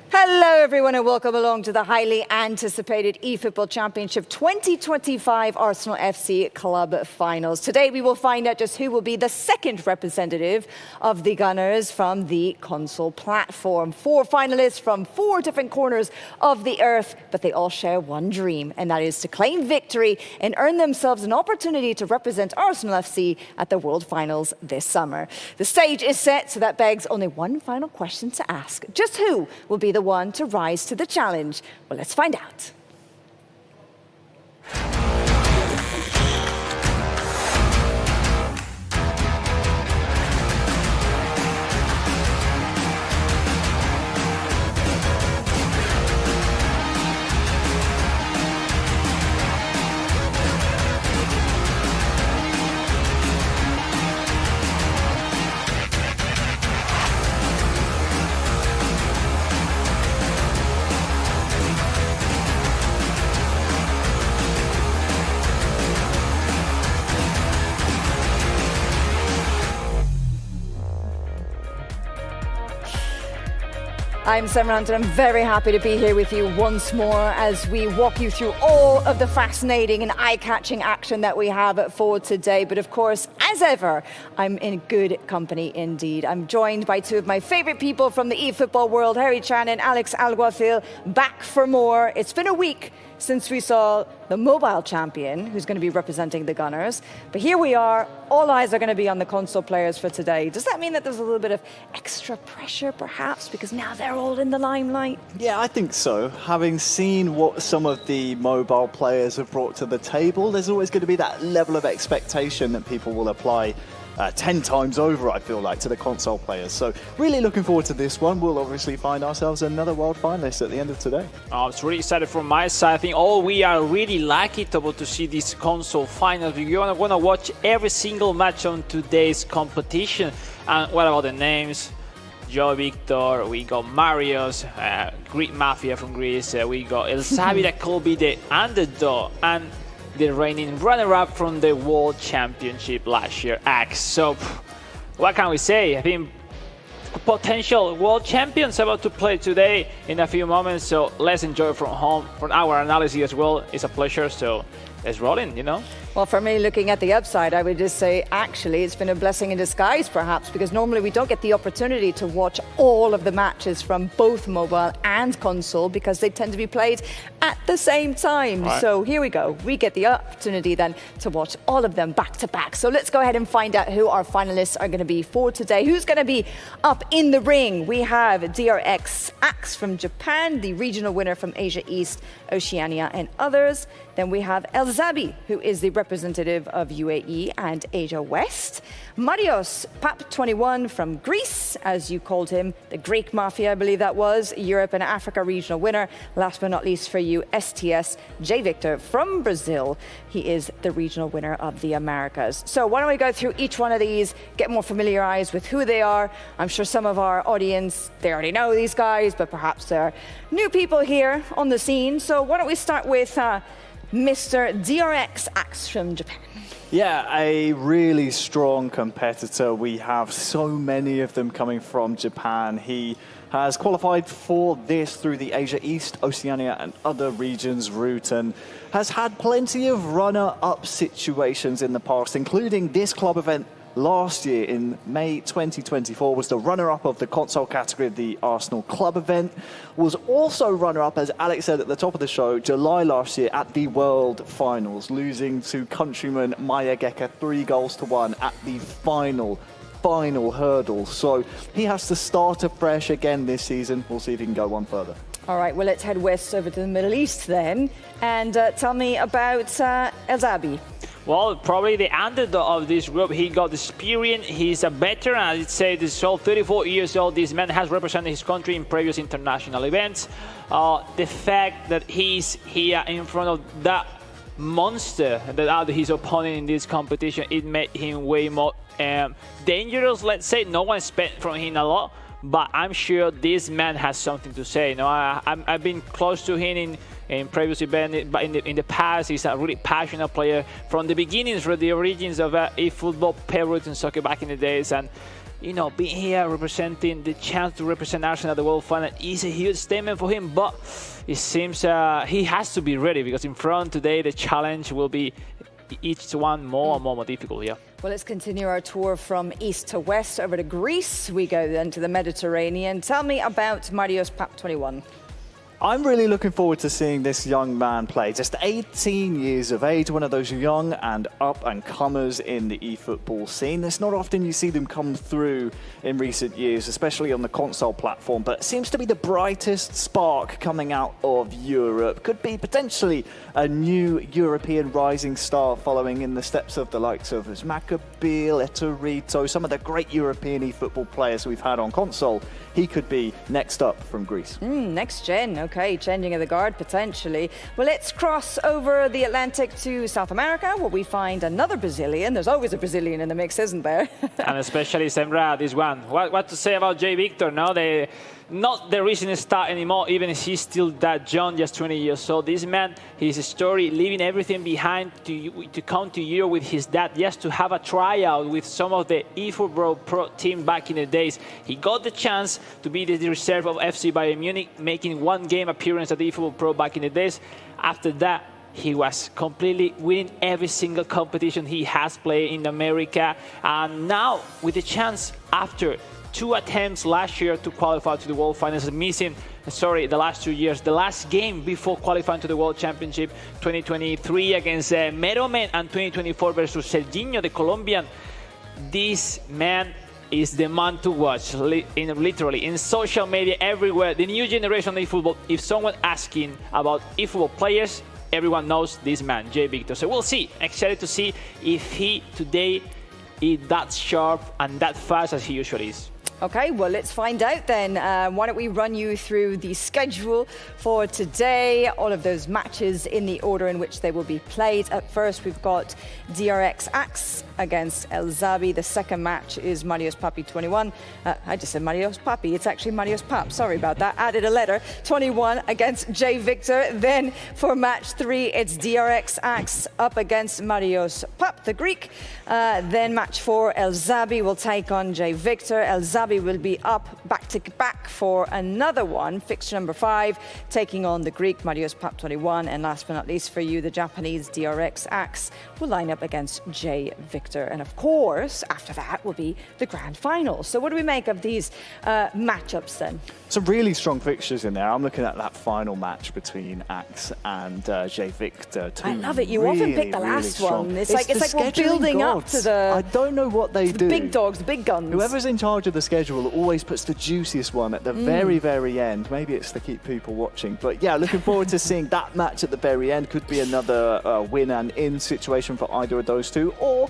Hello everyone and welcome along to the highly anticipated eFootball Championship 2025 Arsenal FC Club Finals. Today we will find out just who will be the second representative of the Gunners from the console platform. 4 finalists from 4 different corners of the earth, but they all share one dream, and that is to claim victory and earn themselves an opportunity to represent Arsenal FC at the World Finals this summer. The stage is set, so that begs only one final question to ask. Just who will be the one to rise to the challenge? Well, let's find out. I'm Sam Ranton. I'm very happy to be here with you once more as we walk you through all of the fascinating and eye-catching action that we have for today. But of course, as ever, I'm in good company indeed. I'm joined by 2 of my favorite people from the eFootball world, Harry Chan and Alex Alguacil, back for more. It's been a week since we saw the mobile champion, who's going to be representing the Gunners. But here we are, all eyes are going to be on the console players for today. Does that mean that there's a little bit of extra pressure, perhaps, because now they're all in the limelight? Yeah, I think so. Having seen what some of the mobile players have brought to the table, there's always going to be that level of expectation that people will apply 10 times over, I feel like, to the console players. So really looking forward to this one. We'll obviously find ourselves another world finalist at the end of today. I was really excited from my side. I think we are really lucky to see this console finals. We're going to watch every single match on today's competition. And what about the names? Joe Victor, we got Marios, Greek Mafia from Greece, we got El Zabi that could be the underdog, and the reigning runner-up from the World Championship last year, Axe. So, what can we say? I think potential world champions about to play today in a few moments. So let's enjoy from home. For our analysis as well, it's a pleasure. So let's roll in, Well, for me, looking at the upside, I would just say, actually, it's been a blessing in disguise, perhaps, because normally we don't get the opportunity to watch all of the matches from both mobile and console because they tend to be played at the same time. Right. So here we go. We get the opportunity then to watch all of them back to back. So let's go ahead and find out who our finalists are going to be for today. Who's going to be up in the ring? We have DRX Axe from Japan, the regional winner from Asia East, Oceania, and others. Then we have El Zabi, who is the representative of UAE and Asia West. Marios Pap 21 from Greece, as you called him, the Greek Mafia, I believe that was, Europe and Africa regional winner. Last but not least for you, STS J Victor from Brazil. He is the regional winner of the Americas. So why don't we go through each one of these, get more familiarized with who they are. I'm sure some of our audience, they already know these guys, but perhaps there are new people here on the scene. So why don't we start with Mr. DRX Axe from Japan. Yeah, a really strong competitor. We have so many of them coming from Japan. He has qualified for this through the Asia East, Oceania and other regions route and has had plenty of runner-up situations in the past, including this club event last year in May 2024, was the runner-up of the console category of the Arsenal Club event, was also runner-up, as Alex said at the top of the show, July last year at the World Finals, losing to countryman Maya Geka 3-1 at the final hurdle. So he has to start afresh again this season. We'll see if he can go one further. All right, well, let's head west over to the Middle East then. And tell me about El Zabi. Well, probably the underdog of this group. He got experience. He's a veteran. I'd say this is 34 years old. This man has represented his country in previous international events. The fact that he's here in front of that monster that are his opponent in this competition, it made him way more dangerous. Let's say no one expected from him a lot, but I'm sure this man has something to say. I've been close to him in previous events, but in the past, he's a really passionate player from the beginnings, from the origins of eFootball, pay roots and soccer back in the days. And you know, being here representing the chance to represent Arsenal at the World Final is a huge statement for him, but it seems he has to be ready because in front today the challenge will be each one more and more difficult. Yeah. Well, let's continue our tour from east to west. Over to Greece we go then to the Mediterranean. Tell me about Marios Pap 21. I'm really looking forward to seeing this young man play. Just 18 years of age, one of those young and up-and-comers in the eFootball scene. It's not often you see them come through in recent years, especially on the console platform, but it seems to be the brightest spark coming out of Europe. Could be potentially a new European rising star following in the steps of the likes of Maccabil, Etorito, some of the great European eFootball players we've had on console. He could be next up from Greece. Next gen. Okay, changing of the guard potentially. Well, let's cross over the Atlantic to South America, where we find another Brazilian. There's always a Brazilian in the mix, isn't there? And especially Sembra, this one. What to say about Jay Victor? No, not the recent star anymore, even if he's still that young, just 20 years old. This man, his story, leaving everything behind to come to Europe with his dad, just to have a tryout with some of the eFootball Pro team back in the days. He got the chance to be the reserve of FC Bayern Munich, making one game appearance at the eFootball Pro back in the days. After that, he was completely winning every single competition he has played in America. And now, with the chance after 2 attempts last year to qualify to the World Finals, missing, the last 2 years. The last game before qualifying to the World Championship, 2023 against Meromen, and 2024 versus Serginho, the Colombian. This man is the man to watch, literally, in social media, everywhere. The new generation of eFootball, if someone asking about eFootball players, everyone knows this man, Jay Victor. So we'll see. Excited to see if he today is that sharp and that fast as he usually is. Okay, well, let's find out then. Why don't we run you through the schedule for today, all of those matches in the order in which they will be played. At first, we've got DRX Axe against El Zabi. The second match is Marios Papi 21. I just said Marios Papi. It's actually Marios Pap. Sorry about that. Added a letter. 21 against Jay Victor. Then for match 3, it's DRX Axe up against Marios Pap, the Greek. Then match 4, El Zabi will take on Jay Victor. El Zabi will be up back-to-back for another one. Fixture number 5, taking on the Greek Marios Pap 21. And last but not least for you, the Japanese DRX Axe will line up against Jay Victor. And of course, after that will be the grand final. So what do we make of these matchups then? Some really strong fixtures in there. I'm looking at that final match between Axe and Jay Victor. I love it. You often pick the last one. It's like we're scheduling building up gods. to the... I don't know what they do. The big dogs, the big guns. Whoever's in charge of the schedule always puts the juiciest one at the very, very end. Maybe it's to keep people watching. But yeah, looking forward to seeing that match at the very end. Could be another win and in situation for either of those two. Or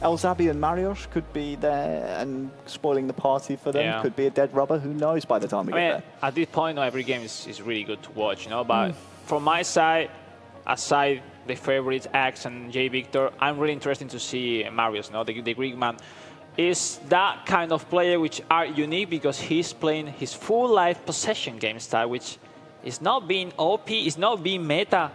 El Zabi and Marios could be there and spoiling the party for them. Yeah. Could be a dead rubber. Who knows by the time we get there. At this point, every game is really good to watch, you know. But from my side, aside the favorites, Axe and Jay Victor, I'm really interested to see Marios, you know, the Greek man. Is that kind of player which are unique because he's playing his full life possession game style, which is not being OP, is not being meta.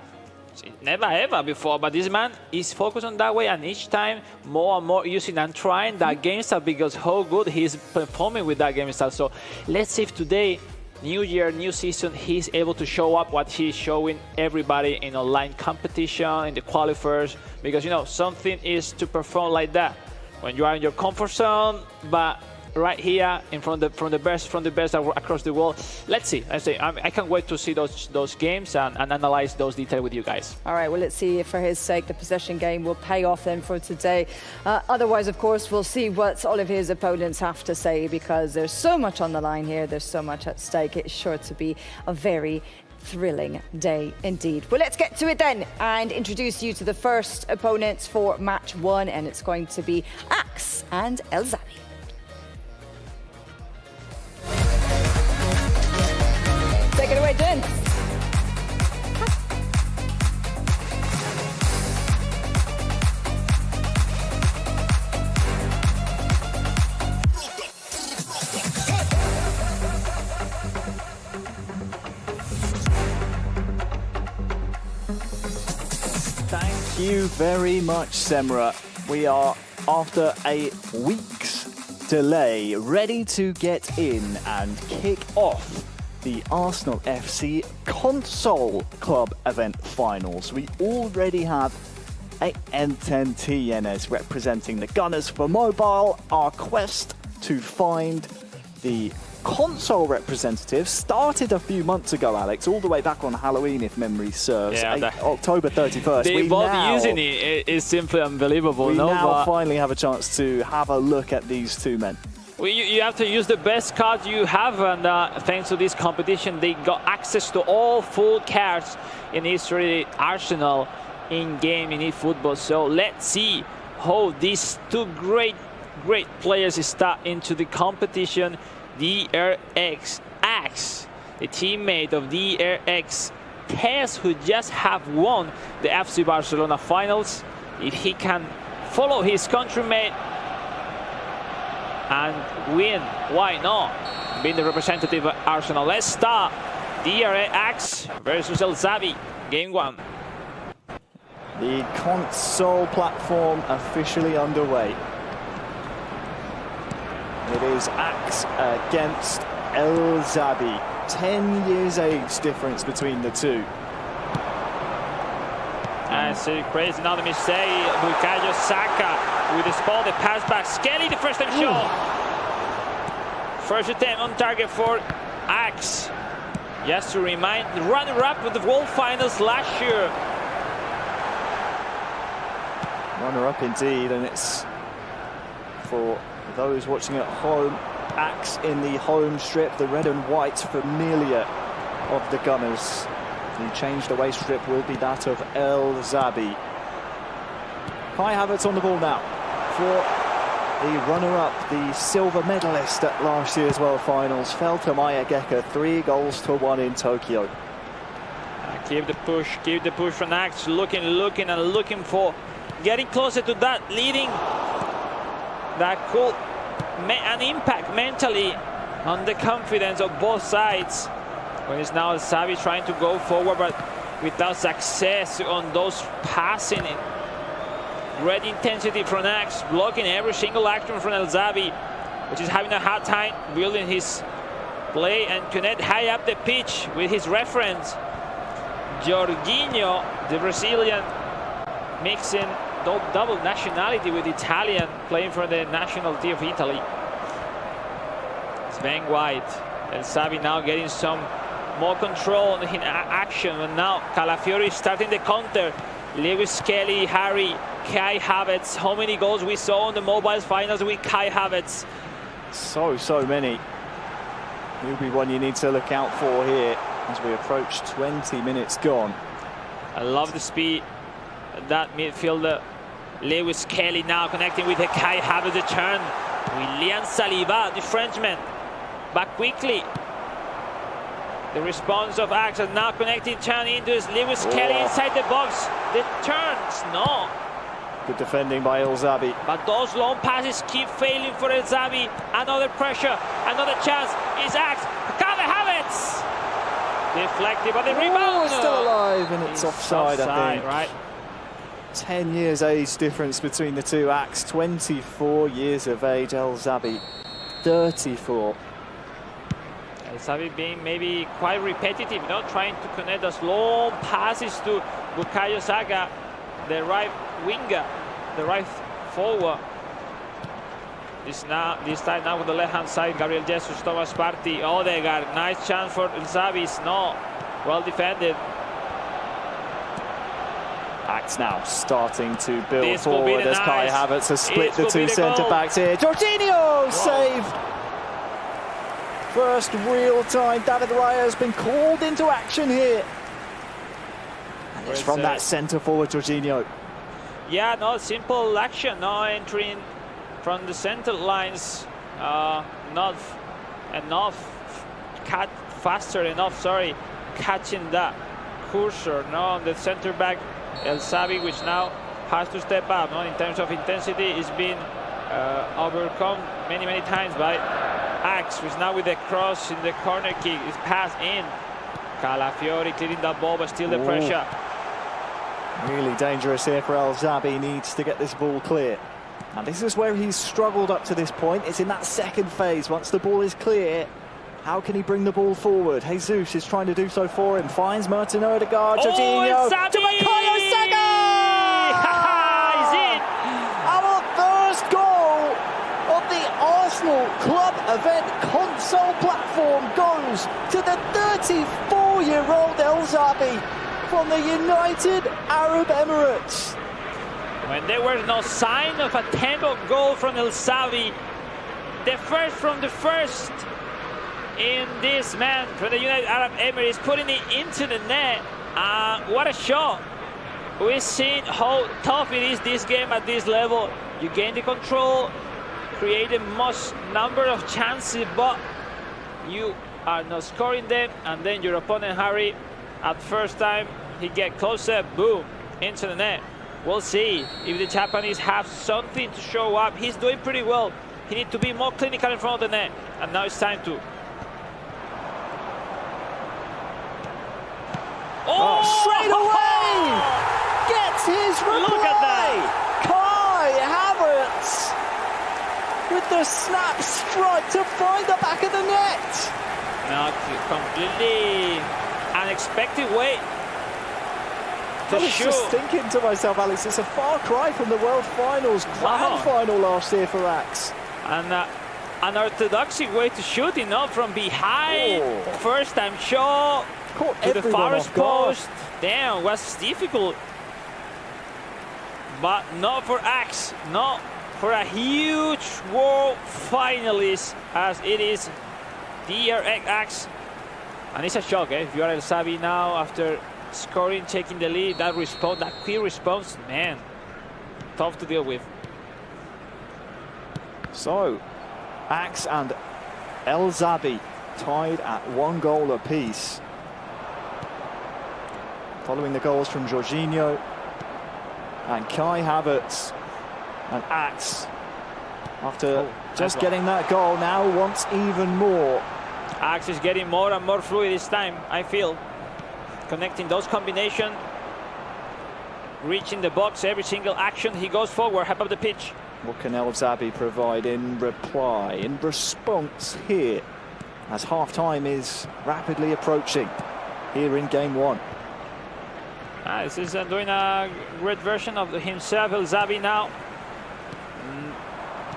Never ever before, but this man is focused on that way, and each time more and more using and trying that game style because how good he's performing with that game style. So let's see if today, new year, new season, he's able to show up what he's showing everybody in online competition, in the qualifiers, because you know something is to perform like that when you are in your comfort zone, but right here in front of the best across the world. Let's see. I can't wait to see those games and analyze those details with you guys. All right, well, let's see if for his sake the possession game will pay off then for today. Otherwise, of course, we'll see what all of his opponents have to say because there's so much on the line here. There's so much at stake. It's sure to be a very thrilling day indeed. Well, let's get to it then and introduce you to the first opponents for match 1, and it's going to be Axe and El Zabi. Take it away, Jen. Thank you very much, Semra. We are after a week's delay, ready to get in and kick off the Arsenal FC Console Club event finals. We already have N10TNS representing the Gunners for mobile. Our quest to find the console representative started a few months ago, Alex, all the way back on Halloween, if memory serves. Yeah, October 31st. The evolved using it is simply unbelievable. We now finally have a chance to have a look at these two men. Well, you have to use the best cards you have, and thanks to this competition, they got access to all full cards in history Arsenal in-game in eFootball. So let's see how these two great players start into the competition. DRX Axe, the teammate of DRX Tess, who just have won the FC Barcelona finals. If he can follow his countrymate and win, why not? Being the representative of Arsenal. Let's start DRX Axe versus El Zabi, game 1. The console platform officially underway. It is Axe against El Zabi. 10 years age difference between the two. And so crazy, another mistake. Bukayo Saka with the ball, the pass back. Skelly, the first time shot. First attempt on target for Axe. Just to remind, the runner-up with the World Finals last year. Runner-up indeed, and it's for those watching at home, Axe in the home strip, the red and white familiar of the Gunners. The changed away strip will be that of El Zabi. Kai Havertz on the ball now for the runner-up, the silver medalist at last year's World Finals, Felter Mayageka, 3-1 in Tokyo. Keep the push from Axe, looking for getting closer to that leading. That could make an impact mentally on the confidence of both sides. When it's now Zabi trying to go forward, but without success on those passing. Great intensity from Axe, blocking every single action from El Zabi, which is having a hard time building his play and connect high up the pitch with his reference. Jorginho, the Brazilian, mixing double nationality with Italian, playing for the national team of Italy. Sven White. El Zabi now getting some more control in action, and now Calafiori starting the counter. Lewis Kelly, Harry, Kai Havertz. How many goals we saw in the mobile finals with Kai Havertz? So many. He'll be one you need to look out for here as we approach 20 minutes gone. I love the speed. That midfielder, Lewis Kelly, now connecting with the Kai Havertz, the turn. William Saliba, the Frenchman, back quickly. The response of Axe, now connecting, turn into Lewis Kelly inside the box. The turns, no. Good defending by El Zabi. But those long passes keep failing for El Zabi. Another pressure, another chance. Is Axe. Kai Havertz. Deflected, but the rebound. Still alive, and it's offside, I think. Right. 10 years age difference between the two. Axe, 24 years of age. El Zabi, 34. El Zabi being maybe quite repetitive, trying to connect those long passes to Bukayo Saka, the right winger, the right forward. This time now with the left-hand side, Gabriel Jesus, Thomas Partey, Odegaard. Nice chance for El Zabi. No, well defended. Axe now starting to build forward as Kai Havertz has split the two centre-backs here. Jorginho saved. First real-time David Raya has been called into action here. And it's from that centre-forward, Jorginho. Yeah, no, simple action. No entering from the centre lines. Not enough. Faster enough, sorry. Catching that cursor, on the centre-back. El Zabi, which now has to step up, in terms of intensity, is being overcome many times by Axe, who's now with the cross in the corner kick. Is passed in. Calafiori clearing that ball, but still the pressure. Really dangerous here for El Zabi. Needs to get this ball clear. And this is where he's struggled up to this point. It's in that second phase. Once the ball is clear, how can he bring the ball forward? Jesus is trying to do so for him. Finds Martin Odegaard. Jorginho to Makayo Saka! He's in! Our first goal of the Arsenal Club Event console platform goes to the 34-year-old El Zabi from the United Arab Emirates. When there was no sign of a tempo goal from El Zabi, the first in this man from the United Arab Emirates, putting it into the net. What a shot. We've seen how tough it is this game at this level. You gain the control, create the most number of chances, but you are not scoring them, and then your opponent Harry, at first time, he get closer, boom, into the net. We'll see if the Japanese have something to show up. He's doing pretty well. He needs to be more clinical in front of the net, and now it's time to. Oh, straight away! Gets his reply! Look at that! Kai Havertz with the snap strike to find the back of the net. Not completely unexpected way I to was shoot. just thinking to myself, Alex, it's a far cry from the World Finals grand final last year for Axe. And an orthodox way to shoot, you know, from behind. Oh. First time shot. Caught To the everyone farthest off guard. post. Damn, was difficult. But not for Axe, not for a huge world finalist as it is DRX Axe. And it's a shock, eh? If you are El Zabi now after scoring, taking the lead, that response, that quick response, man, tough to deal with. So, Axe and El Zabi tied at 1 goal apiece. Following the goals from Jorginho and Kai Havertz, and Axe, after just getting that goal, now wants even more. Axe is getting more and more fluid this time, I feel. Connecting those combinations, reaching the box, every single action he goes forward, half of the pitch. What can El Zabi provide in reply, in response here, as half-time is rapidly approaching here in game 1? This is doing a great version of himself, El Zabi now.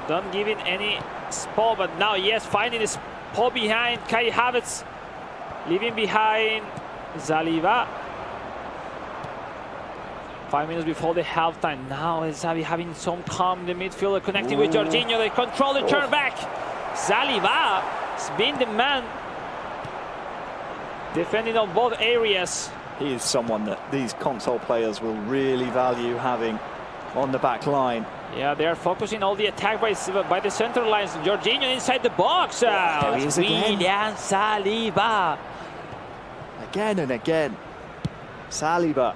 Don't give it any spot, but now, yes, finding his spot behind Kai Havertz, leaving behind Zaliba. 5 minutes before the halftime. Now El Zabi having some calm in the midfield, connecting with Jorginho. They control the turn back. Zaliba has been the man defending on both areas. He is someone that these console players will really value having on the back line. Yeah, they are focusing all the attack by the center lines. Jorginho inside the box. There he is again. William Saliba. Again and again. Saliba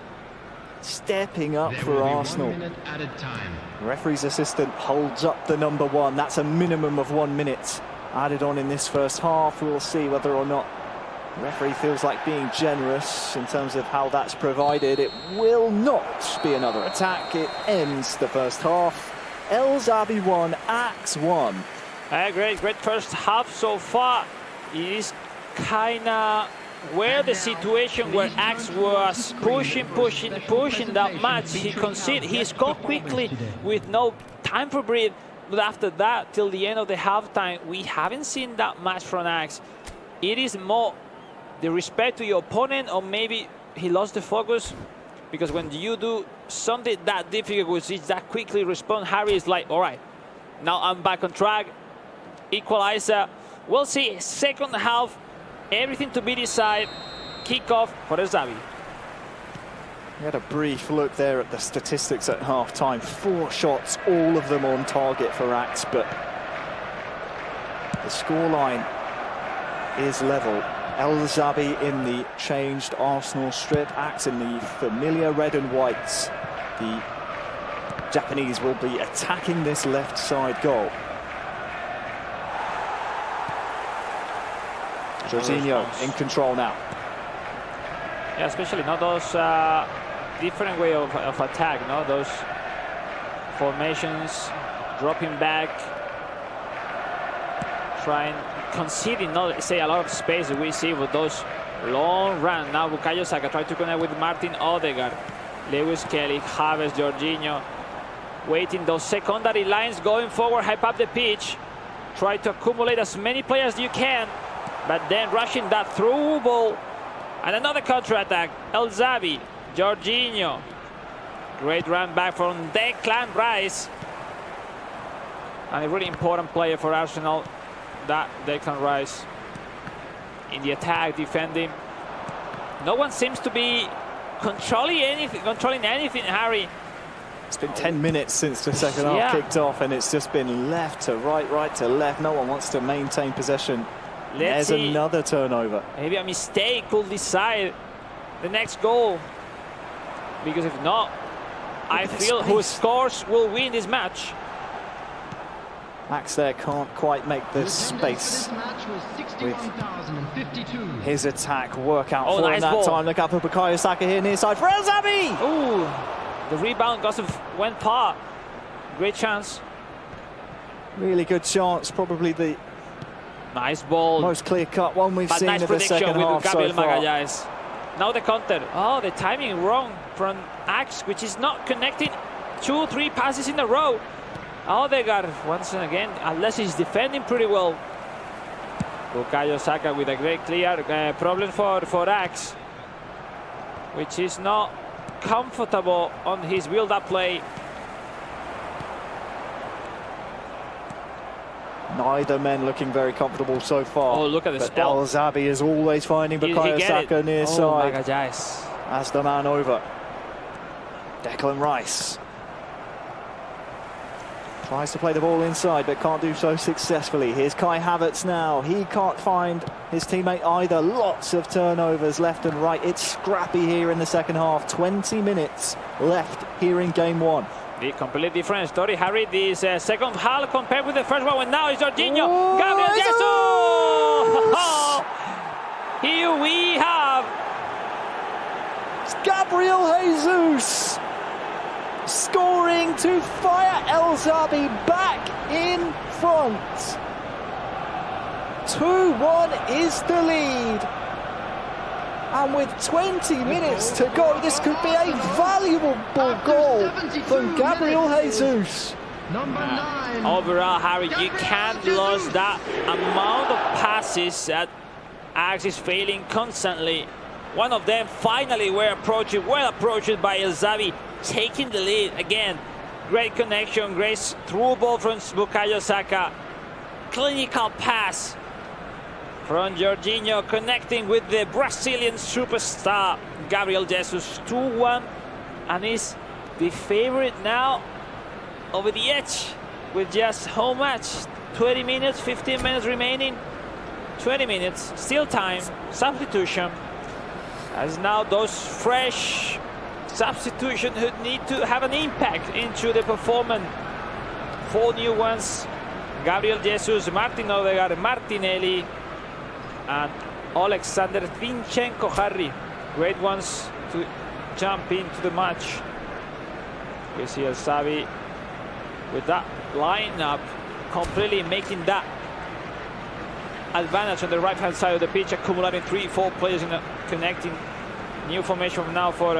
stepping up for Arsenal. 1 minute added time. The referee's assistant holds up the number 1. That's a minimum of 1 minute added on in this first half. We'll see whether or not the referee feels like being generous in terms of how that's provided. It will not be another attack. It ends the first half. El Zabi 1, Axe 1. Great first half so far. It is kind of where the situation where Axe was pushing that match. He conceded. He scored quickly with no time for breathe. But after that, till the end of the halftime, we haven't seen that much from Axe. It is more the respect to your opponent, or maybe he lost the focus, because when you do something that difficult, which is that quickly respond, Harry is like, all right, now I'm back on track. Equalizer. We'll see. Second half, everything to be decided. Kickoff for El Zabi. We had a brief look there at the statistics at half-time. 4 shots, all of them on target for Axe, but the scoreline is level. El Zabi in the changed Arsenal strip, Axe in the familiar red and whites. The Japanese will be attacking this left side goal. Jorginho in control now. Yeah, especially not those different way of attack, no? Those formations dropping back, trying, conceding, not say a lot of space that we see with those long runs. Now Bukayo Saka tried to connect with Martin Odegaard, Lewis Kelly, Havertz, Jorginho, waiting those secondary lines going forward, hype up the pitch, try to accumulate as many players as you can, but then rushing that through ball. And another counter-attack, El Zabi, Jorginho. Great run back from Declan Rice. And a really important player for Arsenal, that Declan Rice. In the attack, defending. No one seems to be controlling anything, Harry. It's been 10 minutes since the second half kicked off, and it's just been left to right, right to left. No one wants to maintain possession. There's another turnover. Maybe a mistake could decide the next goal. Because if not, I feel who scores will win this match. Max there can't quite make the space with his attack work out for him that time. Look out for Bukayo Saka here near side for El Zabi. Ooh, the rebound went par. Great chance. Really good chance. Probably the nice ball. Most clear-cut one we've seen nice in the second half Gabriel so far. Magalhaes. Now the counter. Oh, the timing wrong from Axe, which is not connecting 2-3 passes in a row. Odegaard once again, unless he's defending pretty well. Bukayo Saka with a great clear problem for Axe, which is not comfortable on his build-up play. Neither men looking very comfortable so far. Oh, look at the but spot. El Zabi is always finding Bukayo Saka near side. Magalhaes. As the man over. Declan Rice tries to play the ball inside, but can't do so successfully. Here's Kai Havertz now. He can't find his teammate either. Lots of turnovers left and right. It's scrappy here in the second half. 20 minutes left here in game one. The completely different story, Harry. This second half compared with the first one. And now it's Jorginho. Oh, Gabriel Jesus! Here we have it's Gabriel Jesus scoring to fire El Zabi back in front. 2-1 is the lead. And with 20 minutes to go, this could be a valuable goal from Gabriel Jesus. Number 9. Overall, Harry, you can't lose that amount of passes that Axe is failing constantly. One of them finally well approached by El Zabi, taking the lead again. Great connection, great through ball from Bukayo Saka. Clinical pass from Jorginho, connecting with the Brazilian superstar Gabriel Jesus. 2-1, and is the favorite now over the edge with just how much? 20 minutes, 15 minutes remaining. 20 minutes, still time, substitution. As now those fresh substitutions who need to have an impact into the performance. 4 new ones: Gabriel Jesus, Martin Odegaard, Martinelli, and Alexander Zinchenko. Harry, great ones to jump into the match. We see El Zabi with that lineup completely making that advantage on the right hand side of the pitch, accumulating 3-4 players in connecting. New formation now for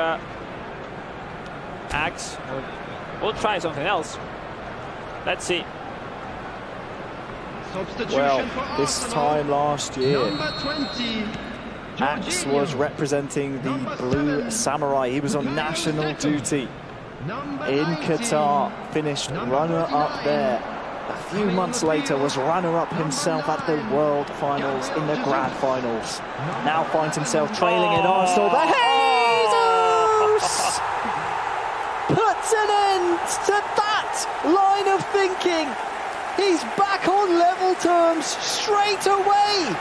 Axe. We'll try something else. Let's see. Well, this time last year, Axe was representing the Blue Samurai. He was on national duty in Qatar, finished runner-up there. A few months later was runner-up himself at the World Finals in the Grand Finals. Now finds himself trailing in Arsenal, but Jesus puts an end to that line of thinking. He's back on level terms straight away.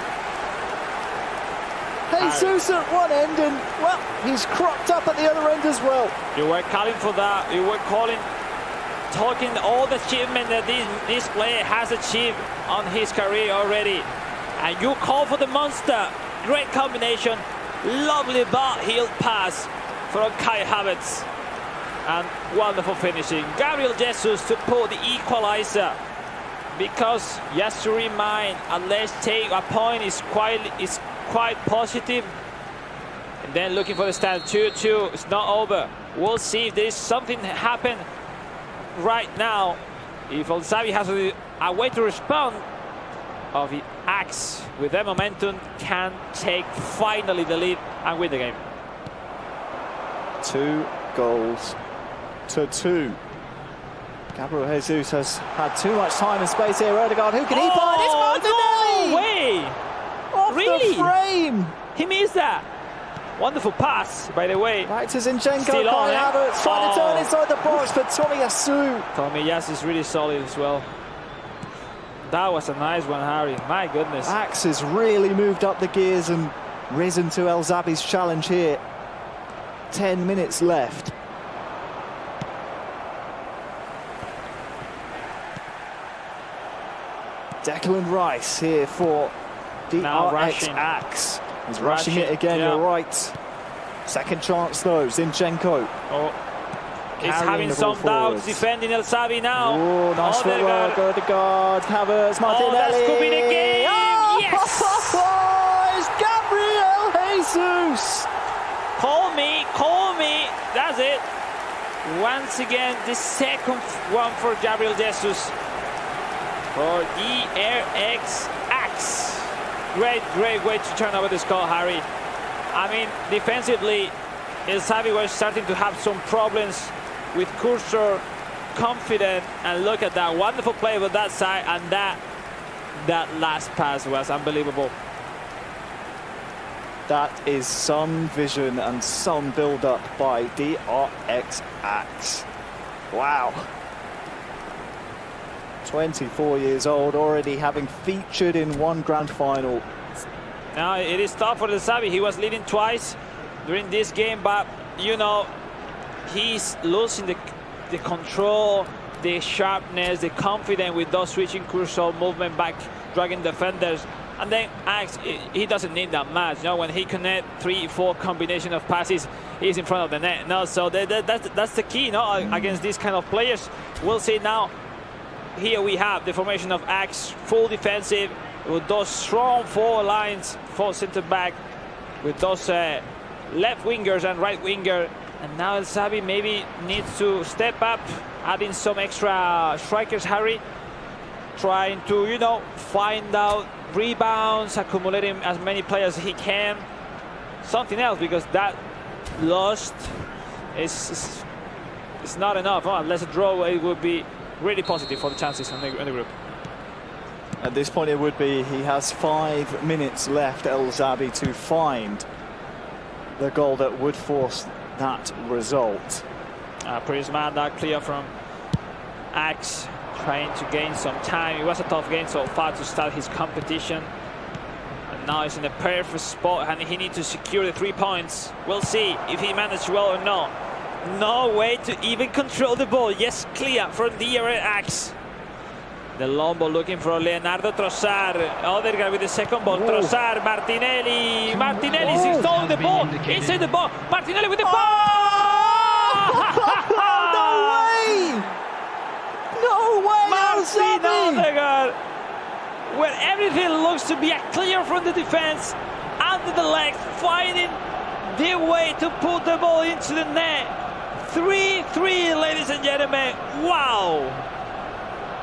Jesus at one end, and well, he's cropped up at the other end as well. You were calling for that. You were talking all the achievement that this player has achieved on his career already. And you call for the monster. Great combination. Lovely ball heel pass from Kai Havertz. And wonderful finishing. Gabriel Jesus to put the equalizer. Because, just to remind, let's take a point is quite positive. And then looking for the stand, 2-2. It's not over. We'll see if there's something happen right now. If El Zabi has a way to respond, of the Axe with their momentum can take finally the lead and win the game. 2 goals to 2. Gabriel Jesus has had too much time and space here. Odegaard, who can he find? It's Martinelli! No way! Off Really? the frame! He missed that. Wonderful pass, by the way. Back to Zinchenko, Still on, Kai Havertz trying to turn inside the box, but Tomiyasu. Tomiyasu is really solid as well. That was a nice one, Harry. My goodness. Axe has really moved up the gears and risen to El Zabi's challenge here. 10 minutes left. Declan Rice here for DRX Axe. He's rushing it again, yeah. You're right. Second chance though, Zinchenko. Oh. He's having some doubts defending El Zabi now. Oh, nice footwork, Odegaard, Havertz, Martinelli. Oh, that could be the game. Oh! Yes! It's Gabriel Jesus. Call me. That's it. Once again, the second one for Gabriel Jesus. For DRX Axe. Great way to turn over the score, Harry. I mean, defensively, El Zabi was starting to have some problems with Cursor, confident, and look at that wonderful play with that side, and that last pass was unbelievable. That is some vision and some build-up by DRX Axe. Wow. 24 years old, already having featured in one grand final. Now, it is tough for El Zabi. He was leading twice during this game, but, you know, he's losing the control, the sharpness, the confidence with those switching cursor movement back, dragging defenders. And then Axe, he doesn't need that much. You know, when he connect 3-4 combination of passes, he's in front of the net. No, so that's the key, no, against these kind of players. We'll see now. Here we have the formation of Axe, full defensive, with those strong 4 lines, 4 center back, with those left wingers and right winger. And now El Zabi maybe needs to step up, adding some extra strikers, Harry, trying to, you know, find out rebounds, accumulating as many players as he can. Something else, because that lost is not enough. Unless a draw, it would be really positive for the chances in the group. At this point it would be. He has 5 minutes left, El Zabi, to find the goal that would force that result. Pretty smart, that clear from Axe, trying to gain some time. It was a tough game so far to start his competition. And now he's in a perfect spot and he needs to secure the 3 points. We'll see if he managed well or not. No way to even control the ball. Yes, clear from DRX Axe. The long ball looking for Leonardo Trossard. Odegaard with the second ball. Whoa. Trossard, Martinelli. Martinelli stole the ball. Inside the ball. Martinelli with the ball. No way! No way! Martin Odegaard. Where everything looks to be a clear from the defense. Under the legs, finding the way to put the ball into the net. 3-3, ladies and gentlemen. Wow.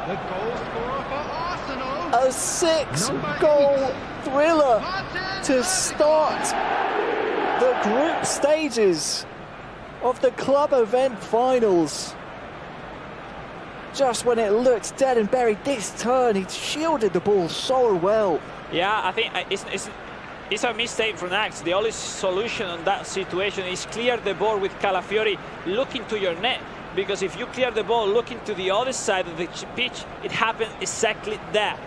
The goal scorer for Arsenal. A 6-goal thriller to start the group stages of the club event finals. Just when it looked dead and buried, this turn, he shielded the ball so well. Yeah, I think it's a mistake from Axe. The only solution on that situation is clear the ball with Calafiori looking to your net. Because if you clear the ball looking to the other side of the pitch, it happens exactly that.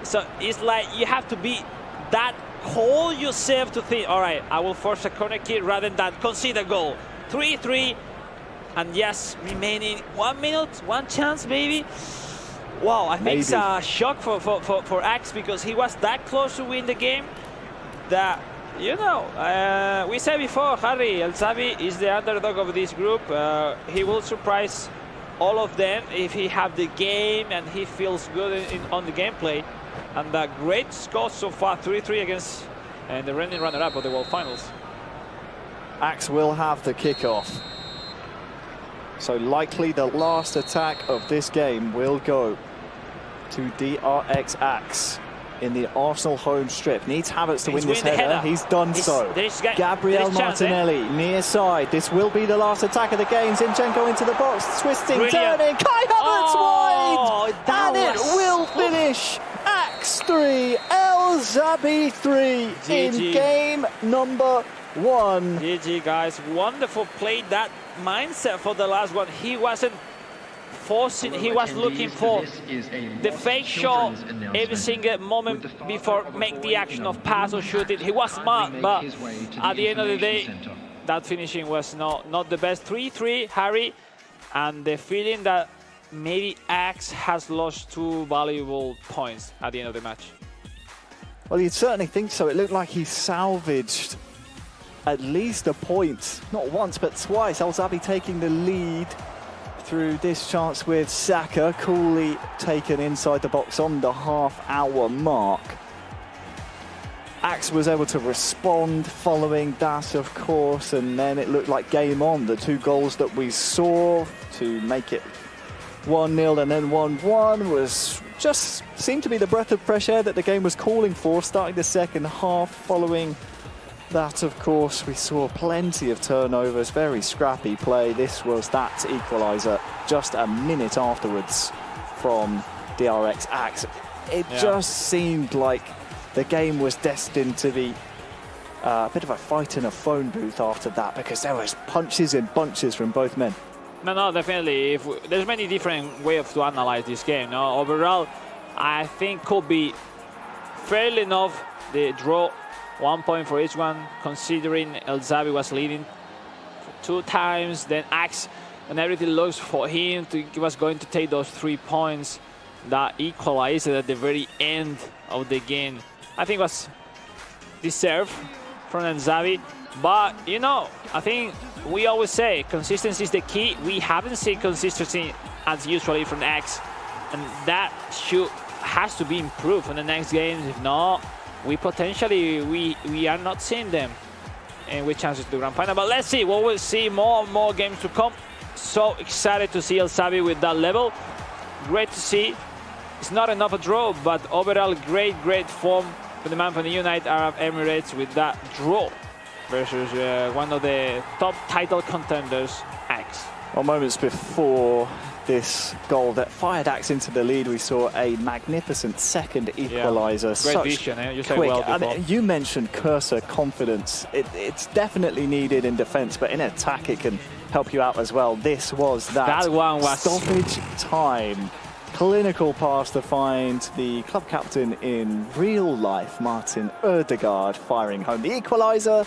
So it's like you have to be that cool yourself to think, all right, I will force a corner kick rather than concede a goal. 3-3, and yes, remaining 1 minute, 1 chance maybe. Wow, I think it's a shock for Axe, because he was that close to win the game that You know, we said before, Harry, El Zabi is the underdog of this group. He will surprise all of them if he have the game and he feels good on the gameplay. And a great score so far, 3-3 against the reigning runner-up of the World Finals. Axe will have the kickoff. So likely the last attack of this game will go to DRX Axe in the Arsenal home strip. Needs Havertz to win this header. He's done so. Gabriel Martinelli, near side. This will be the last attack of the game. Zinchenko into the box, twisting, turning. Kai Havertz wide! And it will finish. Axe 3, El Zabi 3 in game number 1. GG, guys. Wonderful play. That mindset for the last one. He wasn't forcing, he was looking for the fake shot every single moment before make the action of pass or shoot it. He was smart, but at the end of the day, that finishing was not the best. 3-3, Harry, and the feeling that maybe Axe has lost 2 valuable points at the end of the match. Well, you'd certainly think so. It looked like he salvaged at least a point, not once but twice. El Zabi taking the lead through this chance with Saka, coolly taken inside the box on the half-hour mark. Axe was able to respond following that, of course, and then it looked like game on. The 2 goals that we saw to make it 1-0 and then 1-1 was just seemed to be the breath of fresh air that the game was calling for, starting the second half. Following that, of course, we saw plenty of turnovers, very scrappy play. This was that equaliser just a minute afterwards from DRX Axe. It just seemed like the game was destined to be a bit of a fight in a phone booth after that, because there was punches in bunches from both men. No, definitely. There's many different ways to analyze this game. No, overall, I think could be fairly enough the draw. 1 point for each one, considering El Zabi was leading 2 times, then Axe, and everything looks for him he was going to take those 3 points that equalized at the very end of the game. I think was deserved from El Zabi, but you know, I think we always say consistency is the key. We haven't seen consistency as usually from Axe, and that has to be improved in the next games. If not, we potentially we are not seeing them and with chances to the grand final. But let's see, we will see more and more games to come. So excited to see El Zabi with that level. Great to see. It's not enough a draw, but overall great form for the man from the United Arab Emirates with that draw versus one of the top title contenders, Axe. Well, moments before this goal that fired Axe into the lead, we saw a magnificent second equaliser. Great vision, you said well before. I mean, you mentioned cursor confidence. It's definitely needed in defence, but in attack it can help you out as well. This was that one was stoppage time. Clinical pass to find the club captain in real life, Martin Ødegaard, firing home the equaliser.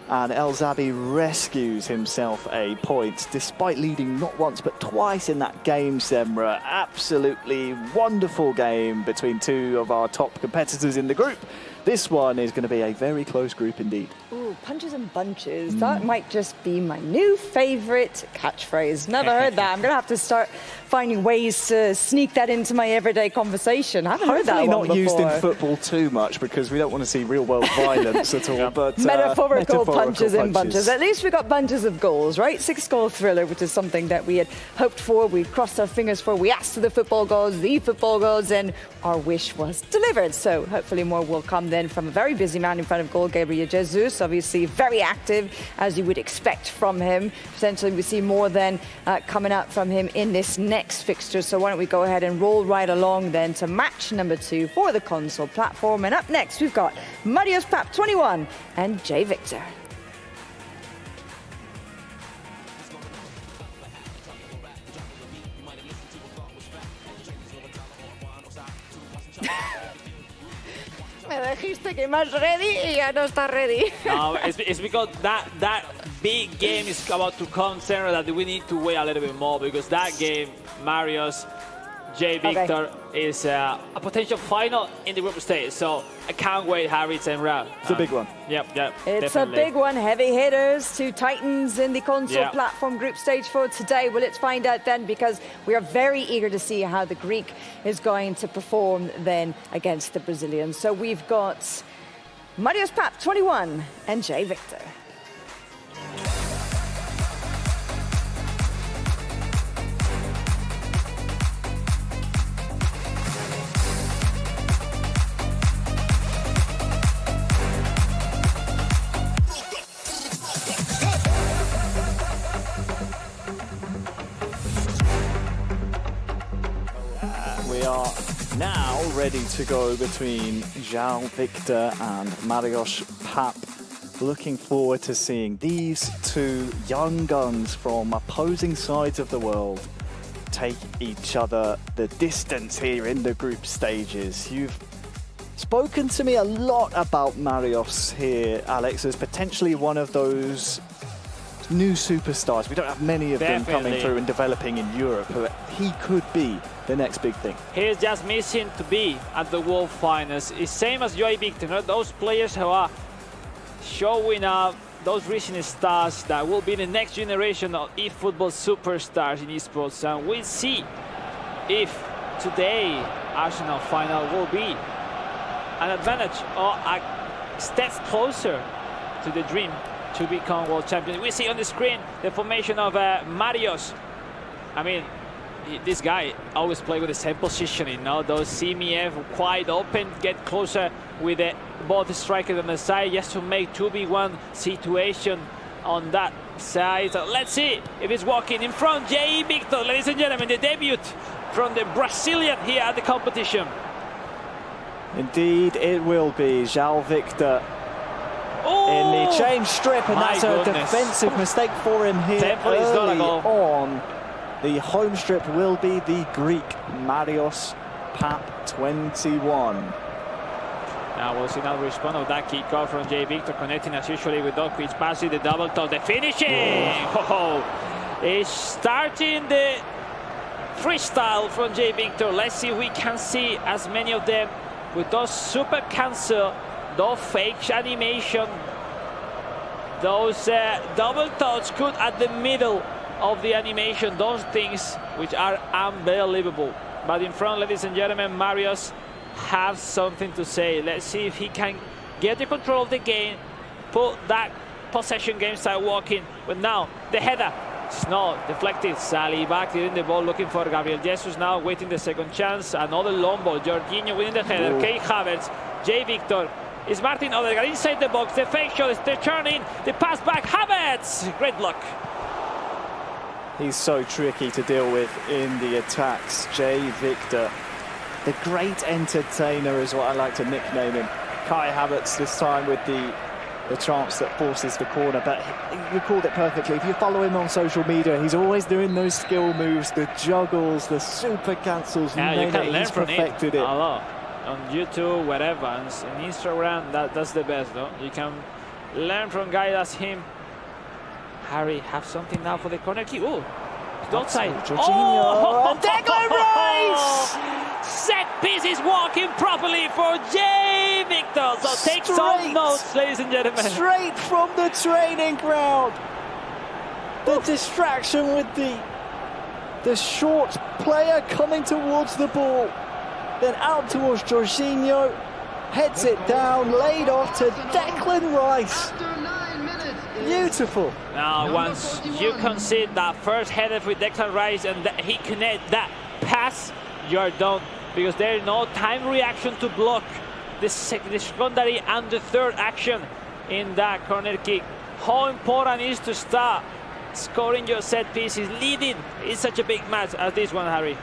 And El Zabi rescues himself a point, despite leading not once but twice in that game, Semra. Absolutely wonderful game between 2 of our top competitors in the group. This one is going to be a very close group indeed. Ooh, punches and bunches. That might just be my new favourite catchphrase. Never heard that. I'm going to have to start finding ways to sneak that into my everyday conversation. I haven't heard that one not before. Used in football too much, because we don't want to see real-world violence at all. But metaphorical punches and bunches. At least we got bunches of goals, right? 6-goal thriller, which is something that we had hoped for. We crossed our fingers for. We asked for the football goals, the eFootball goals, and our wish was delivered. So hopefully more will come then from a very busy man in front of goal, Gabriel Jesus. Obviously very active, as you would expect from him. Potentially we see more then coming out from him in this next fixture. So why don't we go ahead and roll right along then to match number 2 for the console platform. And up next we've got Marios Pap 21 and Jay Victor. Me dijiste que más ready y ya no está ready. No, it's because that big game is about to come, Sarah, that we need to wait a little bit more, because that game, Marios, Jay Victor is a potential final in the group stage. So I can't wait, Harry and Ralph. It's a big one. Yep. It's definitely. a big one. Heavy hitters, 2 Titans in the console Yeah. platform group stage for today. Well, let's find out then, because we are very eager to see how the Greek is going to perform then against the Brazilians. So we've got Marios Pap, 21, and Jay Victor. We are now ready to go between João Victor and Marios Pap. Looking forward to seeing these 2 young guns from opposing sides of the world take each other the distance here in the group stages. You've spoken to me a lot about Marios here, Alex, as potentially one of those new superstars. We don't have many of them coming through and developing in Europe, but he could be the next big thing. He's just missing to be at the World Finals. It's same as Joey Victor, not those players who are showing up, those rising stars that will be the next generation of eFootball superstars in esports. And we'll see if today Arsenal final will be an advantage or a step closer to the dream to become world champion. We see on the screen the formation of Marios. I mean, this guy always play with the same positioning, you know, those CMF quite open, get closer with both strikers on the side just to make 2v1 situation on that side. So let's see if it's working in front. Jay Victor, ladies and gentlemen, the debut from the Brazilian here at the competition. Indeed, it will be João Victor in the change strip, and that's a defensive mistake for him here early on. The home strip will be the Greek Marios Pap, 21. Now we'll see now the response of that kickoff from Jay Victor, connecting as usually with Dokvic, passing the double top, the finishing. Is starting the freestyle from Jay Victor. Let's see if we can see as many of them with those super cancel, those fake animation, those double touch good at the middle of the animation, those things which are unbelievable. But in front, ladies and gentlemen, Marios have something to say. Let's see if he can get the control of the game, put that possession game style walking. But now the header, it's not deflected. Sally back in the ball, looking for Gabriel Jesus now, waiting the second chance. Another long ball. Jorginho winning the header. Kai Havertz, Jay Victor. Is Martin Odegaard inside the box? The fake shot is the turning. The pass back. Havertz. Great block. He's so tricky to deal with in the attacks. Jay Victor, the great entertainer is what I like to nickname him. Kai Havertz this time with the chance that forces the corner, but you called it perfectly. If you follow him on social media, he's always doing those skill moves, the juggles, the super cancels. Yeah, you can learn from perfected it a lot. On YouTube, wherever, and Instagram, that's the best, no? You can learn from guys as him. Harry have something now for the corner kick. Oh, outside. Jorginho. Declan Rice! Set piece is working properly for Jay Victor. So take some notes, ladies and gentlemen. Straight from the training ground. The distraction with the short player coming towards the ball. Then out towards Jorginho. Heads it down, laid off to Declan Rice. Beautiful. Now, once you concede that first header with Declan Rice and he connect that pass, you're done, because there is no time reaction to block the secondary and the third action in that corner kick. How important it is to start scoring your set pieces, leading in such a big match as this one, Harry.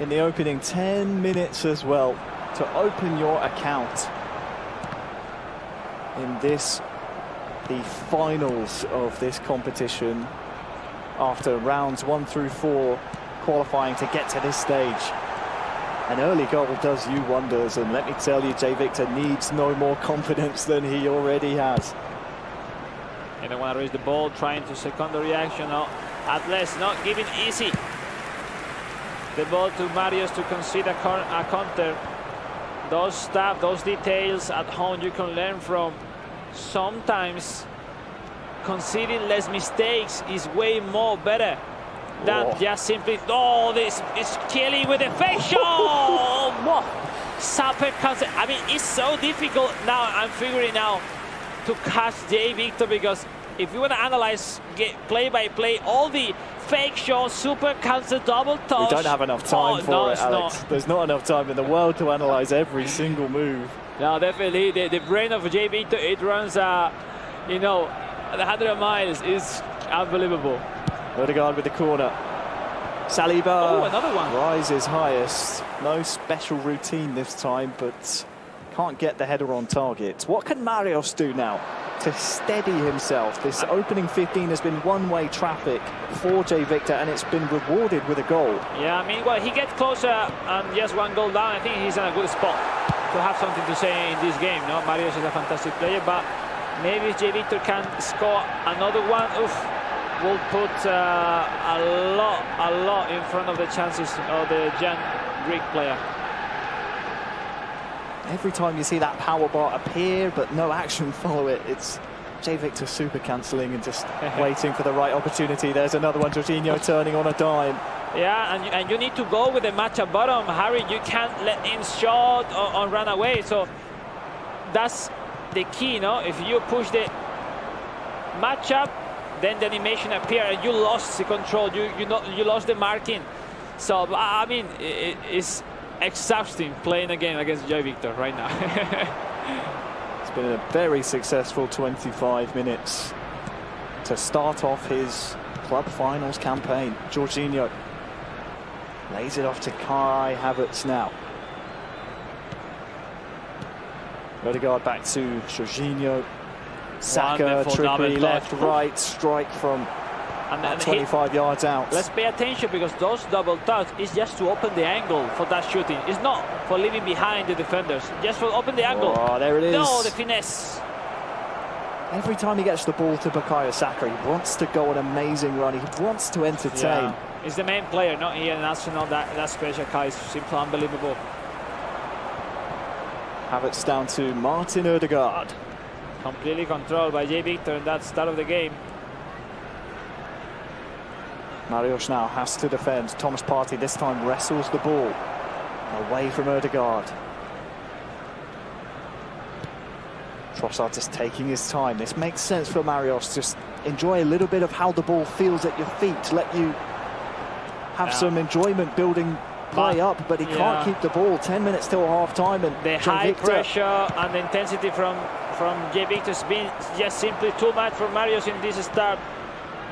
In the opening 10 minutes as well, to open your account in this, the finals of this competition, after rounds 1 through 4 qualifying to get to this stage. An early goal does you wonders, and let me tell you, Jay Victor needs no more confidence than he already has. They don't want to raise the ball, trying to second the reaction. No, at least not giving easy the ball to Marios to concede a counter. Those stuff, those details at home you can learn from. Sometimes conceding less mistakes is way more better than just simply, this is Kelly with a fake shot. Whoa. Super counter. I mean, it's so difficult now. I'm figuring out to catch Jay Victor, because if you want to analyze play by play, all the fake shots, super counter, double touch. We don't have enough time for it, Alex. Not. There's not enough time in the world to analyze every single move. No, definitely. The brain of Jay Victor, it runs, you know, 100 miles. Is unbelievable. Odegaard with the corner. Saliba. Oh, another one. Rises highest. No special routine this time, but can't get the header on target. What can Marios do now to steady himself? This opening 15 has been one-way traffic for Jay Victor, and it's been rewarded with a goal. Yeah, I mean, well, he gets closer and just one goal down. I think he's in a good spot to have something to say in this game. No, Marios is a fantastic player, but maybe if Jay Victor can score another one, will put a lot in front of the chances of the young Greek player. Every time you see that power bar appear but no action follow it, it's Jay Victor super cancelling and just waiting for the right opportunity. There's another one, Jorginho turning on a dime. Yeah, and you need to go with the match at bottom, Harry. You can't let him shot or run away. So that's the key, no? If you push the matchup, then the animation appear and you lost the control. You lost the marking. So I mean, it's exhausting playing a game against Jay Victor right now. It's been a very successful 25 minutes to start off his club finals campaign. Jorginho lays it off to Kai Havertz now. Odegaard back to Jorginho. Saka, Trippier, left, right, strike from 25 yards out. Let's pay attention, because those double touch is just to open the angle for that shooting. It's not for leaving behind the defenders, just for open the angle. Oh, there it is. No, the finesse. Every time he gets the ball to Bukayo Saka, he wants to go on an amazing run. He wants to entertain. Yeah. He's the main player, not here in Arsenal. That special guy is simply unbelievable. Havertz down to Martin Odegaard. Completely controlled by Jay Victor in that start of the game. Marios now has to defend. Thomas Partey this time wrestles the ball away from Odegaard. Trossard just taking his time. This makes sense for Marios. Just enjoy a little bit of how the ball feels at your feet. Let you have some enjoyment building play up, but he can't keep the ball. 10 minutes till half time, and the high pressure and the intensity from Jay Victor has been just simply too much for Marios in this start.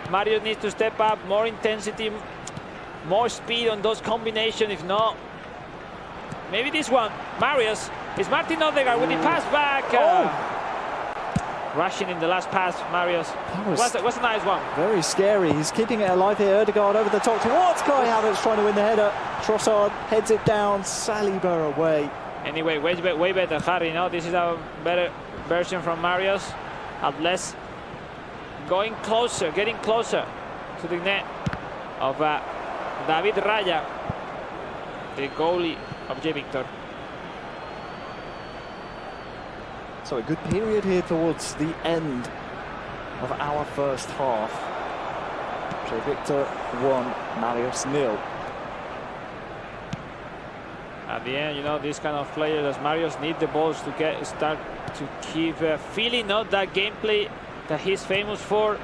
Marios needs to step up, more intensity, more speed on those combinations. If not, maybe this one. Marios is Martin Odegaard with the pass back. Rushing in the last pass, Marios. What's a nice one. Very scary. He's keeping it alive here. Odegaard over the top towards Kai Havertz, trying to win the header. Trossard heads it down. Saliba away. Anyway, way better, Harry. No, this is a better version from Marios. At least going closer, getting closer to the net of David Raya, the goalie of Jay Victor. So a good period here towards the end of our first half. Jay Victor 1, Marios 0. At the end, you know, these kind of players as Marios need the balls to start to keep feeling out that gameplay that he's famous for.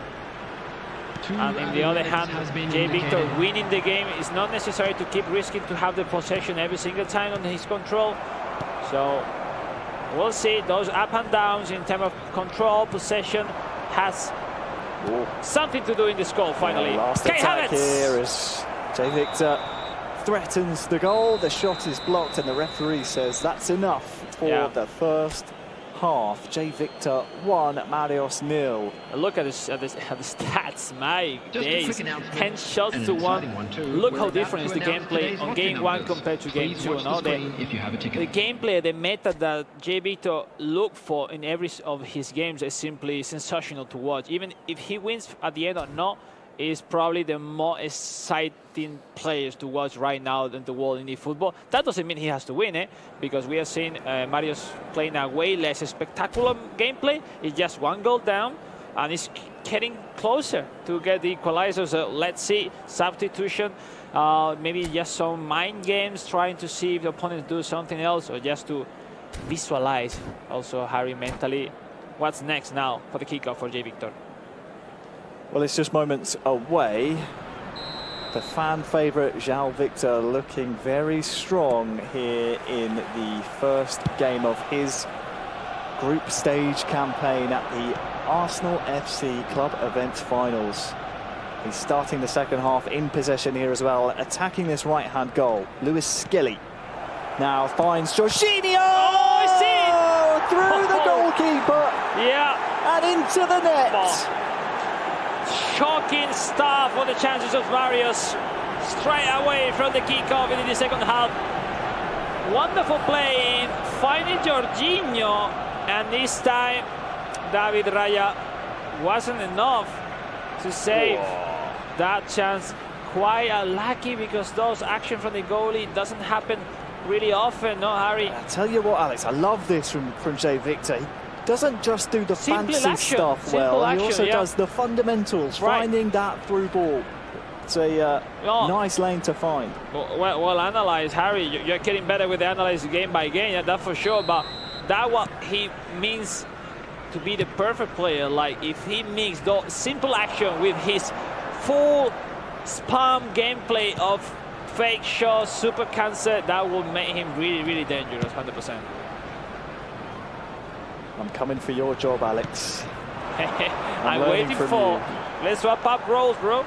And in the other hand, Jay Victor winning the game is not necessary to keep risking to have the possession every single time on his control. So we'll see. Those up and downs in terms of control, possession has something to do in this goal finally. Last attack here as Jay Victor threatens the goal. The shot is blocked and the referee says that's enough for the first half. Jay Victor 1, Marios 0. Look at the stats, my days. 10 shots to 1. Look how different is the gameplay on game 1 compared to game 2. No? The gameplay, the meta that Jay Victor looked for in every of his games is simply sensational to watch. Even if he wins at the end or not, is probably the most exciting players to watch right now in the world in eFootball. That doesn't mean he has to win it, because we have seen Marios playing a way less spectacular gameplay. It's just 1 goal down, and he's getting closer to get the equalizer. So let's see, substitution, maybe just some mind games, trying to see if the opponents do something else, or just to visualize also Harry mentally what's next now for the kickoff for J. Victor. Well, it's just moments away. The fan favourite João Victor looking very strong here in the first game of his group stage campaign at the Arsenal FC Club Events Finals. He's starting the second half in possession here as well, attacking this right-hand goal. Lewis Skelly now finds Jorginho! Oh, I see! Through the goalkeeper! Yeah! And into the net! Shocking stuff on the chances of Marios straight away from the kickoff in the second half. Wonderful play, finding Jorginho, and this time David Raya wasn't enough to save that chance. Quite unlucky, because those action from the goalie doesn't happen really often, no, Harry? I tell you what, Alex, I love this from J. Victor. He doesn't just do the fancy stuff well, he also does the fundamentals, finding that through ball. It's a nice lane to find. Well analyzed, Harry. You're getting better with the analysis game by game, yeah, that's for sure. But that what he means to be the perfect player. Like, if he mixed the simple action with his full spam gameplay of fake shots, super cancer, that will make him really, really dangerous, 100%. I'm coming for your job, Alex. I'm waiting for. Let's swap up roles, bro.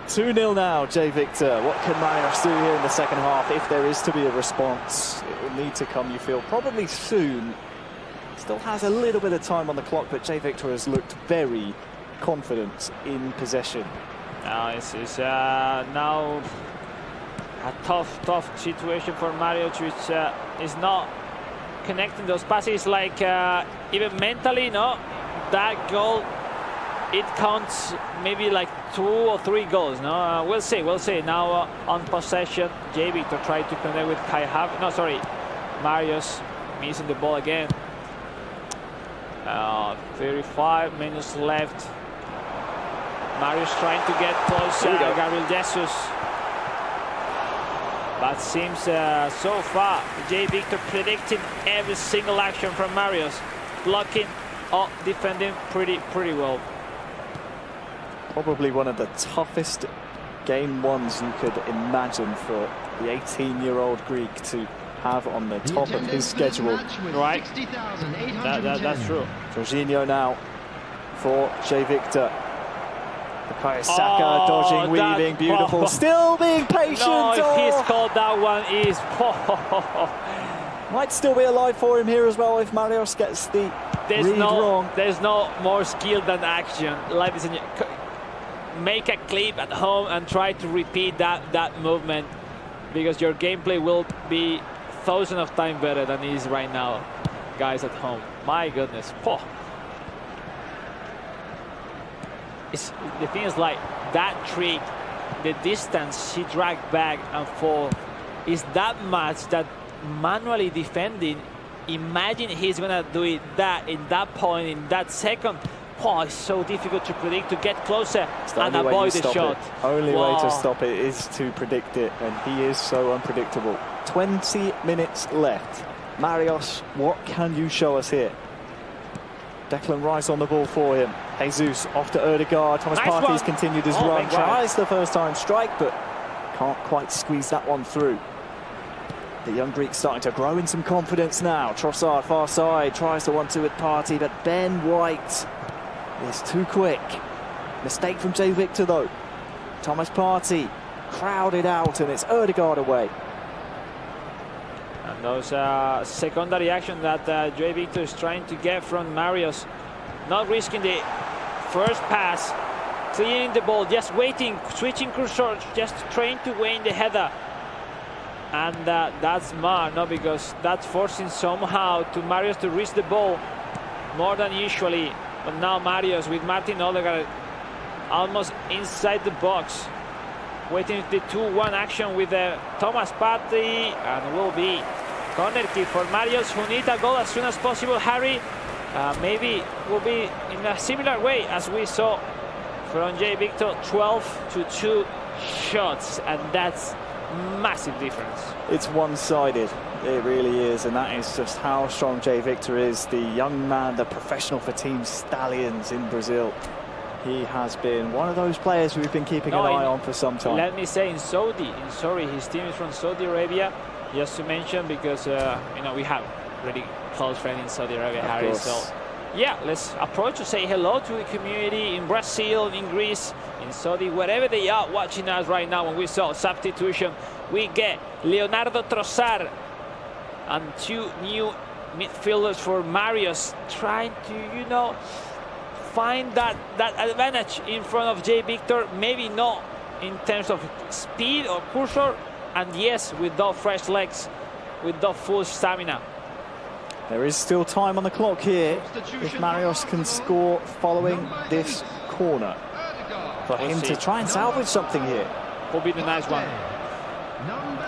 2-0 now, J. Victor. What can Marios do here in the second half if there is to be a response? It will need to come, you feel, probably soon. Still has a little bit of time on the clock, but J. Victor has looked very confident in possession. Now it's now a tough situation for Marios, which is not connecting those passes, like even mentally, no, that goal, it counts maybe like 2 or 3 goals, no, we'll see now. On possession, J. Victor tried to connect with Kai Hav, no, sorry, Marios missing the ball again. 35 minutes left. Marios trying to get closer, Gabriel Jesus. But seems so far, J. Victor predicting every single action from Marios, blocking or defending pretty well. Probably one of the toughest game ones you could imagine for the 18-year-old Greek to have on the top of his schedule. Right, that's true. Jorginho now for J. Victor. Bukayo Saka dodging, weaving, beautiful, still being patient. No, if he's called that one, is might still be alive for him here as well if Marios gets the read wrong. There's no more skill than action. Ladies and gentlemen, make a clip at home and try to repeat that movement, because your gameplay will be thousands of times better than it is right now, guys at home. My goodness. The thing is, like, that trick, the distance she dragged back and forth is that much that manually defending, imagine he's gonna do it that in that point, in that second. It's so difficult to predict, to get closer and avoid the shot. Only way to stop it is to predict it, and he is so unpredictable. 20 minutes left. Marios, what can you show us here? Declan Rice on the ball for him. Jesus off to Ødegaard. Thomas Partey's continued his run. Tries the first time strike, but can't quite squeeze that one through. The young Greek starting to grow in some confidence now. Trossard far side, tries to 1-2 with Partey, but Ben White is too quick. Mistake from J. Victor though. Thomas Partey crowded out, and it's Ødegaard away. And those secondary action that J. Victor is trying to get from Marios, not risking the first pass, clearing the ball, just waiting, switching cursor, just trying to win the header. And that's smart, no, because that's forcing somehow to Marios to reach the ball more than usually. But now Marios with Martin Ødegaard almost inside the box, waiting the 2-1 action with Thomas Partey, and will be corner kick for Marios, who need a goal as soon as possible. Harry, maybe will be in a similar way as we saw from Jay Victor, 12 to 2 shots, and that's massive difference. It's one-sided, it really is, and that is just how strong Jay Victor is. The young man, the professional for Team Stallions in Brazil. He has been one of those players we've been keeping an eye on for some time. Let me say in Saudi, his team is from Saudi Arabia, just to mention, because you know, we have really close friend in Saudi Arabia, Harry. So yeah, let's approach to say hello to the community in Brazil, in Greece, in Saudi, wherever they are watching us right now. When we saw substitution, we get Leonardo Trossard and 2 new midfielders for Marios, trying to, you know, find that advantage in front of Jay Victor. Maybe not in terms of speed or cursor, and yes, with those fresh legs, with that full stamina. There is still time on the clock here if Marios can score following this corner. For him to try and salvage something here. Will be the nice one.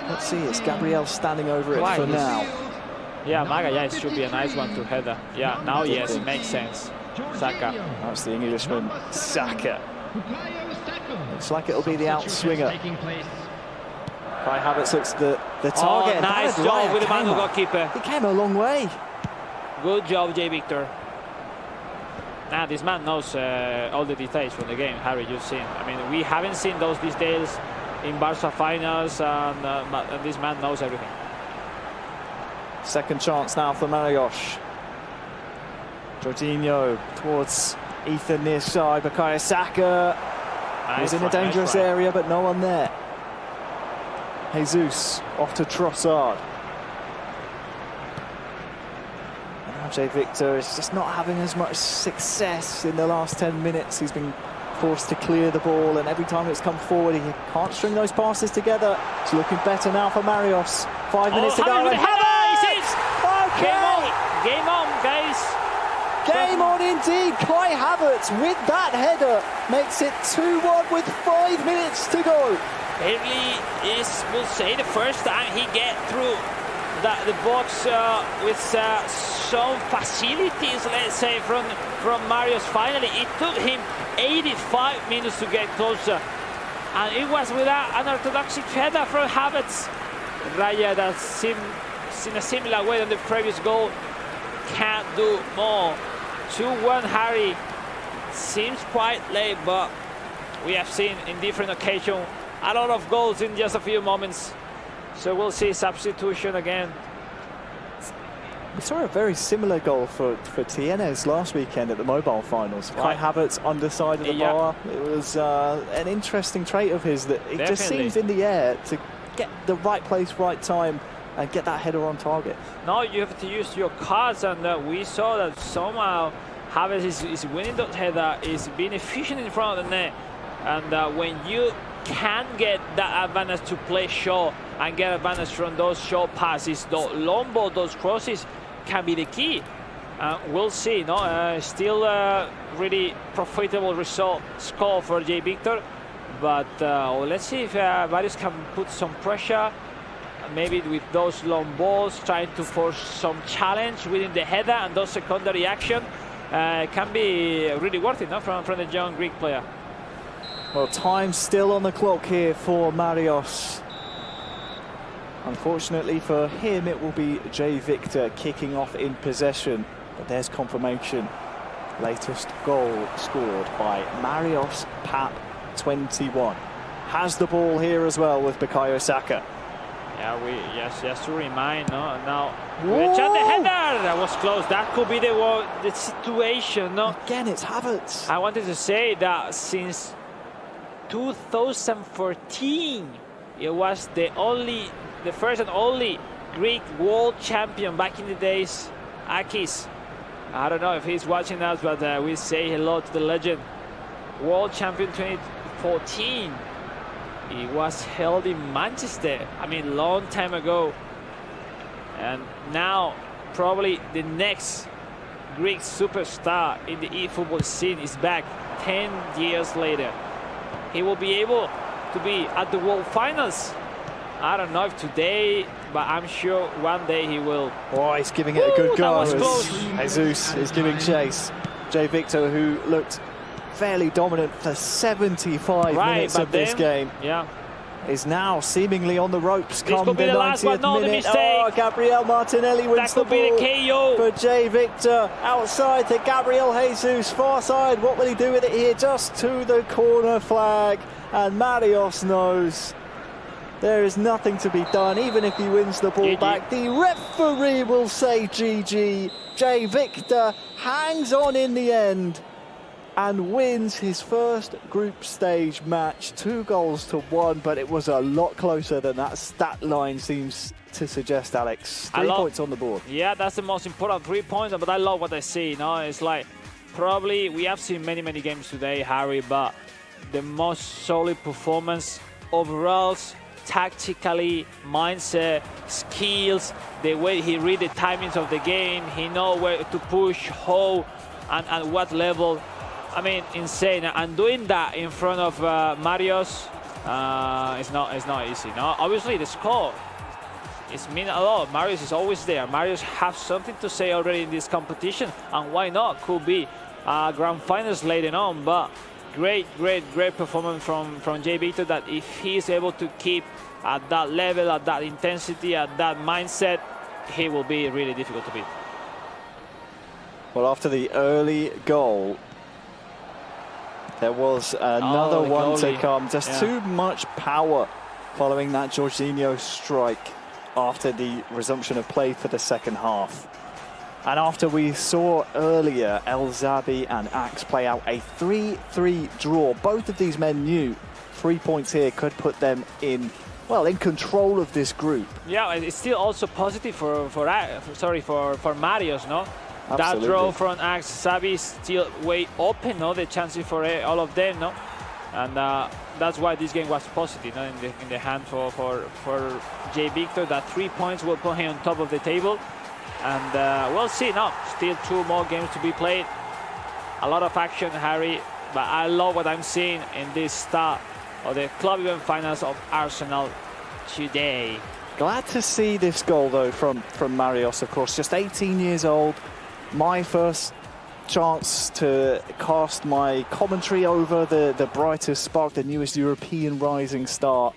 Let's see, it's Gabriel standing over it for now. Yeah, Maga, yeah, it should be a nice one to header. Yeah, now yes, it makes sense. Saka. That's the Englishman, Saka. Looks like it'll be the outswinger. Kai Havertz looks the target. Oh, nice job with the man goalkeeper. He came a long way. Good job, Jay Victor. Now, this man knows all the details from the game, Harry, you've seen. I mean, we haven't seen those details in Barca finals, and this man knows everything. Second chance now for Marios. Jorginho towards Ethan near side. Bukayo Saka was in a dangerous area, but no one there. Jesus off to Trossard. And now Jay Victor is just not having as much success in the last 10 minutes. He's been forced to clear the ball, and every time it's come forward, he can't string those passes together. It's looking better now for Marios. 5 minutes to go. Game on, guys. Game on indeed. Kai Havertz with that header makes it 2-1 with 5 minutes to go. Really is, we'll say, the first time he get through the box with some facilities, let's say, from Marios. Finally, it took him 85 minutes to get closer, and it was without an orthodox header from Havertz. Raya, that seemed in a similar way than the previous goal, can't do more. 2-1, Harry. Seems quite late, but we have seen in different occasions a lot of goals in just a few moments. So we'll see substitution again. We saw a very similar goal for Tienes last weekend at the mobile finals. Kai Havertz underside of the bar. It was an interesting trait of his that it just seems in the air to get the right place, right time, and get that header on target. Now you have to use your cards, and we saw that somehow Havertz is winning that header, is being efficient in front of the net, and when you can get that advantage to play short and get advantage from those short passes, those long ball, those crosses can be the key. We'll see. Still really profitable result score for Jay Victor, but let's see if Marios can put some pressure, maybe with those long balls, trying to force some challenge within the header, and those secondary action can be really worth it, from the young Greek player. Well, time still on the clock here for Marios. Unfortunately for him, it will be Jay Victor kicking off in possession. But there's confirmation. Latest goal scored by Marios Pap, 21. Has the ball here as well with Bukayo Saka. Yeah, just to remind, now the header that was close. That could be the situation. Again, it's Havertz. I wanted to say that since 2014, it was the first and only Greek world champion back in the days, Akis. I don't know if he's watching us, but we say hello to the legend. World champion 2014. It was held in Manchester, long time ago. And now probably the next Greek superstar in the eFootball scene is back 10 years later, he will be able to be at the World Finals. I don't know if today, but I'm sure one day he will. Oh, he's giving it a good go. That was close. Jesus is giving chase. Jay Victor, who looked fairly dominant for 75 minutes of this game, is now seemingly on the ropes. This could be the last one, no, the mistake. Oh, Gabriel Martinelli wins the ball. That could be the KO. For Jay Victor, outside to Gabriel Jesus, far side. What will he do with it here? Just to the corner flag. And Marios knows there is nothing to be done, even if he wins the ball GG. back. The referee will say GG. Jay Victor hangs on in the end and wins his first group stage match, 2-1, but it was a lot closer than that stat line seems to suggest, Alex. 3 points on the board. Yeah, that's the most important, 3 points, but I love what I see. It's like, probably, we have seen many games today, Harry, but the most solid performance overall, tactically, mindset, skills, the way he read the timings of the game, he know where to push, how, and at what level. I mean, insane. And doing that in front of Marios, it's not easy. No, obviously the score is mean a lot. Marios is always there. Marios have something to say already in this competition, and why not? Could be grand finals later on. But great performance from Jay Victor. That if he is able to keep at that level, at that intensity, at that mindset, he will be really difficult to beat. Well, after the early goal, there was another one to come. Just too much power following that Jorginho strike after the resumption of play for the second half. And after we saw earlier El Zabi and Axe play out a 3-3 draw, both of these men knew 3 points here could put them in, well, in control of this group. Yeah, it's still also positive for Marios, no? Absolutely. That draw from Axe, Zabi is still way open, no? The chances for all of them, no? And that's why this game was positive, no? In the hand for Jay Victor. That 3 points will put him on top of the table. And we'll see, no? Still 2 more games to be played. A lot of action, Harry. But I love what I'm seeing in this start of the club event finals of Arsenal today. Glad to see this goal, though, from Marios, of course. Just 18 years old. My first chance to cast my commentary over the brightest spark, the newest European rising star.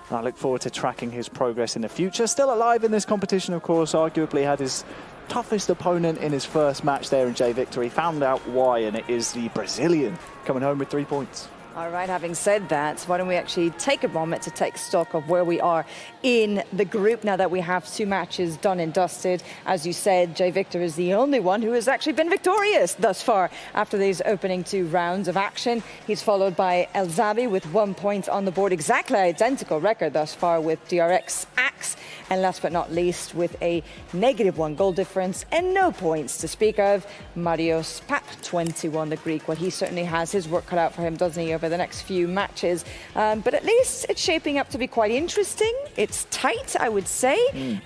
And I look forward to tracking his progress in the future. Still alive in this competition, of course. Arguably had his toughest opponent in his first match there in Jay Victor. He found out why, and it is the Brazilian coming home with 3 points. All right, having said that, why don't we actually take a moment to take stock of where we are in the group now that we have 2 matches done and dusted. As you said, Jay Victor is the only one who has actually been victorious thus far after these opening 2 rounds of action. He's followed by El Zabi with 1 point on the board, exactly identical record thus far with DRX Axe. And last but not least, with a -1 goal difference and no points to speak of, Marios Pap, 21, the Greek. Well, he certainly has his work cut out for him, doesn't he, over the next few matches. But at least it's shaping up to be quite interesting. It's tight, I would say.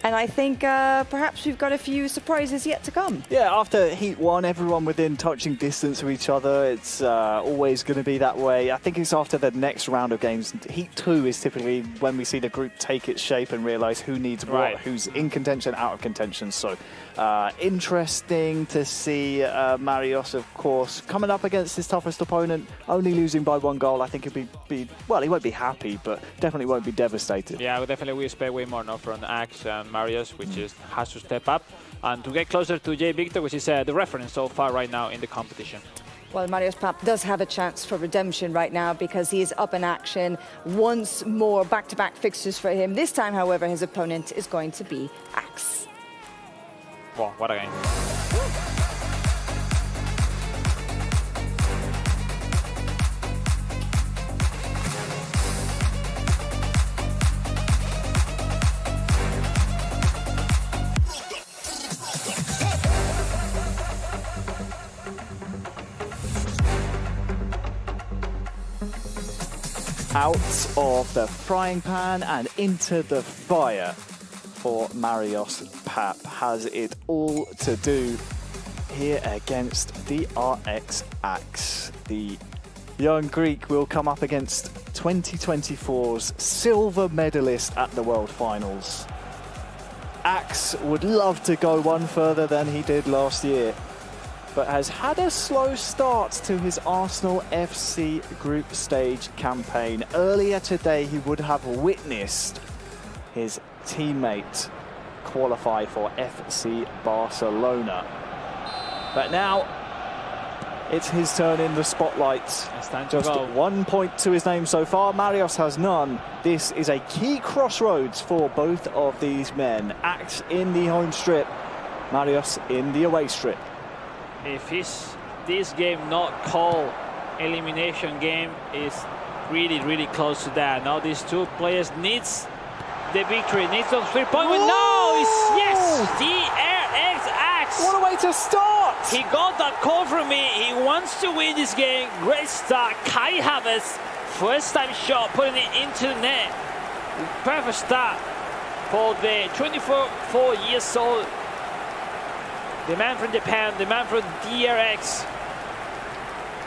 And I think perhaps we've got a few surprises yet to come. Yeah, after Heat 1, everyone within touching distance of each other. It's always going to be that way. I think it's after the next round of games. Heat 2 is typically when we see the group take its shape and realise who needs what, who's in contention, out of contention. So interesting to see Marios, of course, coming up against his toughest opponent, only losing by 1 goal. I think he'll be well, he won't be happy, but definitely won't be devastated. Yeah, we expect way more now from Axe and Marios, which has to step up and to get closer to Jay Victor, which is the reference so far right now in the competition. Well, Marios Pap does have a chance for redemption right now because he is up in action. Once more, back-to-back fixtures for him. This time, however, his opponent is going to be Axe. Wow, what a game. Out of the frying pan and into the fire for Marios Pap. Has it all to do here against the RX Axe, the young Greek will come up against 2024's silver medalist at the World Finals. Axe would love to go one further than he did last year, but has had a slow start to his Arsenal FC group stage campaign. Earlier today, he would have witnessed his teammate qualify for FC Barcelona. But now, it's his turn in the spotlight. It's time to Just go. 1 point to his name so far. Marios has none. This is a key crossroads for both of these men. Axe in the home strip, Marios in the away strip. If this game not called elimination game, is really close to that. Now these two players needs the victory, needs those 3 points. No, it's yes, DRX Axe. What a way to start! He got that call from me. He wants to win this game. Great start. Kai Havertz, first time shot, putting it into the net. Perfect start for the 24 years old. The man from Japan, the man from DRX.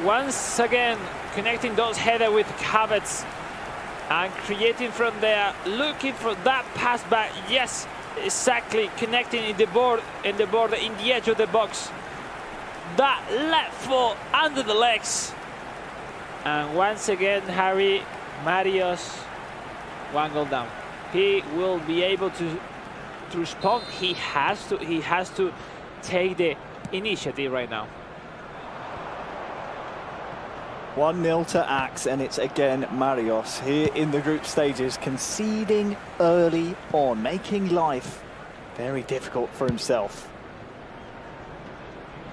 Once again, connecting those headers with Havertz and creating from there, looking for that pass back. Yes, exactly, connecting in the border, in the edge of the box. That left foot under the legs. And once again, Harry, Marios, one goal down. He will be able to respond. He has to take the initiative right now. 1-0 to Axe, and it's again Marios here in the group stages, conceding early on, making life very difficult for himself.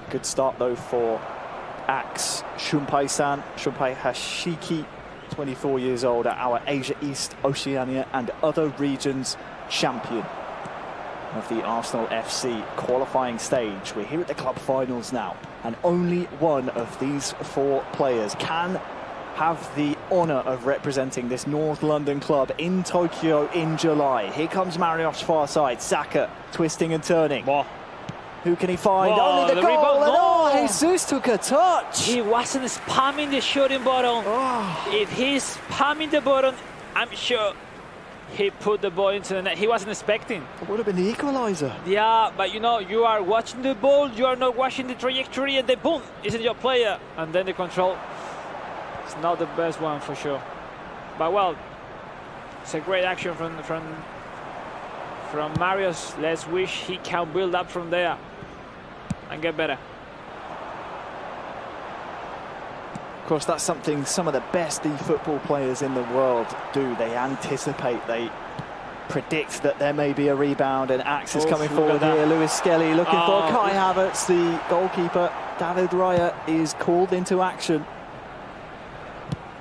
Good start though for Axe. Shunpei-san, Shunpei Hashiki, 24 years old, at our Asia East, Oceania and other regions champion of the Arsenal FC qualifying stage. We're here at the club finals now, and only one of these 4 players can have the honour of representing this North London club in Tokyo in July. Here comes Marios far side. Saka twisting and turning. Whoa. Who can he find? Whoa, Only the goal! rebound. And No. Jesus took a touch. He wasn't spamming the shooting button. Oh. If he's spamming the button, I'm sure he put the ball into the net. He wasn't expecting. It would have been the equaliser. Yeah, but you know, you are watching the ball, you are not watching the trajectory, and then boom, isn't your player. And then the control. It's not the best one for sure. But well, it's a great action from Marios. Let's wish he can build up from there and get better. Of course, that's something some of the best eFootball players in the world do. They anticipate, they predict that there may be a rebound, and Axe is coming forward here. Lewis Skelly looking for Kai Havertz. The goalkeeper, David Raya, is called into action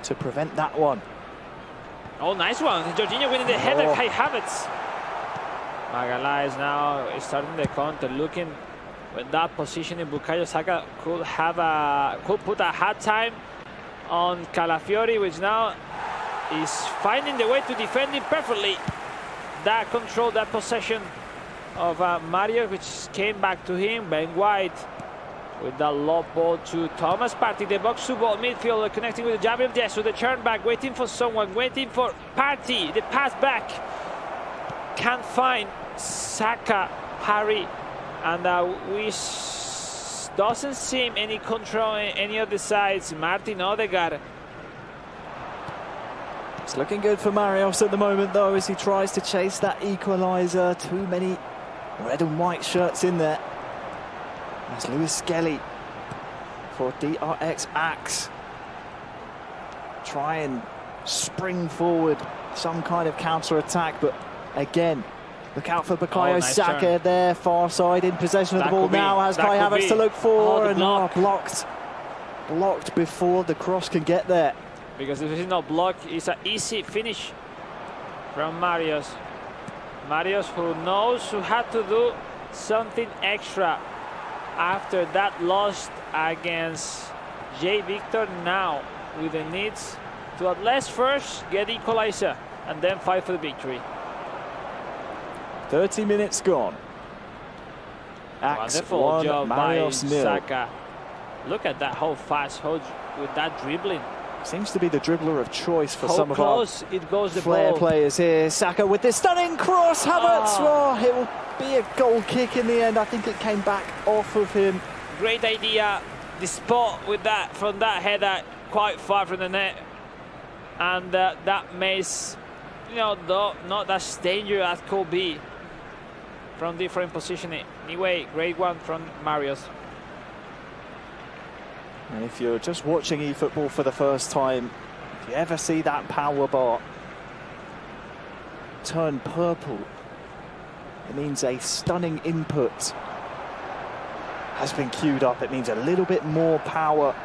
to prevent that one. Oh, nice one. Jorginho winning the header. Kai Havertz. Magala is now starting the counter, looking with that position in Bukayo Saka could put a hard time on Calafiori, which now is finding the way to defend him perfectly. That control, that possession of Mario, which came back to him. Ben White with that low ball to Thomas Partey, the box-to-ball midfielder, connecting with Gabriel Jesus, the turn back, waiting for someone, waiting for Partey, the pass back. Can't find Saka, Harry, and doesn't seem any control on any of the sides. Martin Odegaard. It's looking good for Marios at the moment, though, as he tries to chase that equaliser. Too many red and white shirts in there. That's Lewis Skelly for DRX Axe. Try and spring forward some kind of counter-attack, but again, look out for Bukayo Saka turn. there, far side in possession of the ball now. Has Kai Havertz to look for, and blocked before the cross can get there. Because if it's not blocked, it's an easy finish from Marios. Marios, who knows who had to do something extra after that loss against J. Victor, now with the needs to at least first get equalizer and then fight for the victory. 30 minutes gone. Axe Wonderful 1, job Marios by 0. Saka. Look at that, how fast, with that dribbling. Seems to be the dribbler of choice for How some of our close it goes the flair ball. players here. Saka with this stunning cross. Havertz. Oh, it will be a goal kick in the end. I think it came back off of him. Great idea. The spot with that from that header quite far from the net, and that makes, you know, not as dangerous as could be from different positioning. Anyway, great one from Marios. And if you're just watching eFootball for the first time, if you ever see that power bar turn purple, it means a stunning input has been queued up. It means a little bit more power,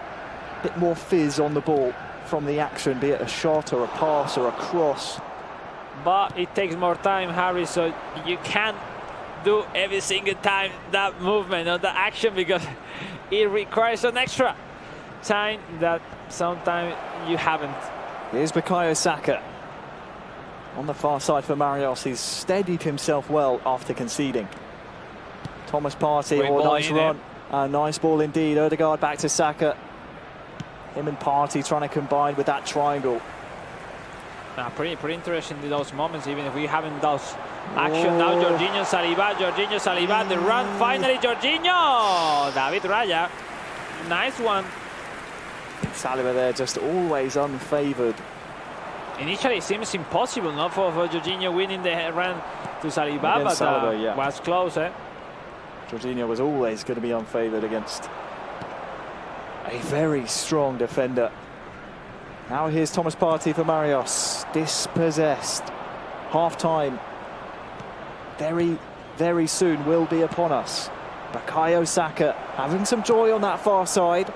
a bit more fizz on the ball from the action, be it a shot or a pass or a cross. But it takes more time, Harry, so you can't do every single time that movement or the action, because it requires an extra time that sometimes you haven't. Here's Bukayo Saka on the far side for Marios. He's steadied himself well after conceding. Thomas Partey, nice run. Nice ball indeed. Odegaard back to Saka. Him and Partey trying to combine with that triangle. Pretty interesting in those moments, even if we haven't those action. Now Jorginho Saliba, the run finally, Jorginho! David Raya, nice one. Saliba there just always unfavoured. Initially it seems impossible, not for Jorginho winning the run to Saliba, Against but Saliba, yeah. was close, eh? Jorginho was always going to be unfavoured against a very strong defender. Now here's Thomas Partey for Marios. Dispossessed. Half-time very, very soon will be upon us. Bukayo Saka having some joy on that far side.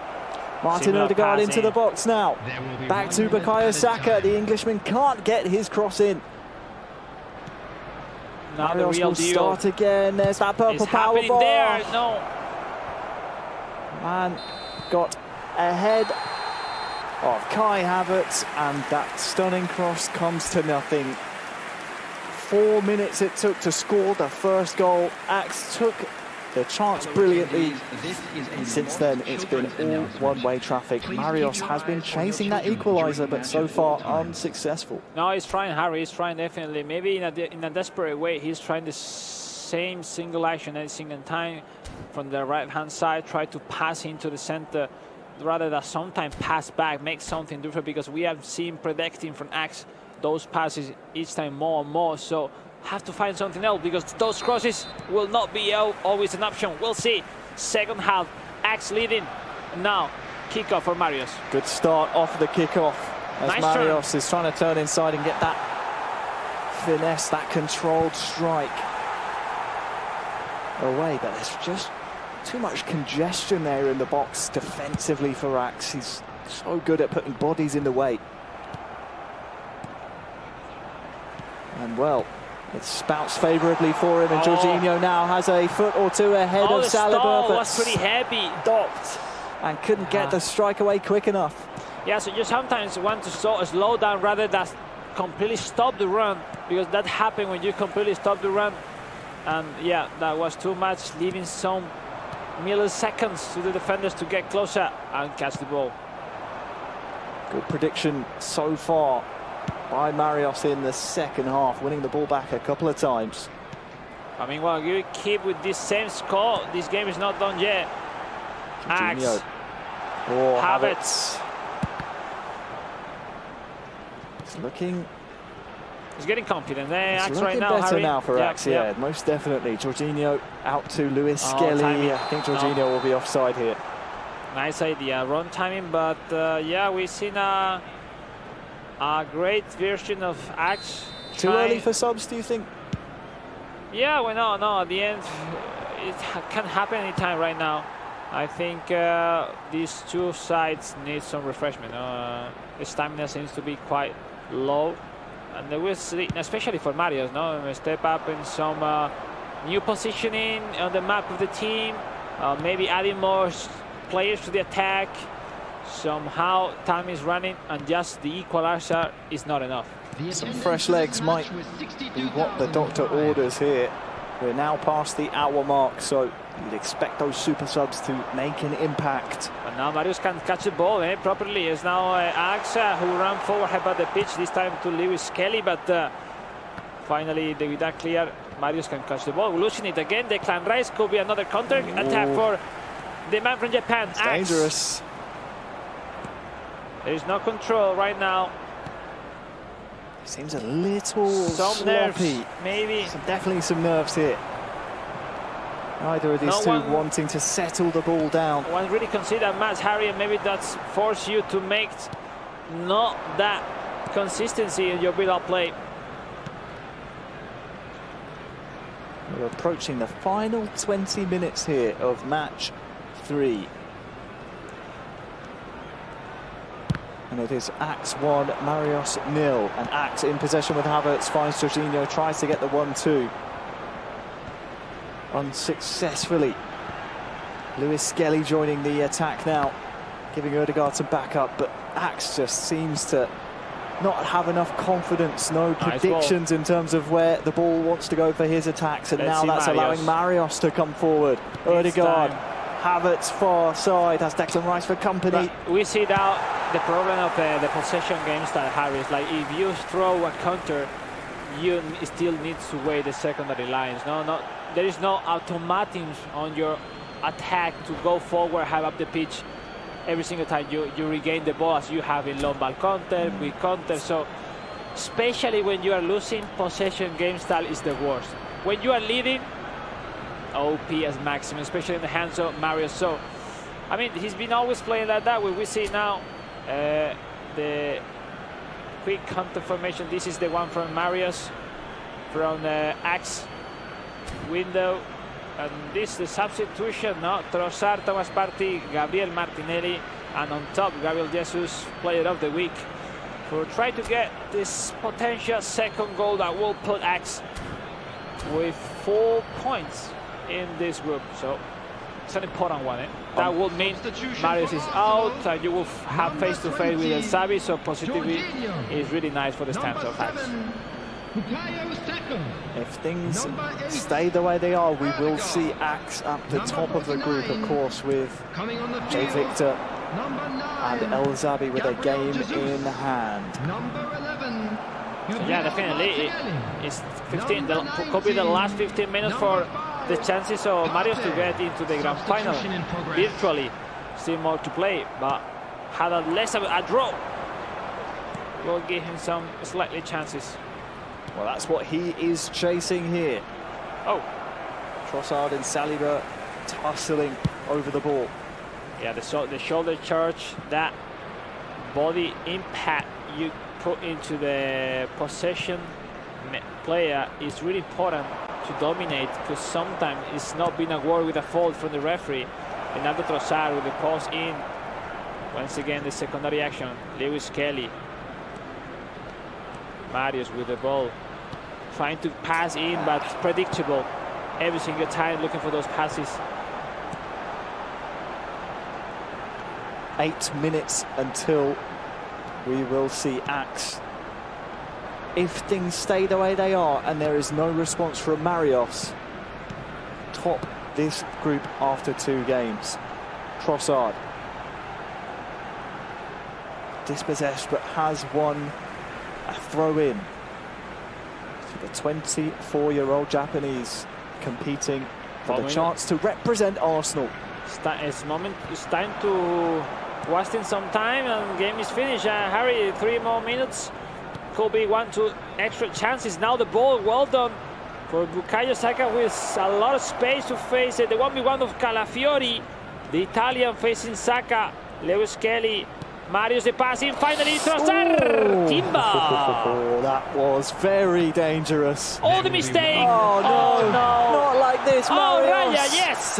Martin Odegaard into the box now. Back to Bukayo Saka. The Englishman can't get his cross in. Now the Marios real will deal start again. There's that purple power ball. There. No. Man got ahead of Kai Havertz, and that stunning cross comes to nothing. 4 minutes it took to score the first goal. Ajax took the chance brilliantly, and since then it's been all one-way traffic. Marios has been chasing that equaliser, but so far unsuccessful. No, he's trying, Harry. He's trying definitely. Maybe in a desperate way, he's trying the same single action every single time from the right-hand side. Try to pass into the center, rather than sometimes pass back, make something different, because we have seen predicting from Ajax those passes each time more and more. So have to find something else, because those crosses will not be always an option. We'll see. Second half, Ajax leading. Now, kickoff for Marios. Good start off the kickoff as Nice Marios is trying to turn inside and get that finesse, that controlled strike away. But there's just too much congestion there in the box defensively for Ajax. He's so good at putting bodies in the way. And well, it spouts favourably for him, and Jorginho now has a foot or two ahead of Saliba, but was pretty heavy, stopped and couldn't get the strike away quick enough. Yeah, so you sometimes want to slow down rather than completely stop the run, because that happened when you completely stop the run. And yeah, that was too much, leaving some milliseconds to the defenders to get closer and catch the ball. Good prediction so far by Marios in the second half, winning the ball back a couple of times. I mean, well, you keep with this same score, this game is not done yet. Ajax. Oh, Havertz. It's looking... He's getting confident. It's Ajax looking right now, better Harry. now for Ajax, yeah, most definitely. Jorginho out to Luis Skelly. I think Jorginho will be offside here. Nice idea, wrong timing, but yeah, we've seen a great version of Ajax. Too early for subs, do you think? Yeah, well, no, at the end, it can happen anytime right now. I think these two sides need some refreshment. The stamina seems to be quite low, and they will see, especially for Marios, step up in some new positioning on the map of the team, maybe adding more players to the attack. Somehow time is running, and just the equalizer is not enough. Some fresh legs might be what the doctor orders here. We're now past the hour mark, so You'd expect those super subs to make an impact. But now Marios can catch the ball properly. It's now Axa who ran forward about the pitch, this time to Lewis Kelly, but finally with that clear, Marios can catch the ball. We're losing it again. Declan Rice could be another counter attack for the man from Japan. It's dangerous. There is no control right now. Seems a little Some sloppy. nerves, maybe. Definitely some nerves here. Neither of these two wanting to settle the ball down. One really consider match, Harry, and maybe that's force you to make not that consistency in your build-up play. We're approaching the final 20 minutes here of match 3. And it is Axe 1, Marios 0. And Axe in possession with Havertz, finds Jorginho, tries to get the 1-2. Unsuccessfully. Lewis Skelly joining the attack now, giving Ødegaard some backup, but Axe just seems to not have enough confidence, no predictions in terms of where the ball wants to go for his attacks, and now that's allowing Marios to come forward. Ødegaard, Havertz far side, has Declan Rice for company. But we see now the problem of the possession game style, Harry, is like if you throw a counter, you still need to weigh the secondary lines. There is no automatism on your attack to go forward, have up the pitch every single time you regain the ball, as you have in long ball counter, quick counter. So especially when you are losing, possession game style is the worst. When you are leading, OP as maximum, especially in the hands of Marios. So I mean, he's been always playing like that. We see now the quick counter formation. This is the one from Marios from the Axe window, and this is the substitution. Trossard, Thomas Partey, Gabriel Martinelli, and on top Gabriel Jesus, player of the week, for try to get this potential second goal that will put Axe with 4 points in this group. So it's an important one. That will mean Marios is out, and you will have face-to-face with El Zabi, so positivity is really nice for the stands of Axe. If things stay the way they are, we will see Axe at the top of the group, of course, with Jay Victor and El Zabi with a game in hand. So yeah, definitely. It's 15. Could be the last 15 minutes for the chances of Marios to get into the grand final. Virtually, still more to play, but had a draw will give him some slightly chances. Well, that's what he is chasing here. Oh, Trossard and Saliba tussling over the ball. yeah, the shoulder charge, that body impact you put into the possession player is really important to dominate, because sometimes it's not been awarded with a fault from the referee. Another Trossard with the post in. Once again, the secondary action. Lewis Kelly. Marios with the ball, trying to pass in, but predictable every single time, looking for those passes. 8 minutes until we will see Axe. If things stay the way they are and there is no response from Marios, top this group after 2 games. Trossard, dispossessed but has won a throw-in. So the 24-year-old Japanese competing for the chance to represent Arsenal. It's time to wasting some time, and game is finished. Harry, 3 more minutes. Could be 1-2 extra chances. Now the ball, well done for Bukayo Saka, with a lot of space to face it. The 1v1 of Calafiori, the Italian facing Saka. Lewis Kelly, Marios the passing, finally Trossard! Timber! Oh, that was very dangerous. All the mistake! Oh no, not like this, Oh, Marios. Raya, yes!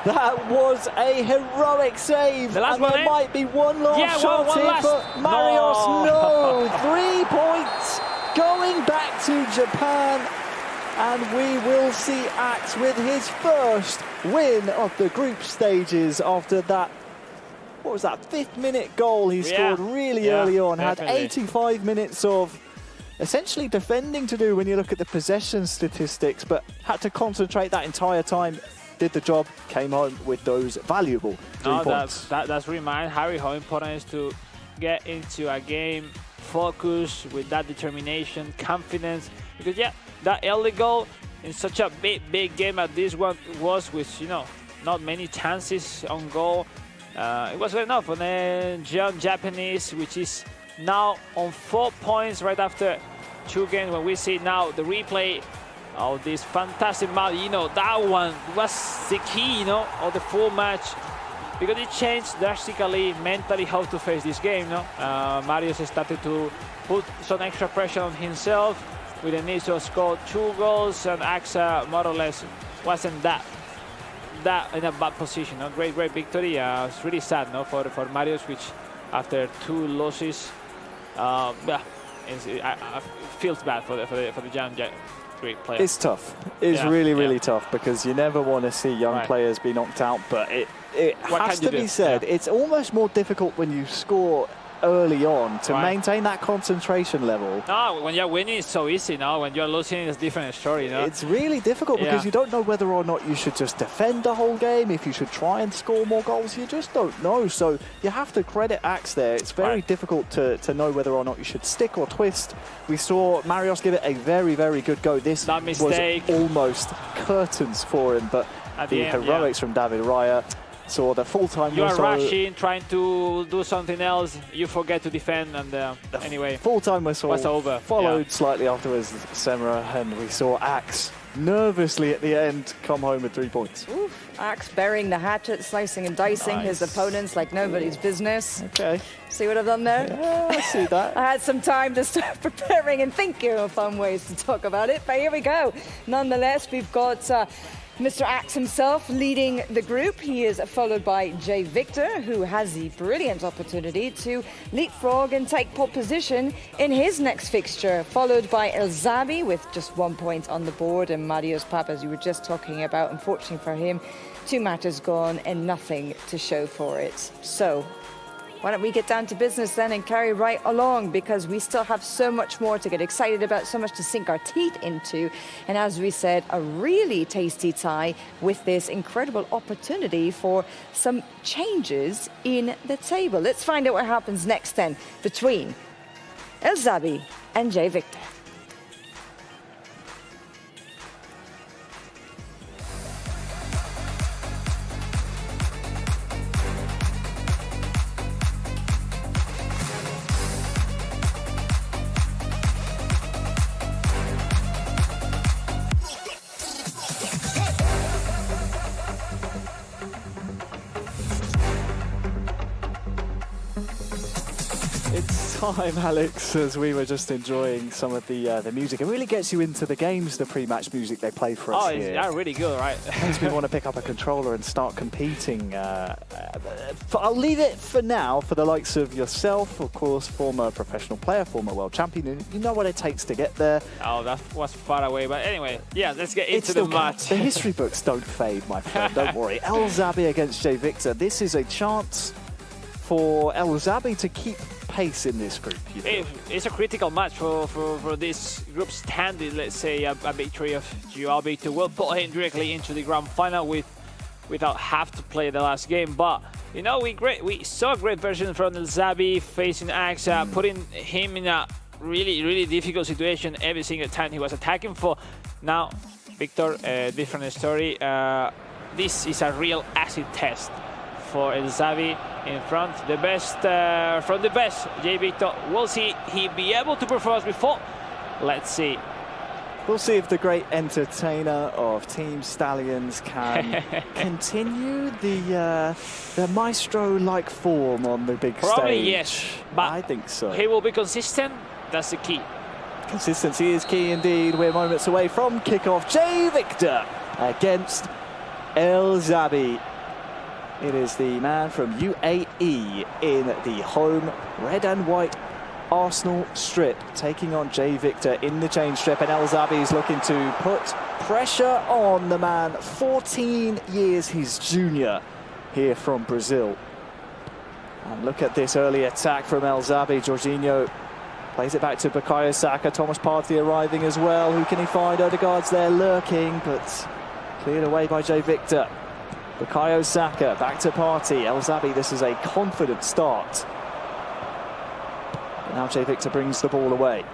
That was a heroic save. The last and one, there might be one last one shot here last. for Marios. No, 3 points going back to Japan. And we will see Axe with his first win of the group stages after that. What was that, 5th minute goal he scored really early on. Definitely. Had 85 minutes of essentially defending to do when you look at the possession statistics, but had to concentrate that entire time did the job, came home with those valuable 3 points. That's remind Harry how important it is to get into a game, focus with that determination, confidence. Because yeah, that early goal in such a big game as this one was, with not many chances on goal. It was good enough on the young Japanese, which is now on 4 points right after 2 games. When we see now the replay of this fantastic match, that one was the key, of the full match, because it changed drastically mentally how to face this game. Marios started to put some extra pressure on himself with the need to score 2 goals, and AXA more or less wasn't that in a bad position. Great victory. It's really sad, for Marios, which after 2 losses, it feels bad for the young great player. It's tough. It's really tough, because you never want to see young players be knocked out, but it has to be said, it's almost more difficult when you score early on to maintain that concentration level. No, when you're winning, it's so easy. Now, when you're losing, it's a different story. It's really difficult because you don't know whether or not you should just defend the whole game, if you should try and score more goals. You just don't know. So you have to credit Axe there. It's very difficult to know whether or not you should stick or twist. We saw Marios give it a very good go. This was almost curtains for him, but the heroics from David Raya. Saw the full-time whistle. You are rushing, trying to do something else. You forget to defend, and anyway, full-time whistle was over. Followed slightly afterwards, Semra, and we saw Axe nervously at the end come home with 3 points. Oof, Axe burying the hatchet, slicing and dicing his opponents like nobody's business. Okay. See what I've done there? Yeah, I see that. I had some time to start preparing and thinking of fun ways to talk about it, but here we go. Nonetheless, we've got Mr. Axe himself leading the group. He is followed by Jay Victor, who has the brilliant opportunity to leapfrog and take pole position in his next fixture, followed by El Zabi with just 1 point on the board, and Marios Pap, as you were just talking about, unfortunately for him, 2 matches gone and nothing to show for it. So why don't we get down to business then and carry right along, because we still have so much more to get excited about, so much to sink our teeth into. And as we said, a really tasty tie with this incredible opportunity for some changes in the table. Let's find out what happens next then between El Zabi and Jay Victor. Time, Alex, as we were just enjoying some of the music. It really gets you into the games, the pre-match music they play for us here. It's really good, right? Makes me want to pick up a controller and start competing. I'll leave it for now for the likes of yourself, of course, former professional player, former world champion. You know what it takes to get there. Oh, that was far away. But anyway, yeah, let's get into the match. The history books don't fade, my friend. Don't worry. El Zabi against Jay Victor. This is a chance for El Zabi to keep pace in this group. It's a critical match for this group standing. Let's say a victory of Joao Victor will put him directly into the grand final without have to play the last game. But we saw a great version from El Zabi facing AXA, putting him in a really difficult situation every single time he was attacking for. Now Victor, different story. This is a real acid test for El Zabi in front. The best from the best. Jay Victor, will see he be able to perform as before? Let's see. We'll see if the great entertainer of Team Stallions can continue the maestro-like form on the big stage. Probably yes, but I think so. He will be consistent. That's the key. Consistency is key indeed. We're moments away from kickoff. Jay Victor against El Zabi. It is the man from UAE in the home red and white Arsenal strip, taking on Jay Victor in the change strip, and El Zabi is looking to put pressure on the man, 14 years his junior here from Brazil. And look at this early attack from El Zabi. Jorginho plays it back to Bukayo Saka. Thomas Partey arriving as well. Who can he find? Odegaard's there lurking, but Cleared away by Jay Victor. Bukayo Saka back to Partey. El Zabi, this is a confident start. But now Jay Victor brings the ball away.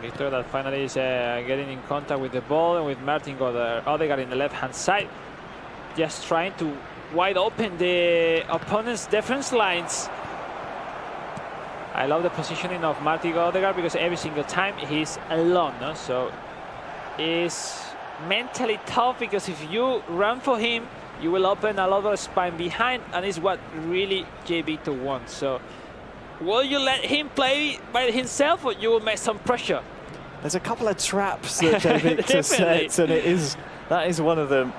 Victor that finally is getting in contact with the ball and with Martin Odegaard in the left-hand side. Just trying to wide open the opponent's defense lines. I love the positioning of Martin Odegaard because every single time he's alone, no? So it's mentally tough because if you run for him, you will open a lot of space behind, and it's what really Jay Victor wants. So will you let him play by himself, or you will make some pressure? There's a couple of traps that Jay Victor sets, and that is one of them.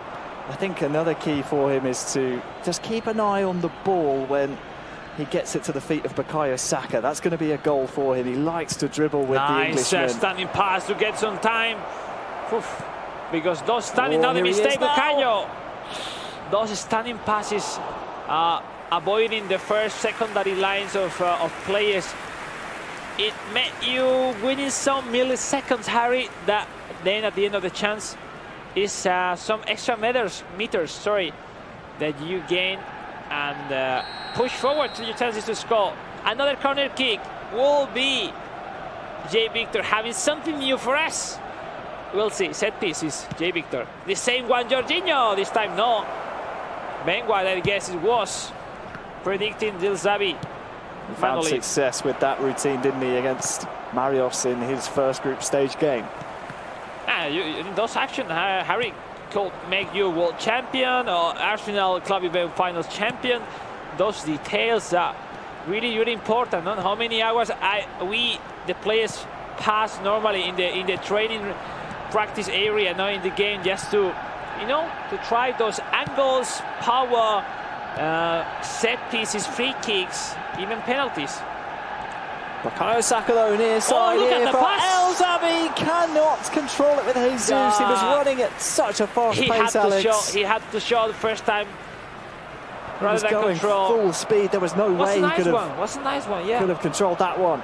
I think another key for him is to just keep an eye on the ball when he gets it to the feet of Bukayo Saka. That's going to be a goal for him. He likes to dribble with the Englishman. Nice standing pass to get some time. Oof. Because those standing, now the mistake, Bukayo. Those standing passes, avoiding the first, secondary lines of players. It made you winning some milliseconds, Harry, that then at the end of the chance is some extra meters, that you gain and push forward to your chances to score. Another corner kick will be Jay Victor having something new for us. We'll see. Set pieces, Jay Victor. The same one, Jorginho. This time, no. Benguard, I guess it was, predicting El Zabi. He found success with that routine, didn't he, against Marios in his first group stage game. In those actions, Harry, could make you world champion or Arsenal club event finals champion. Those details are really, really important. On how many hours the players pass normally in the training practice area, now in the game, just to to try those angles, power, set pieces, free kicks, even penalties. Bukayo Saka though near side here for El Zabi, cannot control it with Jesus. He was running at such a fast pace, Alex. He had to show the first time rather than going control. Full speed. There was no way he could have. What's a nice one? Yeah. Could have controlled that one.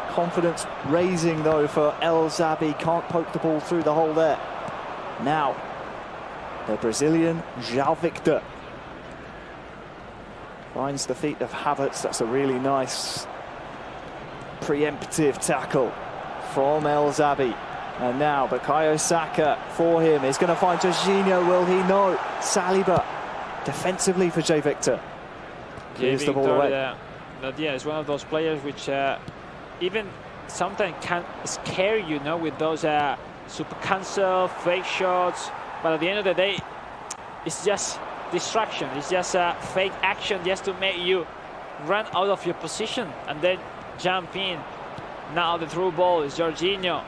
Confidence raising though for El Zabi. Can't poke the ball through the hole there. Now, the Brazilian João Victor finds the feet of Havertz. That's a really nice preemptive tackle from El Zabi. And now Bukayo Saka for him. He's going to find Jorginho, will he? No. Saliba defensively for Jay Victor. Clears the ball away. But yeah, it's one of those players which even sometimes can scare you, with those super cancel, fake shots. But at the end of the day, it's just distraction. It's just a fake action just to make you run out of your position and then jump in. Now the through ball is Jorginho.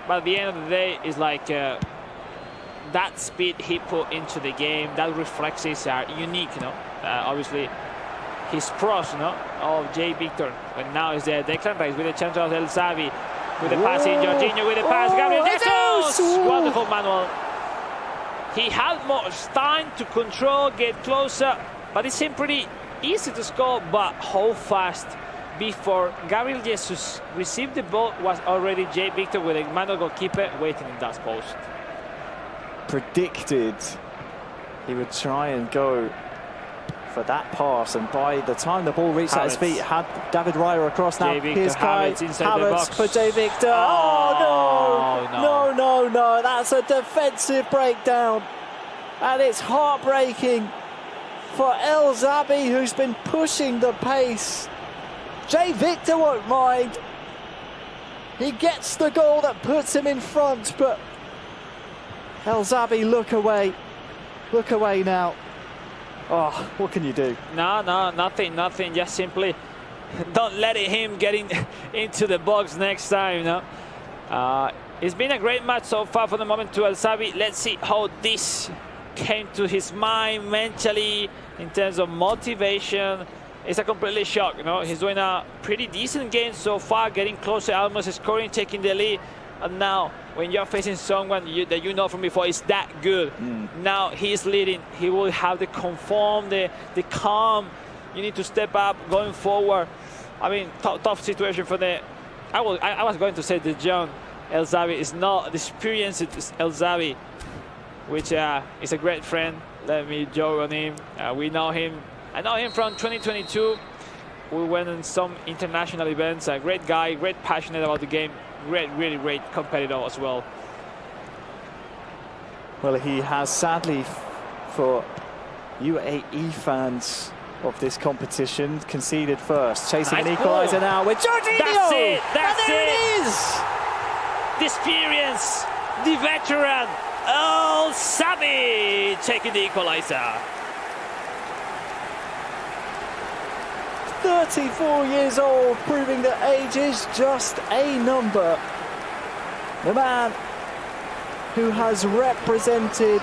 But at the end of the day, it's like that speed he put into the game, that reflexes are unique, obviously his pros, of Jay Victor. But now is the Declan Rice with the chance of El Zabi, with the pass in, Jorginho with the pass, Gabriel Jesus! Wonderful manual. He had more time to control, get closer, but it seemed pretty easy to score. But how fast before Gabriel Jesus received the ball was already Jay Victor with a manual goalkeeper waiting in that post. Predicted he would try and go for that pass, and by the time the ball reached at his feet, had David Raya across. Now here's Kai Havertz for Jay Victor. No, that's a defensive breakdown, and it's heartbreaking for El Zabi, who's been pushing the pace. Jay Victor won't mind. He gets the goal that puts him in front, but El Zabi, look away now. Oh, what can you do? No, nothing. Just simply don't let him get into the box next time. It's been a great match so far for the moment to El Zabi. Let's see how this came to his mind mentally in terms of motivation. It's a completely shock. He's doing a pretty decent game so far, getting closer, almost scoring, taking the lead. And now, when you're facing someone that you know from before is that good, now he's leading. He will have the conform, the calm. You need to step up going forward. I mean, tough situation for the. I was going to say the young El Zabi is not the experienced El Zabi, which is a great friend. Let me joke on him. We know him. I know him from 2022. We went on some international events. A great guy, great passionate about the game. Really great competitor as well. Well, he has sadly, for UAE fans of this competition, conceded first. Chasing Nice an equaliser ball. now with Jorginho! That's it! That's and there it. it is! The experience, the veteran, El Zabi taking the equalizer. 34 years old, proving that age is just a number. The man who has represented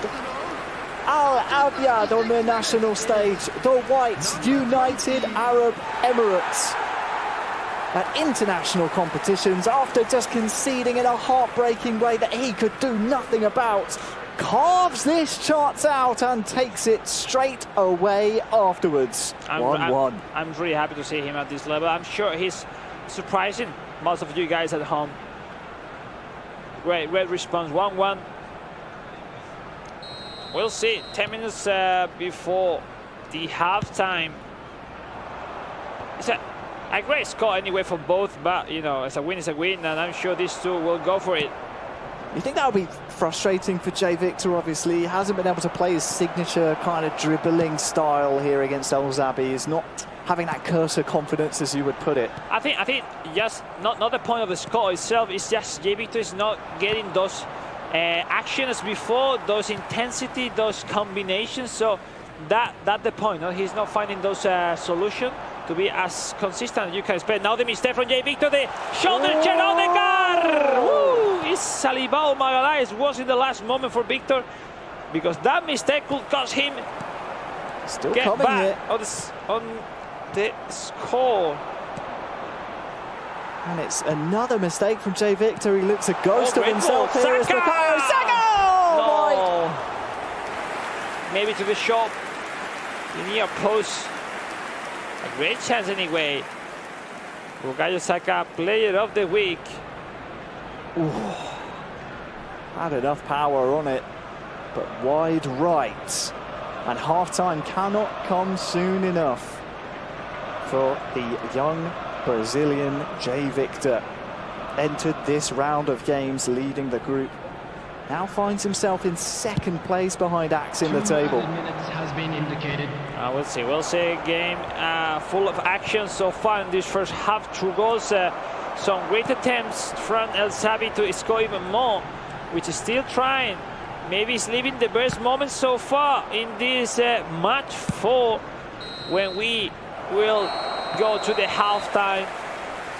Al Abyad on the national stage, the White United Arab Emirates, at international competitions, after just conceding in a heartbreaking way that he could do nothing about, carves this chance out and takes it straight away afterwards. 1-1. I'm really happy to see him at this level. I'm sure he's surprising most of you guys at home. Great response. 1-1. We'll see. 10 minutes before the halftime. It's a great score anyway for both, but you know, as a win is a win, and I'm sure these two will go for it. You think that would be frustrating for Jay Victor? Obviously, he hasn't been able to play his signature kind of dribbling style here against El Zabi. He's not having that cursor confidence, as you would put it. I think just not the point of the score itself. It's just Jay Victor is not getting those actions before, those intensity, those combinations. So that's the point. No? He's not finding those solutions to be as consistent as you can expect. Now the mistake from Jay Victor, the shoulder check on the car. Woo! It's Salibao Magalhaes was in the last moment for Victor, because that mistake could cost him Still get coming back here. on the score. And it's another mistake from Jay Victor. He looks a ghost of great himself ball. here. Saka! Saka! No. Maybe to the shot, the near post. A great chance anyway. Bukayo Saka, player of the week. Had enough power on it, but wide right. And half-time cannot come soon enough for the young Brazilian Jay Victor. Entered this round of games leading the group. Now finds himself in second place behind Axe in the table. Minutes has been indicated. We'll see. We'll see a game full of action so far in this first half. 2 goals, some great attempts from El Zabi to score even more, which is still trying. Maybe he's living the best moment so far in this match 4, when we will go to the halftime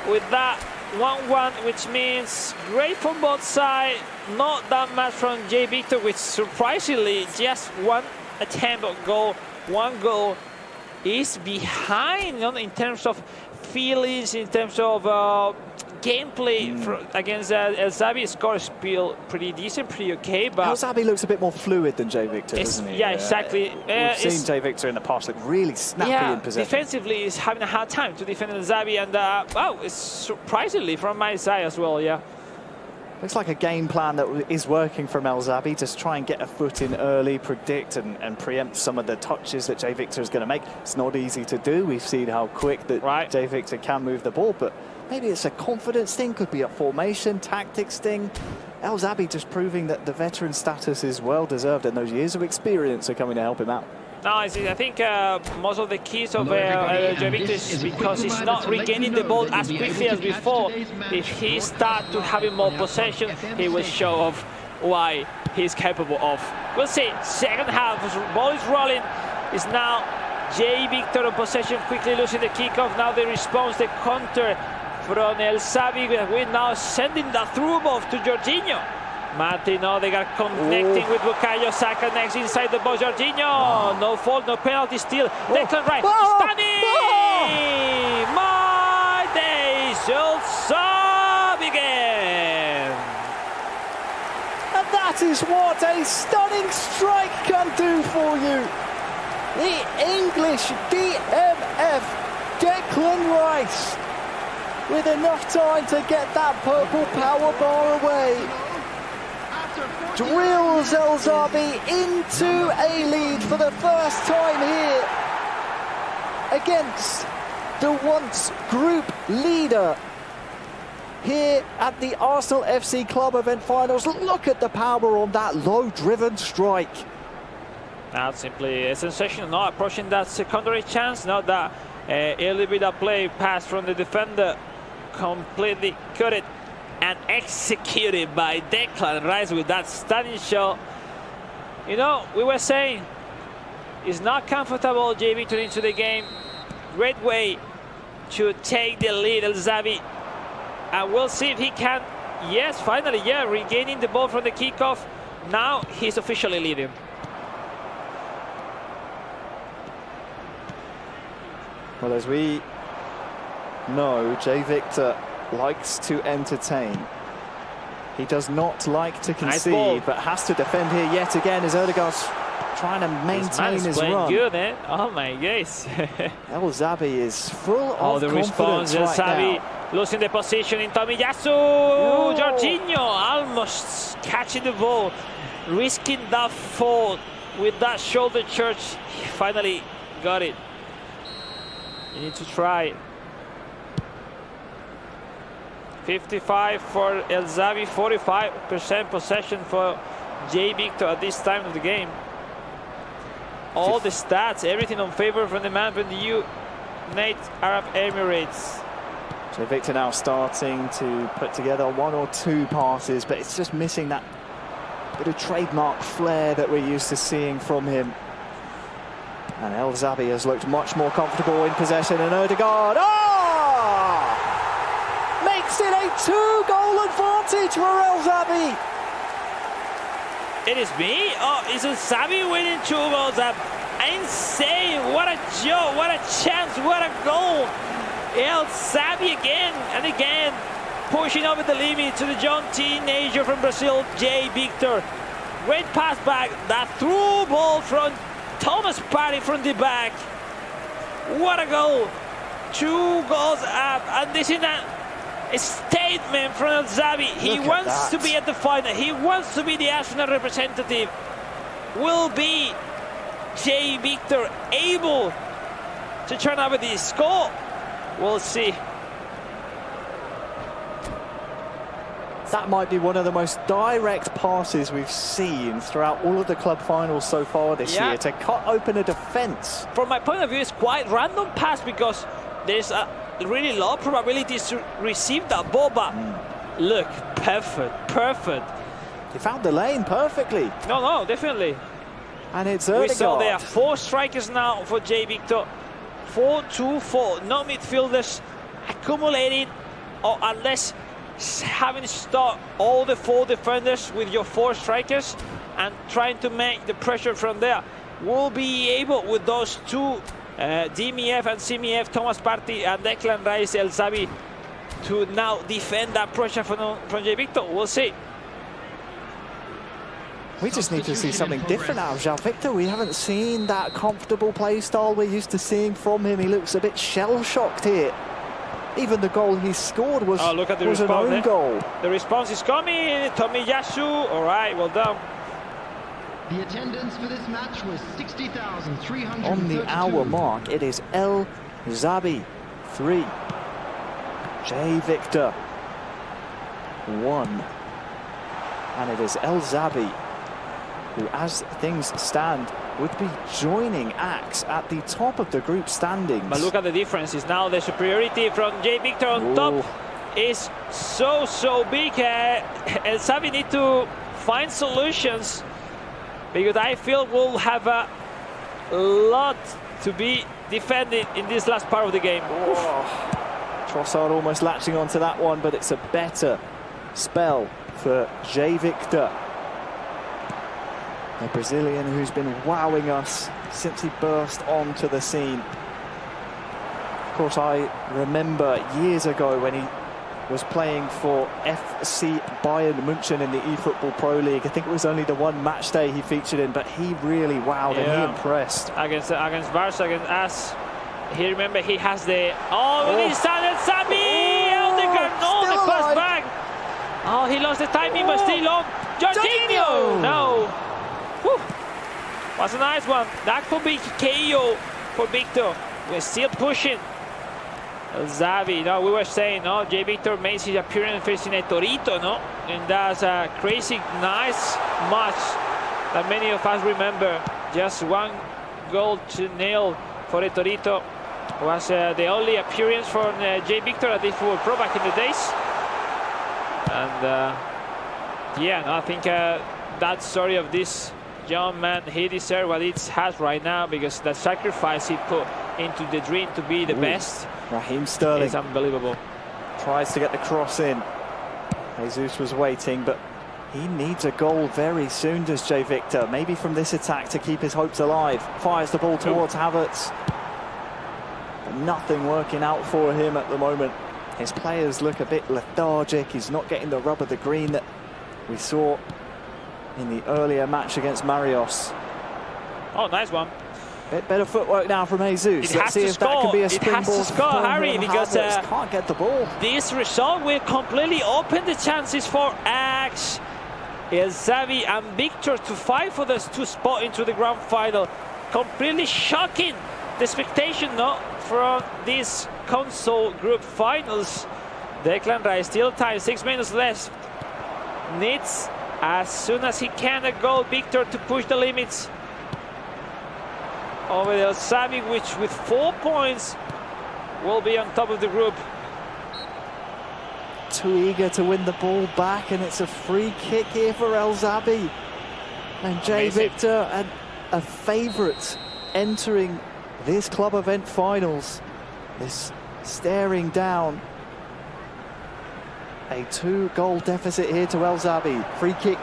with that 1-1, which means great from both sides. Not that much from Jay Victor, which surprisingly just one attempt on goal, 1 goal, is behind in terms of feelings, in terms of gameplay against El Zabi. Score is still pretty decent, pretty okay, but El Zabi looks a bit more fluid than Jay Victor, doesn't he? Yeah, exactly. We've seen Jay Victor in the past look really snappy in possession. Defensively, he's having a hard time to defend El Zabi, and wow, it's surprisingly from my side as well. Yeah. Looks like a game plan that is working from El Zabi. Just try and get a foot in early, predict and preempt some of the touches that Jay Victor is going to make. It's not easy to do. We've seen how quick that Jay Victor can move the ball, but maybe it's a confidence thing, could be a formation, tactics thing. El Zabi just proving that the veteran status is well deserved, and those years of experience are coming to help him out. No, I think most of the keys of Jay Victor is because he's not regaining the ball as quickly as before. If he starts to having more possession, he will show off why he's capable of. We'll see. Second half, the ball is rolling. It's now Jay Victor in possession, quickly losing the kickoff. Now the response, the counter from El Zabi. We're now sending the through ball to Jorginho. Martin Odegaard connecting with Bukayo Saka next inside the box. Jorginho, no fault, no penalty still. Declan Rice, stunning! My days, El Zabi again! And that is what a stunning strike can do for you. The English DMF, Declan Rice, with enough time to get that purple power bar away. Drills El Zabi into a lead for the first time here against the once group leader here at the Arsenal FC Club Event Finals. Look at the power on that low-driven strike. Now simply a sensation, not approaching that secondary chance, not that a little bit of play pass from the defender, completely cut it and executed by Declan Rice with that stunning shot. You know, we were saying it's not comfortable, JB, to into the game. Great way to take the lead, El Zabi. And we'll see if he can, yes, finally, yeah, regaining the ball from the kickoff. Now he's officially leading. Well, as we know, Jay Victor likes to entertain. He does not like to concede, but has to defend here yet again as Erdegaard's trying to maintain his run. Good, eh? Oh my gosh. El Zabi is full of the response, confidence El right Zabi now. losing the position in Tomiyasu. Oh. Jorginho almost catching the ball, risking that fall with that shoulder charge. He finally got it. You need to try. 55 for El Zabi, 45% possession for Jay Victor at this time of the game. All the stats, everything on favor from the man from the United Arab Emirates. Jay Victor now starting to put together one or two passes, but it's just missing that bit of trademark flair that we're used to seeing from him. And El Zabi has looked much more comfortable in possession, and Erdegaard makes it a 2-goal advantage for El Zabi. It is me? Oh, is El Zabi winning 2 goals up? Insane! What a joke! What a chance! What a goal! El Zabi again and again, pushing over the limit to the young teenager from Brazil, Jay Victor. Great pass back, that through ball from Thomas Partey from the back. What a goal! 2 goals up, and this is a statement from El Zabi. He wants to be at the final. He wants to be the Arsenal representative. Will be Jay Victor able to turn over the score? We'll see. That might be one of the most direct passes we've seen throughout all of the club finals so far this year, to cut open a defence. From my point of view, it's quite random pass because there's a really low probability to receive that ball, but look, perfect. He found the lane perfectly. No, definitely. And it's Erdegaard. We saw there are 4 strikers now for Jay Victor. 4-2-4, no midfielders accumulating, or unless having to stop all the 4 defenders with your 4 strikers and trying to make the pressure from there. Will be able with those 2 DMF and CMF, Thomas Partey and Declan Rice, El Zabi, to now defend that pressure from Jay Victor. We'll see. We just need to see something different out of João Victor. We haven't seen that comfortable play style we're used to seeing from him. He looks a bit shell-shocked here. Even the goal he scored was, look at the was an own goal. The response is coming. Tomiyasu, all right, well done. The attendance for this match was 60,332. On the hour mark, it is El Zabi 3, Jay Victor 1. And it is El Zabi who, as things stand, would be joining Axe at the top of the group standings. But look at the differences now. The superiority from Jay Victor on top is so big. El Zabi need to find solutions, because I feel we'll have a lot to be defending in this last part of the game. Trossard almost latching onto that one, but it's a better spell for Jay Victor, the Brazilian who's been wowing us since he burst onto the scene. Of course, I remember years ago when he was playing for FC Bayern München in the eFootball Pro League. I think it was only the one match day he featured in, but he really wowed and he impressed. Against Barca, against us. He, remember, he has the... Oh, El Zabi! pass line. back. Oh, he lost the timing, but still on. Jorginho! No. Whew. Was a nice one. That could be KO for Victor. We're still pushing. Zabi, no, we were saying, no, J. Victor makes his appearance facing a Torito, no? And that's a crazy, nice match that many of us remember. Just 1-0 for a Torito. Was the only appearance for J. Victor at eFootball Pro back in the days. And yeah, no, I think that story of this young man, he deserves what it has right now, because the sacrifice he put into the dream to be the best. Raheem Sterling is unbelievable. Tries to get the cross in. Jesus was waiting, but he needs a goal very soon, does J. Victor. Maybe from this attack to keep his hopes alive. Fires the ball towards Havertz. But nothing working out for him at the moment. His players look a bit lethargic. He's not getting the rub of the green that we saw in the earlier match against Marios. Oh, nice one. Bit better footwork now from Jesus. Let's see if that can be a springboard. It has to score, Harry, because can't get the ball. This result will completely open the chances for Axe, zabi and Victor to fight for the 2 spot into the grand final. Completely shocking the expectation, no, from this console group finals. Declan Rice, still time, 6 minutes left. Needs as soon as he can a goal, Victor, to push the limits over the zabi, which with 4 points will be on top of the group. Too eager to win the ball back, and it's a free kick here for zabi. And J. Victor, and a favourite entering this club event finals, is staring down a 2-goal deficit here to zabi. Free kick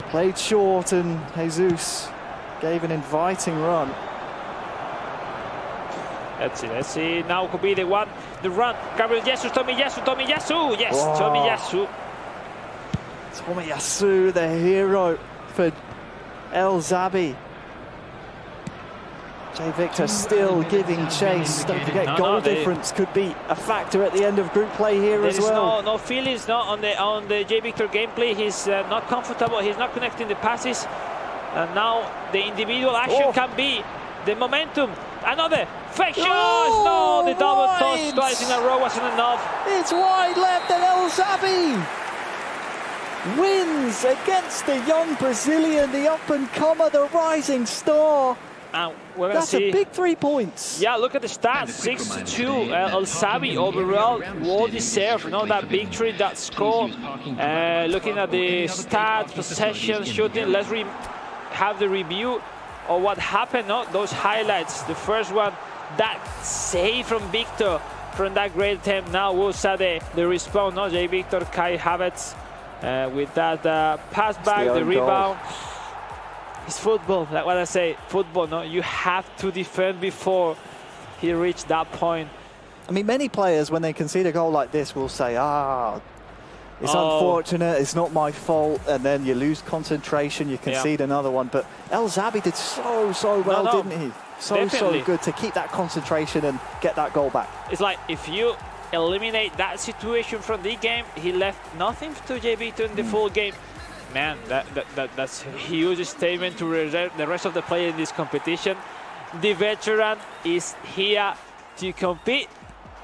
played short, and Jesus gave an inviting run. Let's see. Now could be the run. Gabriel Jesus, Tomiyasu. Yes, Wow. Tomiyasu. Tomiyasu, the hero for zabi. J. Victor still giving chase. Don't forget, goal difference could be a factor at the end of group play here as well. No feelings, no, on the J. Victor gameplay. He's not comfortable. He's not connecting the passes. And now the individual action can be the momentum. Another fake shot! No, the double touch twice in a row wasn't enough. It's wide left, and zabi wins against the young Brazilian, the up-and-comer, the rising star. And we're gonna That's see a big 3 points. Yeah, look at the stats. 6-2. zabi overall, well deserved. No, that victory, that score. Looking at the stats, possession, shooting. Let's have the review of what happened. No, those highlights. The first one, that save from Victor from that great attempt. Now we'll see the response. No, J. Victor, Kai Havertz with that pass back, the rebound. It's football, like what I say, football. No, you have to defend before he reached that point. I mean, many players, when they concede a goal like this, will say, it's unfortunate, it's not my fault, and then you lose concentration, you concede another one. But zabi did so well, didn't he? So good to keep that concentration and get that goal back. It's like, if you eliminate that situation from the game, he left nothing to J. Victor in the full game. Man, that's a huge statement to the rest of the players in this competition. The veteran is here to compete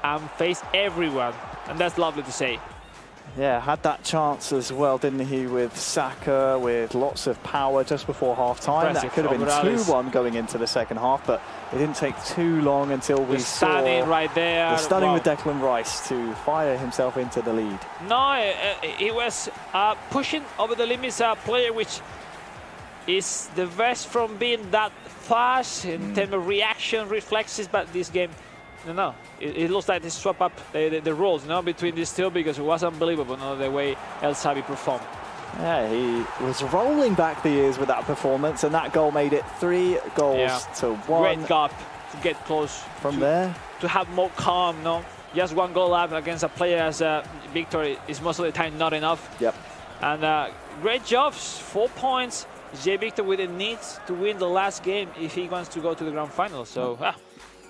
and face everyone, and that's lovely to say. Yeah, had that chance as well, didn't he, with Saka, with lots of power just before half-time. That could have been 2-1 going into the second half, but it didn't take too long until we saw right there. The stunning with Declan Rice to fire himself into the lead. No, he was pushing over the limits, a player which is the best from being that fast in terms of reaction, reflexes, but this game, no, it looks like they swap up the roles, between these two, because it was unbelievable, the way zabi performed. Yeah, he was rolling back the years with that performance, and that goal made it 3 goals to 1. Great gap to get close from there. To have more calm, just 1 goal up against a player as Victor is most of the time not enough. Yep. And great jobs, 4 points. J. Victor with a need to win the last game if he wants to go to the grand final. So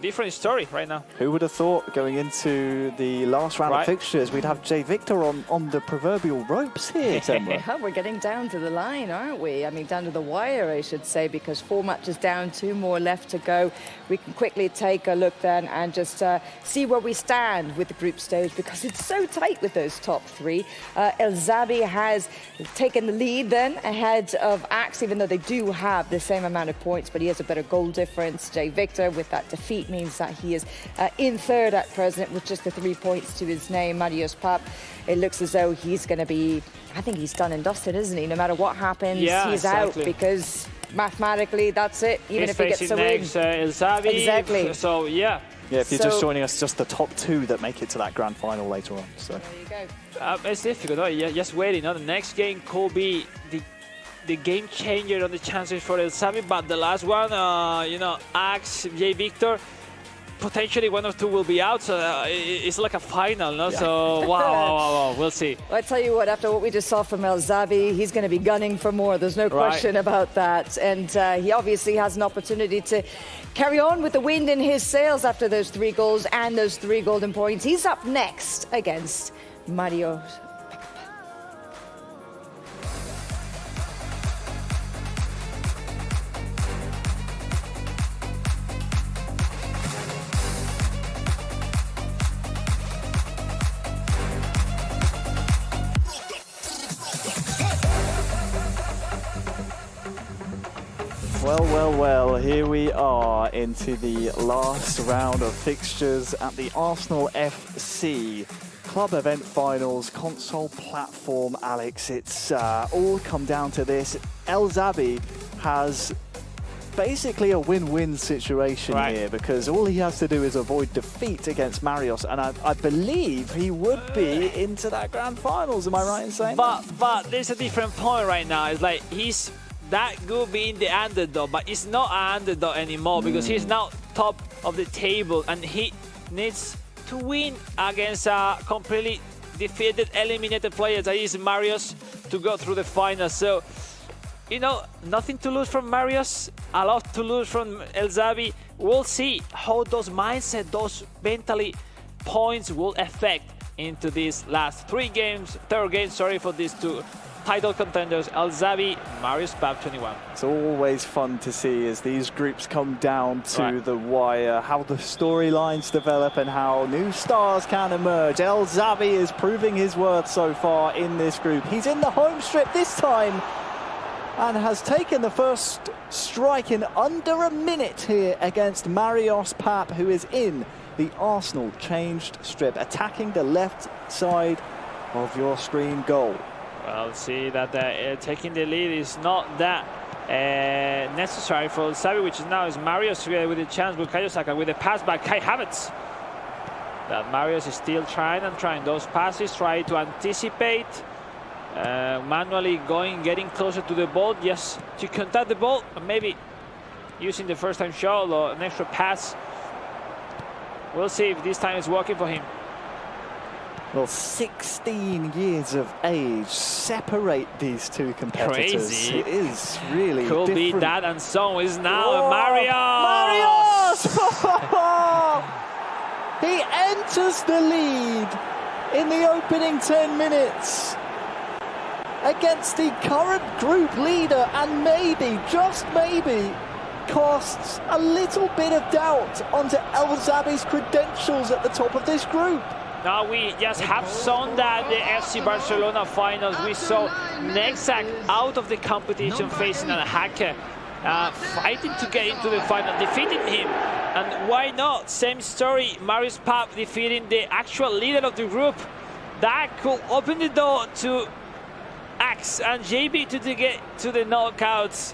different story right now. Who would have thought going into the last round of Right. fixtures we'd have Jay Victor on the proverbial ropes here, Temwa? Yeah, we're getting down to the line, aren't we? I mean, down to the wire, I should say, because 4 matches down, 2 more left to go. We can quickly take a look then and just see where we stand with the group stage, because it's so tight with those top 3. El Zabi has taken the lead then ahead of Axe, even though they do have the same amount of points, but he has a better goal difference. Jay Victor, with that defeat, means that he is in third at present with just the 3 points to his name. Marios Pap, it looks as though he's going to be, I think he's done and dusted, isn't he? No matter what happens, Yeah, he's exactly. out, because mathematically that's it, even He's if he gets facing a win. next El Zabi. Exactly. So, yeah. Yeah, if you're just So- joining us, just the top 2 that make it to that grand final later on. So There you go. It's difficult. Yeah, just waiting. The next game could be the game changer on the chances for El Zabi, but the last one, Axe, Jay Victor, potentially 1 or 2 will be out. So it's like a final, no? Yeah. So wow, we'll see. Well, I tell you what, after what we just saw from El Zabi, he's going to be gunning for more. There's no question about that. And he obviously has an opportunity to carry on with the wind in his sails after those 3 goals and those 3 golden points. He's up next against Marios. Well, here we are into the last round of fixtures at the Arsenal FC Club Event Finals console platform, Alex. It's all come down to this. El Zabi has basically a win-win situation here, because all he has to do is avoid defeat against Marios, and I believe he would be into that grand finals. Am I right in saying that? But there's a different point right now. It's like he's that good being the underdog, but he's not an underdog anymore, because he's now top of the table and he needs to win against a completely defeated, eliminated player that is Marios to go through the final. So, nothing to lose from Marios, a lot to lose from El Zabi. We'll see how those mindset, those mentally points will affect into these last third game, for these 2 title contenders, El Zabi, Marios Pap 21. It's always fun to see as these groups come down to the wire, how the storylines develop and how new stars can emerge. El Zabi is proving his worth so far in this group. He's in the home strip this time and has taken the first strike in under a minute here against Marios Pap, who is in the Arsenal changed strip, attacking the left side of your screen goal. Well, see that taking the lead is not that necessary for Zabi, which is now is Marios with a chance with Kayosaka with a pass by Kai Havertz. That Marios is still trying those passes, trying to anticipate, manually getting closer to the ball, just to contact the ball, and maybe using the first time shot or an extra pass. We'll see if this time it's working for him. Well, 16 years of age separate these 2 competitors. Crazy. It is really Could different. be that, and so is now Oh, Marios! He enters the lead in the opening 10 minutes against the current group leader, and maybe, just maybe, casts a little bit of doubt onto El Zabi's credentials at the top of this group. Now we just have shown that the FC Barcelona finals, we saw Nexac out of the competition facing a hacker, fighting to get into the final, defeating him. And why not? Same story, Marios Pap defeating the actual leader of the group. That could open the door to Axe and JB to get to the knockouts.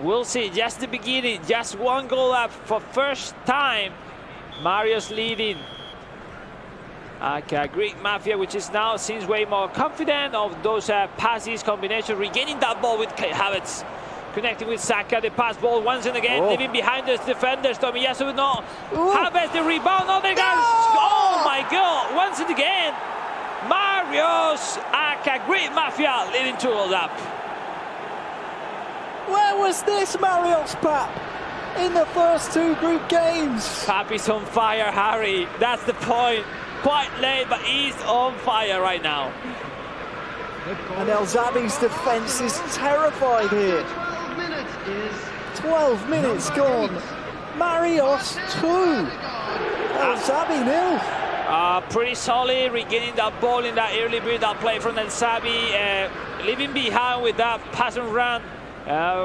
We'll see, just the beginning, just 1 goal up for first time. Marios leading. Greek Mafia, which is now seems way more confident of those passes, combination, regaining that ball with Kai Havertz, connecting with Saka, the pass ball once and again, leaving behind the defenders. Tomiyasu, no. Havertz, the rebound, oh my God, once and again. Marios, Greek Mafia leading 2 goals up. Where was this Marios Pap? in the first two group games. Pap is on fire, Harry. That's the point. Quite late, but he's on fire right now. And El Zabi's defence is terrified here. 12 minutes is 12 minutes gone. Marios 2. El Zabi 0. Pretty solid, regaining that ball in that early build-up play from El Zabi, leaving behind with that pass and run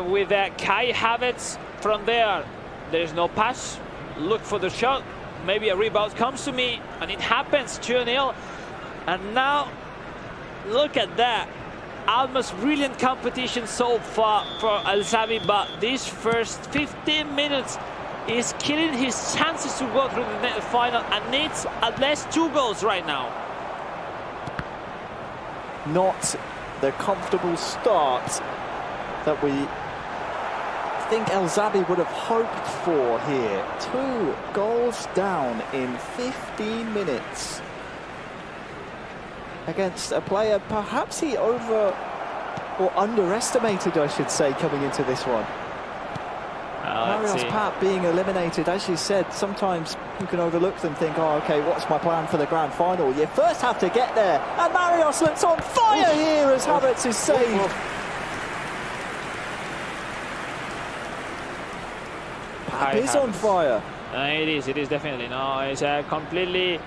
with Kai Havertz. From there is no pass. Look for the shot. Maybe a rebound comes to me, and it happens. 2-0. And now, look at that. Almost brilliant competition so far for El Zabi, but these first 15 minutes is killing his chances to go through the final, and needs at least 2 goals right now. Not the comfortable start that we think El Zabi would have hoped for here. 2 goals down in 15 minutes against a player perhaps he underestimated, I should say, coming into this one. Marios Pap being eliminated, as you said, sometimes you can overlook them, think, oh, okay, what's my plan for the grand final? You first have to get there, and Marios looks on fire here as Havertz is saved. Pap is on fire. It is definitely. No, it's completely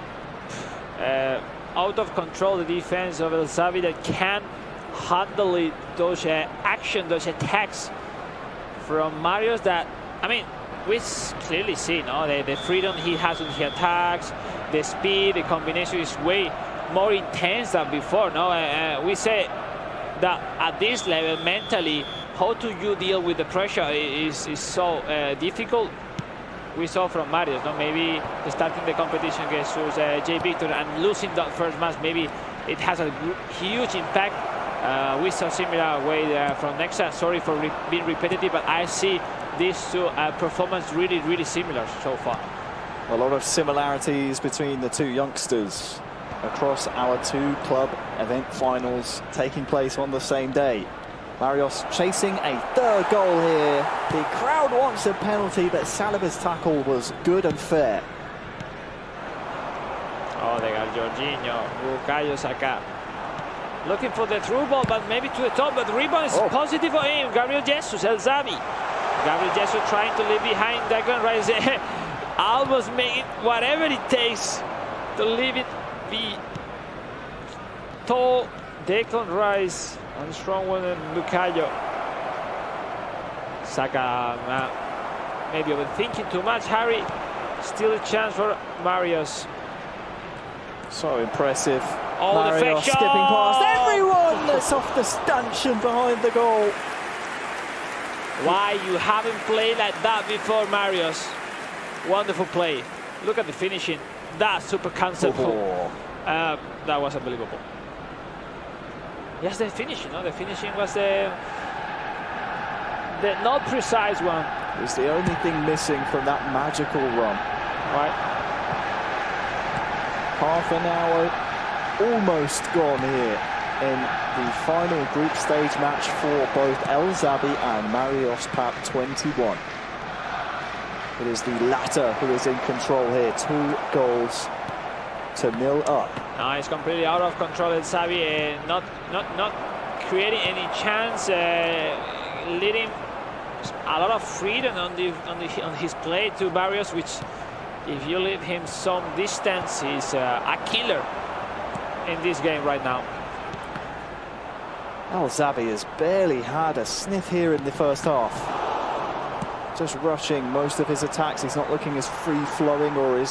out of control, the defense of El Zabi, that can't handle it, those those attacks from Marios. That, I mean, we clearly see, no, the freedom he has when he attacks, the speed, the combination is way more intense than before. No, we say that at this level, mentally, how do you deal with the pressure is so difficult. We saw from Marios, no, maybe starting the competition against J. Victor and losing that first match, maybe it has a huge impact. We saw similar way from Nexa. Sorry for being repetitive, but I see these two performances really similar so far. A lot of similarities between the 2 youngsters across our 2 club event finals taking place on the same day. Marios chasing a 3rd goal here. The crowd wants a penalty, but Saliba's tackle was good and fair. Oh, they got Jorginho, Bukayo Saka. Looking for the through ball, but maybe to the top, but the rebound is positive for him. Gabriel Jesus, El Zabi. Gabriel Jesus trying to leave behind Declan Rice. Almost making whatever it takes to leave it be tall. Declan Rice and strong one and Bukayo Saka. Maybe overthinking too much, Harry. Still a chance for Marios. So impressive. Marios skipping past everyone. That's off the stanchion behind the goal. Why you haven't played like that before, Marios? Wonderful play. Look at the finishing. That's super conceptual. That was unbelievable. Yes, the finishing. No, the finishing was the not precise one. It was the only thing missing from that magical run. Right. Half an hour almost gone here in the final group stage match for both El Zabi and Marios Pap 21. It is the latter who is in control here. 2 goals to 0 up. No, it's completely out of control. El Zabi not creating any chance, leading a lot of freedom on his play to Marios, which, if you leave him some distance, is a killer in this game right now. El Zabi has barely had a sniff here in the first half. Just rushing most of his attacks. He's not looking as free-flowing or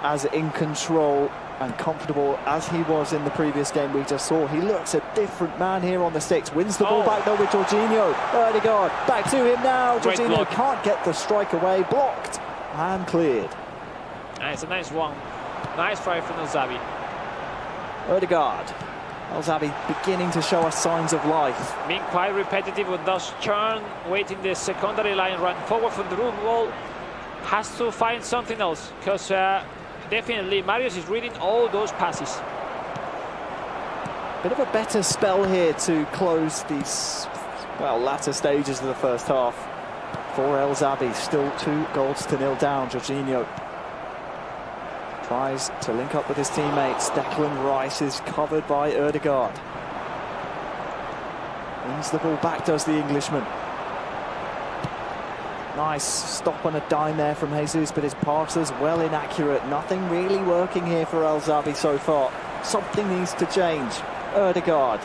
as in control and comfortable as he was in the previous game we just saw. He looks a different man here on the sticks. Wins the ball back though with Jorginho. Odegaard back to him now. Jorginho can't get the strike away. Blocked and cleared. It's a nice one. Nice try from El Zabi. Odegaard. El Zabi beginning to show us signs of life. Being quite repetitive with those turn, waiting the secondary line, run forward from the root wall. Has to find something else, because definitely Marios is reading all those passes. Bit of a better spell here to close these, well, latter stages of the first half. for El Zabi. Still 2-0 down. Jorginho tries to link up with his teammates. Declan Rice is covered by Ødegaard. Wins the ball back, does the Englishman. Nice stop on a dime there from Jesus, but his pass is well inaccurate. Nothing really working here for El Zabi so far. Something needs to change. Ødegaard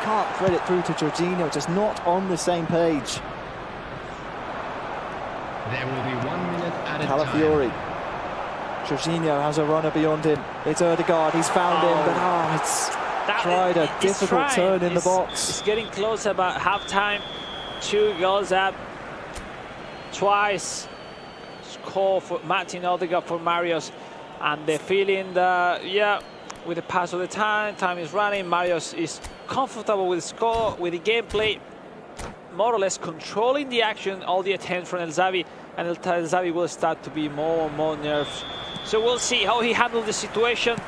can't thread it through to Jorginho, just not on the same page. There will be 1 minute at a Calafiori. Jorginho has a runner beyond him. It's Ødegaard, he's found him, but it's tried a difficult turn in the box. It's getting close about half-time. 2 goals up. Twice score for Martin Ødegaard for Marios. And the feeling that, yeah, with the pass of the time is running. Marios is comfortable with the score, with the gameplay, more or less controlling the action, all the attempts from El Zabi, and El Zabi will start to be more and more nervous. So we'll see how he handles the situation.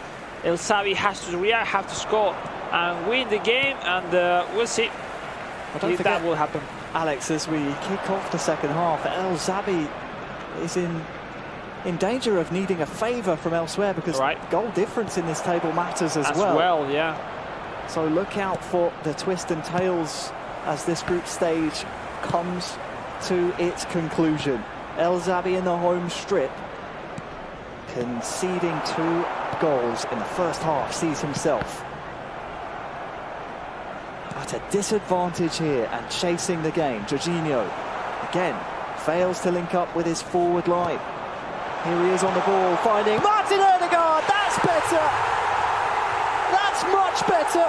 El Zabi has to react, have to score and win the game, and we'll see if that will happen. Alex, as we kick off the second half, El Zabi is in danger of needing a favour from elsewhere, because goal difference in this table matters as well. Yeah. So look out for the twist and tails as this group stage comes to its conclusion. El Zabi in the home strip, conceding 2 goals in the first half, sees himself at a disadvantage here and chasing the game. Jorginho again fails to link up with his forward line. Here he is on the ball, finding Martin Ødegaard. That's better. That's much better.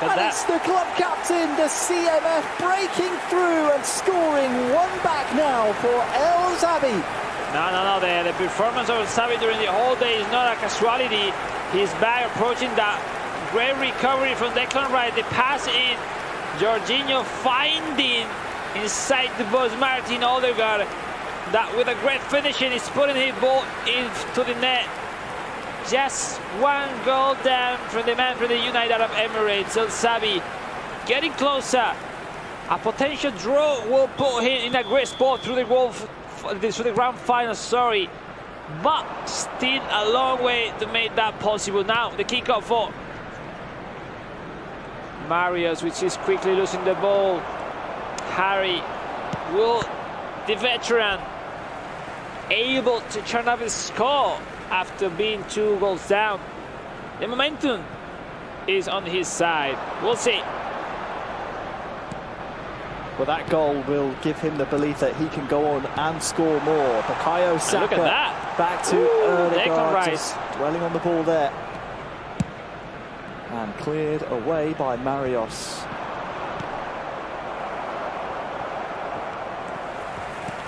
And it's the club captain, the CMF, breaking through and scoring 1 back now for El Zabi. No. The performance of El Zabi during the whole day is not a casualty. He's back, approaching that great recovery from Declan Rice. The pass in, Jorginho finding inside the box Martin Ødegaard. That with a great finishing is putting his ball into the net. Just 1 goal down from the man from the United Arab Emirates. El Zabi getting closer. A potential draw will put him in a great spot through the grand final, but still a long way to make that possible. Now the kickoff for Marios, which is quickly losing the ball. Harry will, the veteran, able to turn up his score after being 2 goals down. The momentum is on his side. We'll see. Well, that goal will give him the belief that he can go on and score more. Bukayo Saka, look at that. Back to Ødegaard, just dwelling on the ball there. And cleared away by Marios.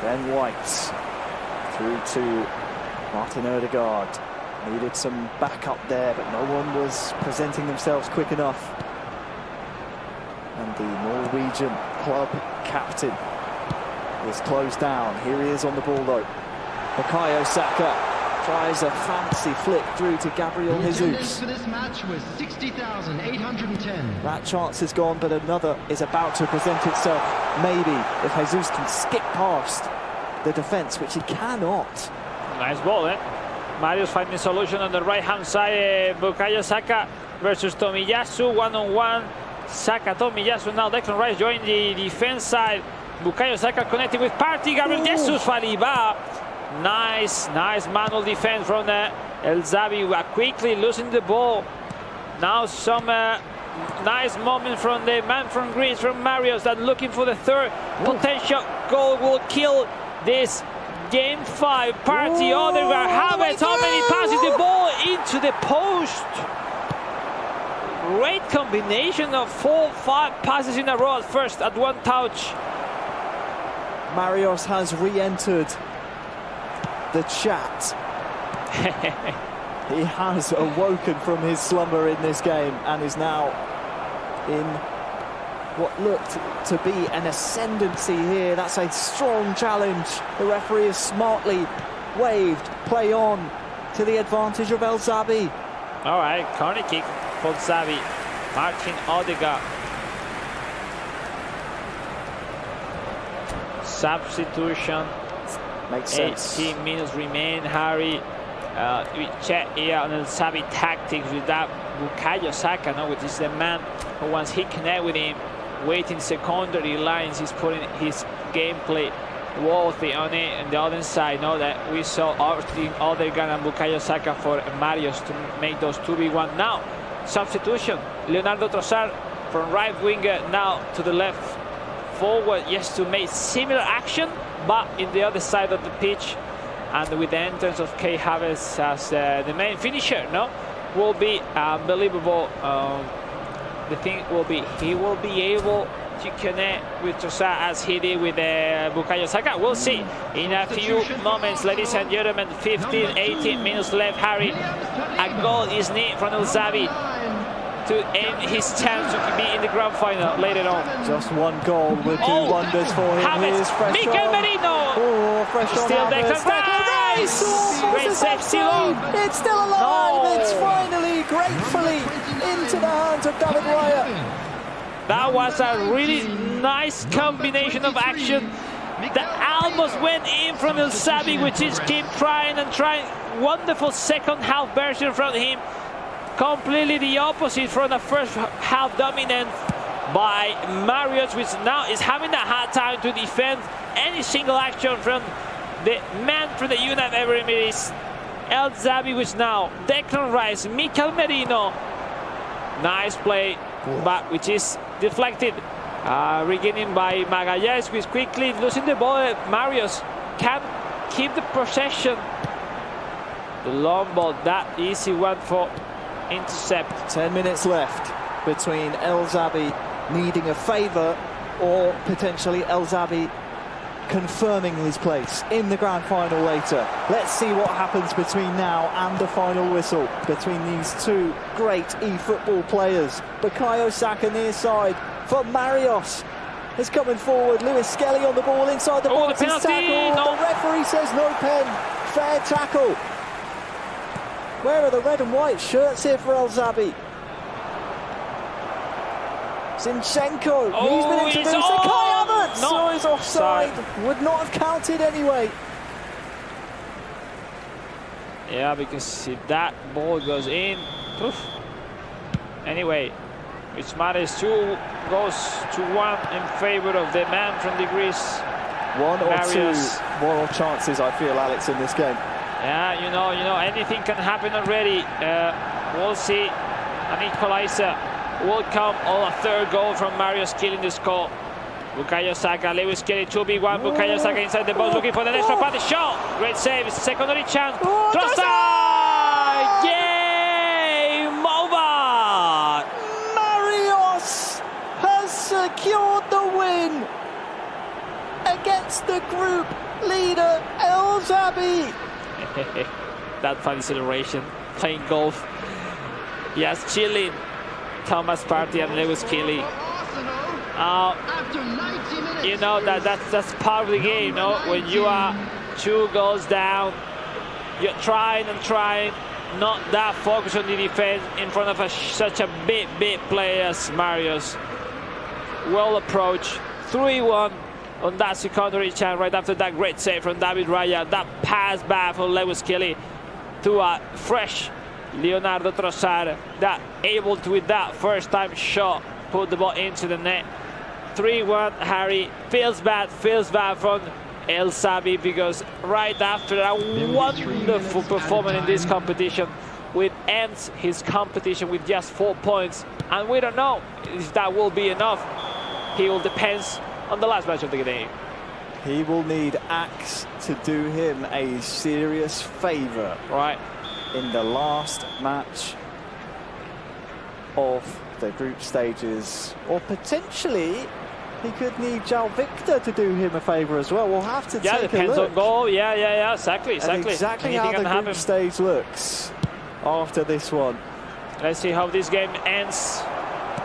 Ben White through to Martin Ødegaard. Needed some backup there, but no one was presenting themselves quick enough. And the Norwegian club captain is closed down. Here he is on the ball though. Bukayo Saka tries a fancy flick through to Gabriel The attendance Jesus. for this match was 60,810. That chance is gone, but another is about to present itself. Maybe if Jesus can skip past the defence, which he cannot. Nice ball, eh? Marios finding solution on the right-hand side. Bukayo Saka versus Tomiyasu, 1-on-1. Saka, Tomiyasu, now Declan Rice joined the defense side. Bukayo Saka connecting with Partey. Gabriel Jesus, Faliba. Nice manual defense from El Zabi, quickly losing the ball. Now some nice moment from the man from Greece, from Marios, that looking for the third potential goal will kill this game 5. Partey, Ødegaard, Havertz, how many passes the ball into the post. Great combination of 4-5 passes in a row at first, at 1 touch. Marios has re-entered the chat. He has awoken from his slumber in this game and is now in what looked to be an ascendancy here. That's a strong challenge. The referee has smartly waved play on to the advantage of El Zabi. All right, corner kick for Zabi. Martin Ødegaard. Substitution. Makes sense. 18 minutes remain, Harry. We check here on the zabi tactics with that Bukayo Saka, no, which is the man who once he connect with him, waiting secondary lines, he's putting his gameplay worthy on it. And the other side, no, that we saw Austin Odegaard and Bukayo Saka for Marios to make those 2v1. Now, substitution. Leonardo Trossard from right winger now to the left forward, yes, to make similar action, but in the other side of the pitch. And with the entrance of Kai Havertz as the main finisher, no, will be unbelievable. The thing will be he will be able to connect with Trossard as he did with Bukayo Saka. We'll see in a few moments, ladies and gentlemen. 15, 18 minutes left. Harry, a goal is needed from El Zabi to end his chance to be in the grand final later on. Just one goal would do wonders for him. Havertz, Mikel Merino. Oh, fresh on Still Havertz. Nice. Great save, still on. It's still alive. No. It's finally, gratefully, into the hands of David Raya. That was a really nice combination of action that almost went in from El Zabi, which is keep trying and trying. Wonderful second half version from him. Completely the opposite from the first half dominance by Marios, which now is having a hard time to defend any single action from the man from the United Arab Emirates, El Zabi, which now Declan Rice, Mikel Merino. Nice play, but which is deflected. Regaining by Magallanes, who is quickly losing the ball. Marios can keep the possession. The long ball, that easy one for intercept. 10 minutes left between El Zabi needing a favour or potentially El Zabi confirming his place in the grand final later. Let's see what happens between now and the final whistle between these two great eFootball players. Bukayo Saka near side for Marios is coming forward. Lewis Skelly on the ball inside the box. The penalty, tackle. no. The referee says no pen. Fair tackle. Where are the red and white shirts here for El Zabi? Zinchenko, he's been introduced. And Kai Havertz, No. so he's offside. Would not have counted anyway. Yeah, because if that ball goes in, poof. Anyway, which matters, 2 goes to 1 in favor of the man from the Greece. One or Marios. 2 moral chances, I feel, Alex, in this game. Yeah, you know, anything can happen already. We'll see. An equalizer will come on a 3rd goal from Marios killing the score. Bukayo Saka, Lewis Kelly, 2v1. Bukayo Saka inside the box, looking for the next pass. Shot! Great save, secondary chance. Trossard! Game over! Marios has secured the win against the group leader, El Zabi. That funny celebration, playing golf. Yes, chilling. Thomas Partey and Lewis Kelly. You know that's part of the game. No, when you are 2 goals down, you're trying and trying, not that focused on the defense in front of such a big player as Marios. Well approached, 3-1 on that secondary chance right after that great save from David Raya. That pass back from Lewis Kelly to a fresh Leonardo Trossard, that able to, with that first time shot, put the ball into the net. 3-1, Harry. Feels bad from El Zabi, because right after a wonderful performance in this competition, which ends his competition with just 4 points, and we don't know if that will be enough. He will depend on the last match of the game. He will need Axe to do him a serious favour. Right. In the last match of the group stages, or potentially he could need João Victor to do him a favour as well. We'll have to take a depends look. on goal. Yeah, exactly. And exactly how the group stage looks after this one. Let's see how this game ends.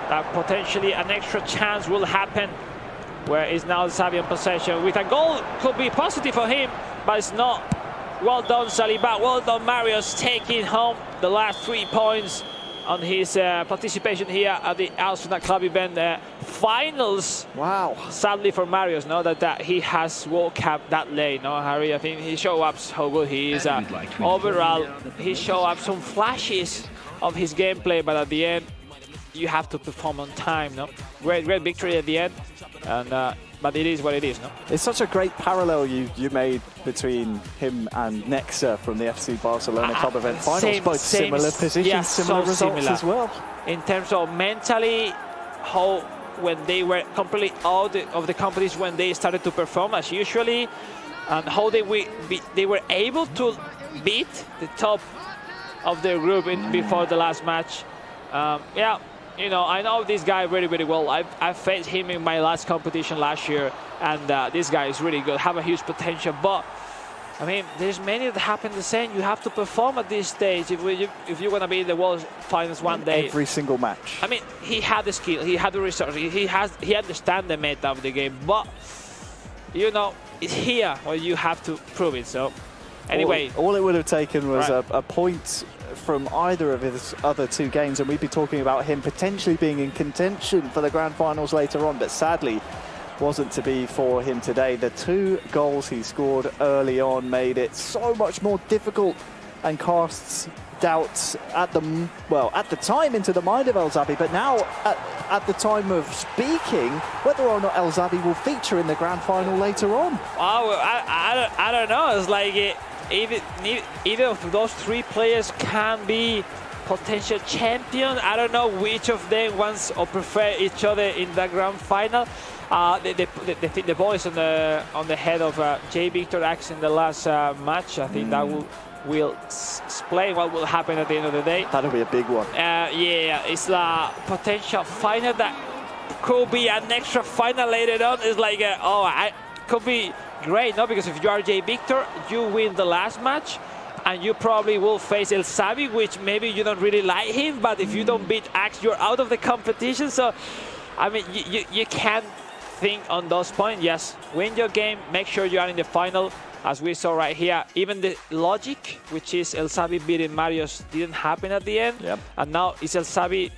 That potentially an extra chance will happen, where is now Zabi in possession with a goal. Could be positive for him, but it's not. Well done, Saliba. Well done, Marios, taking home the last 3 points on his participation here at the Arsenal Club event finals. Wow. Sadly for Marios, no, that he has woke up that late, no, Harry. I think he showed up how good he is. Overall, he showed up some flashes of his gameplay, but at the end, you have to perform on time, no? Great victory at the end, and but it is what it is, no? It's such a great parallel you made between him and Nexa from the FC Barcelona Club event finals. Both similar positions, yeah, similar results as well. In terms of mentally, how when they were completely out of the competition, when they started to perform as usually, and how they were able to beat the top of their group before the last match. Yeah. You know, I know this guy very, very well. I faced him in my last competition last year, and this guy is really good, have a huge potential. But, I mean, there's many that happen the same. You have to perform at this stage if you're going to be in the World Finals one day. Every single match. I mean, he had the skill, he had the resources, he understands the meta of the game. But, you know, it's here where you have to prove it. So, anyway. All it would have taken was a point from either of his other two games, and we'd be talking about him potentially being in contention for the grand finals later on, but sadly wasn't to be for him today. The 2 goals he scored early on made it so much more difficult and casts doubts at the time into the mind of El Zabi, but now at the time of speaking, whether or not El Zabi will feature in the grand final later on. Oh, I don't know. It's like either of those 3 players can be potential champion. I don't know which of them wants or prefer each other in the grand final. The boys on the head of J. Victor Axe in the last match. I think that will explain what will happen at the end of the day. That'll be a big one. Yeah, it's a potential final that could be an extra final later on. It's like, could be great, no? Because if you are J. Victor, you win the last match, and you probably will face El Zabi, which maybe you don't really like him, but if you don't beat Axe, you're out of the competition. So, I mean, you can't think on those points. Yes, win your game, make sure you are in the final, as we saw right here. Even the logic, which is El Zabi beating Marios, didn't happen at the end. Yep. And now it's El Zabi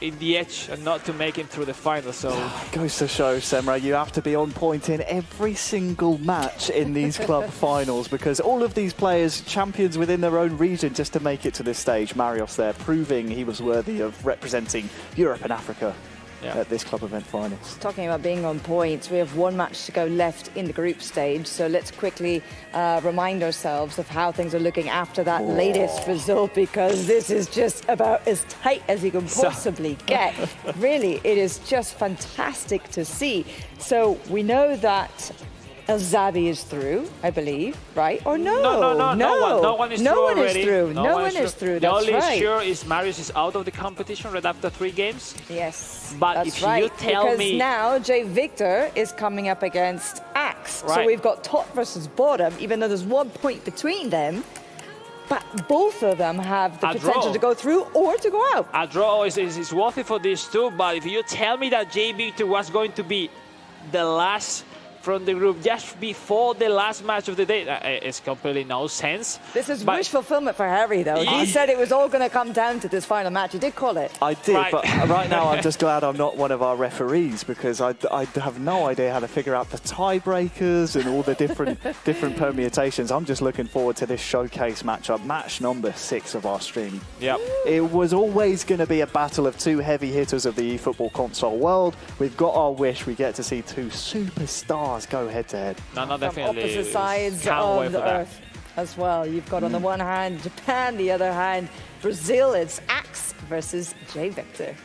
in the edge and not to make him through the final. So it goes to show, Semra, you have to be on point in every single match in these club finals, because all of these players champions within their own region just to make it to this stage. Marios there proving he was worthy of representing Europe and Africa at this club event finals. Talking about being on point, we have 1 match to go left in the group stage, so let's quickly remind ourselves of how things are looking after that latest result, because this is just about as tight as you can possibly get. Really, it is just fantastic to see. So we know that El Zabi is through, I believe, right? Or no? No one is through already. No one is through. The only right. sure is Marios is out of the competition right after 3 games. Yes, but that's if right. you tell because me now J. Victor is coming up against Axe, right. So we've got top versus bottom, even though there's 1 point between them. But both of them have the potential to go through or to go out. A draw is worthy for these 2, but if you tell me that J. Victor was going to be the last from the group just before the last match of the day, it's completely no sense. This is wish fulfillment for Harry, though. He said it was all going to come down to this final match. He did call it. I did, but right now I'm just glad I'm not one of our referees, because I have no idea how to figure out the tiebreakers and all the different permutations. I'm just looking forward to this showcase matchup, match number 6 of our stream. Yep. It was always going to be a battle of 2 heavy hitters of the eFootball console world. We've got our wish. We get to see 2 superstars go head to head. No, definitely. From opposite sides of the earth as well. You've got on the one hand Japan, the other hand Brazil. It's Axe versus J. Victor.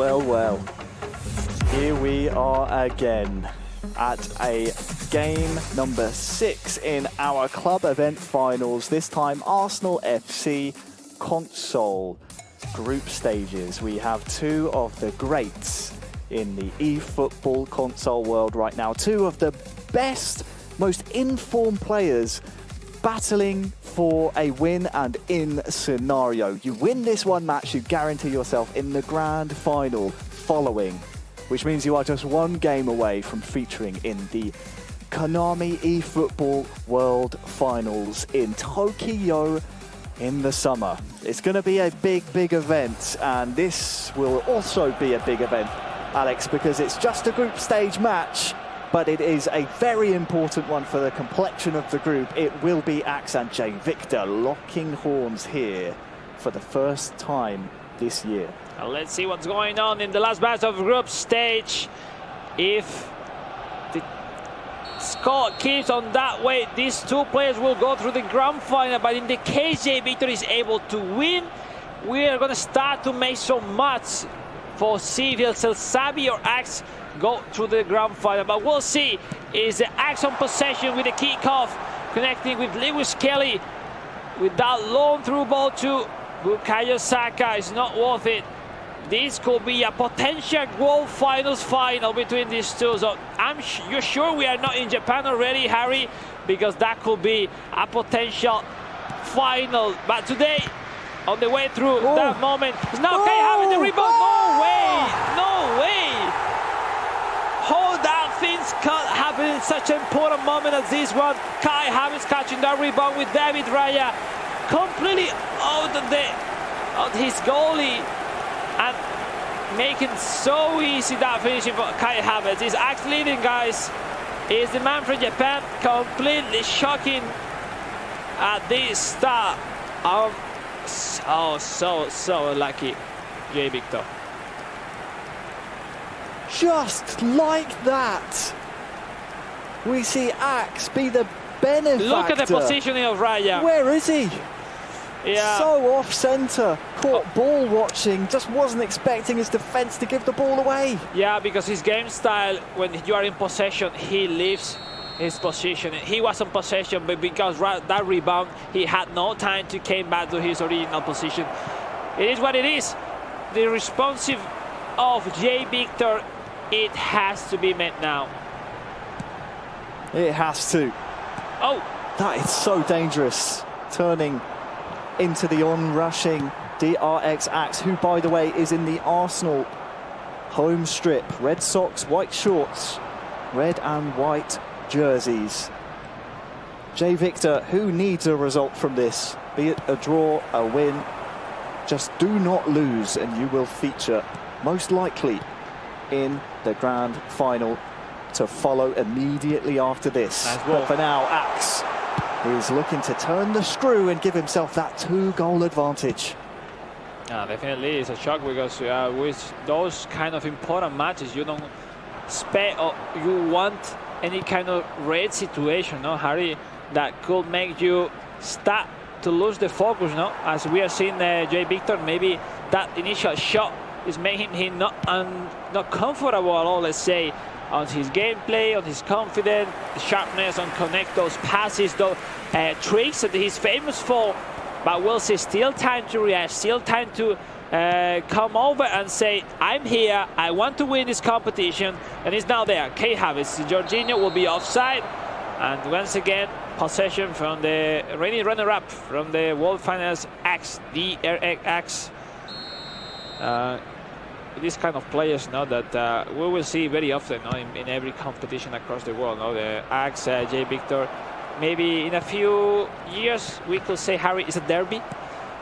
Well. Here we are again at a game number 6 in our club event finals. This time Arsenal FC console group stages. We have 2 of the greats in the eFootball console world right now. 2 of the best, most informed players battling for a win and in scenario. You win this one match, you guarantee yourself in the grand final following, which means you are just one game away from featuring in the Konami eFootball World Finals in Tokyo in the summer. It's going to be a big event, and this will also be a big event, Alex, because it's just a group stage match, but it is a very important one for the complexion of the group. It will be Axe and J Victor locking horns here for the first time this year. Let's see what's going on in the last match of group stage. If the score keeps on that way, these two players will go through the grand final. But in the case J Victor is able to win, we are going to start to make so much for see if zabi or Axe go through the grand final. But we'll see. Is the Axe on possession with the kickoff, connecting with Lewis Kelly with that long through ball to Bukayo Saka. Is not worth it. This could be a potential World Finals final between these two. So you're sure we are not in Japan already, Harry? Because that could be a potential final. But today, on the way through that moment, is now Kai having the rebound. No way! No way! How that things can happen in such an important moment as this one. Kai Havertz catching that rebound with David Raya completely out of his goalie, and making so easy that finishing for Kai Havertz. He's actually leading, guys. Is the man from Japan completely shocking at this start. So lucky, J Victor. Just like that, we see Axe be the benefactor. Look at the positioning of Raya. Where is he? Yeah. So off-centre, caught ball watching, just wasn't expecting his defence to give the ball away. Yeah, because his game style, when you are in possession, he leaves his position. He was in possession, but because that rebound, he had no time to come back to his original position. It is what it is. The responsive of J Victor, it has to be met now. It has to. Oh! That is so dangerous. Turning into the on-rushing DRX Axe, who, by the way, is in the Arsenal home strip. Red socks, white shorts, red and white jerseys. J Victor, who needs a result from this, be it a draw, a win, just do not lose and you will feature most likely in the grand final to follow immediately after this. But for now, Axe is looking to turn the screw and give himself that 2-goal advantage. Yeah, definitely it's a shock, because with those kind of important matches, you don't expect or you want any kind of red situation, no, Harry, that could make you start to lose the focus, no? As we are seeing J Victor, maybe that initial shot is making him not comfortable at all, let's say, on his gameplay, on his confidence, the sharpness, on connect those passes, those tricks that he's famous for. But we'll see, still time to react, still time to come over and say, I'm here, I want to win this competition, and he's now there. Kai Havertz, Jorginho will be offside, and once again, possession from the reigning runner-up from the World Finals, Axe, DRX Axe. These kind of players, know that we will see very often, in every competition across the world. The Axe, J Victor. Maybe in a few years we could say, Harry, is a derby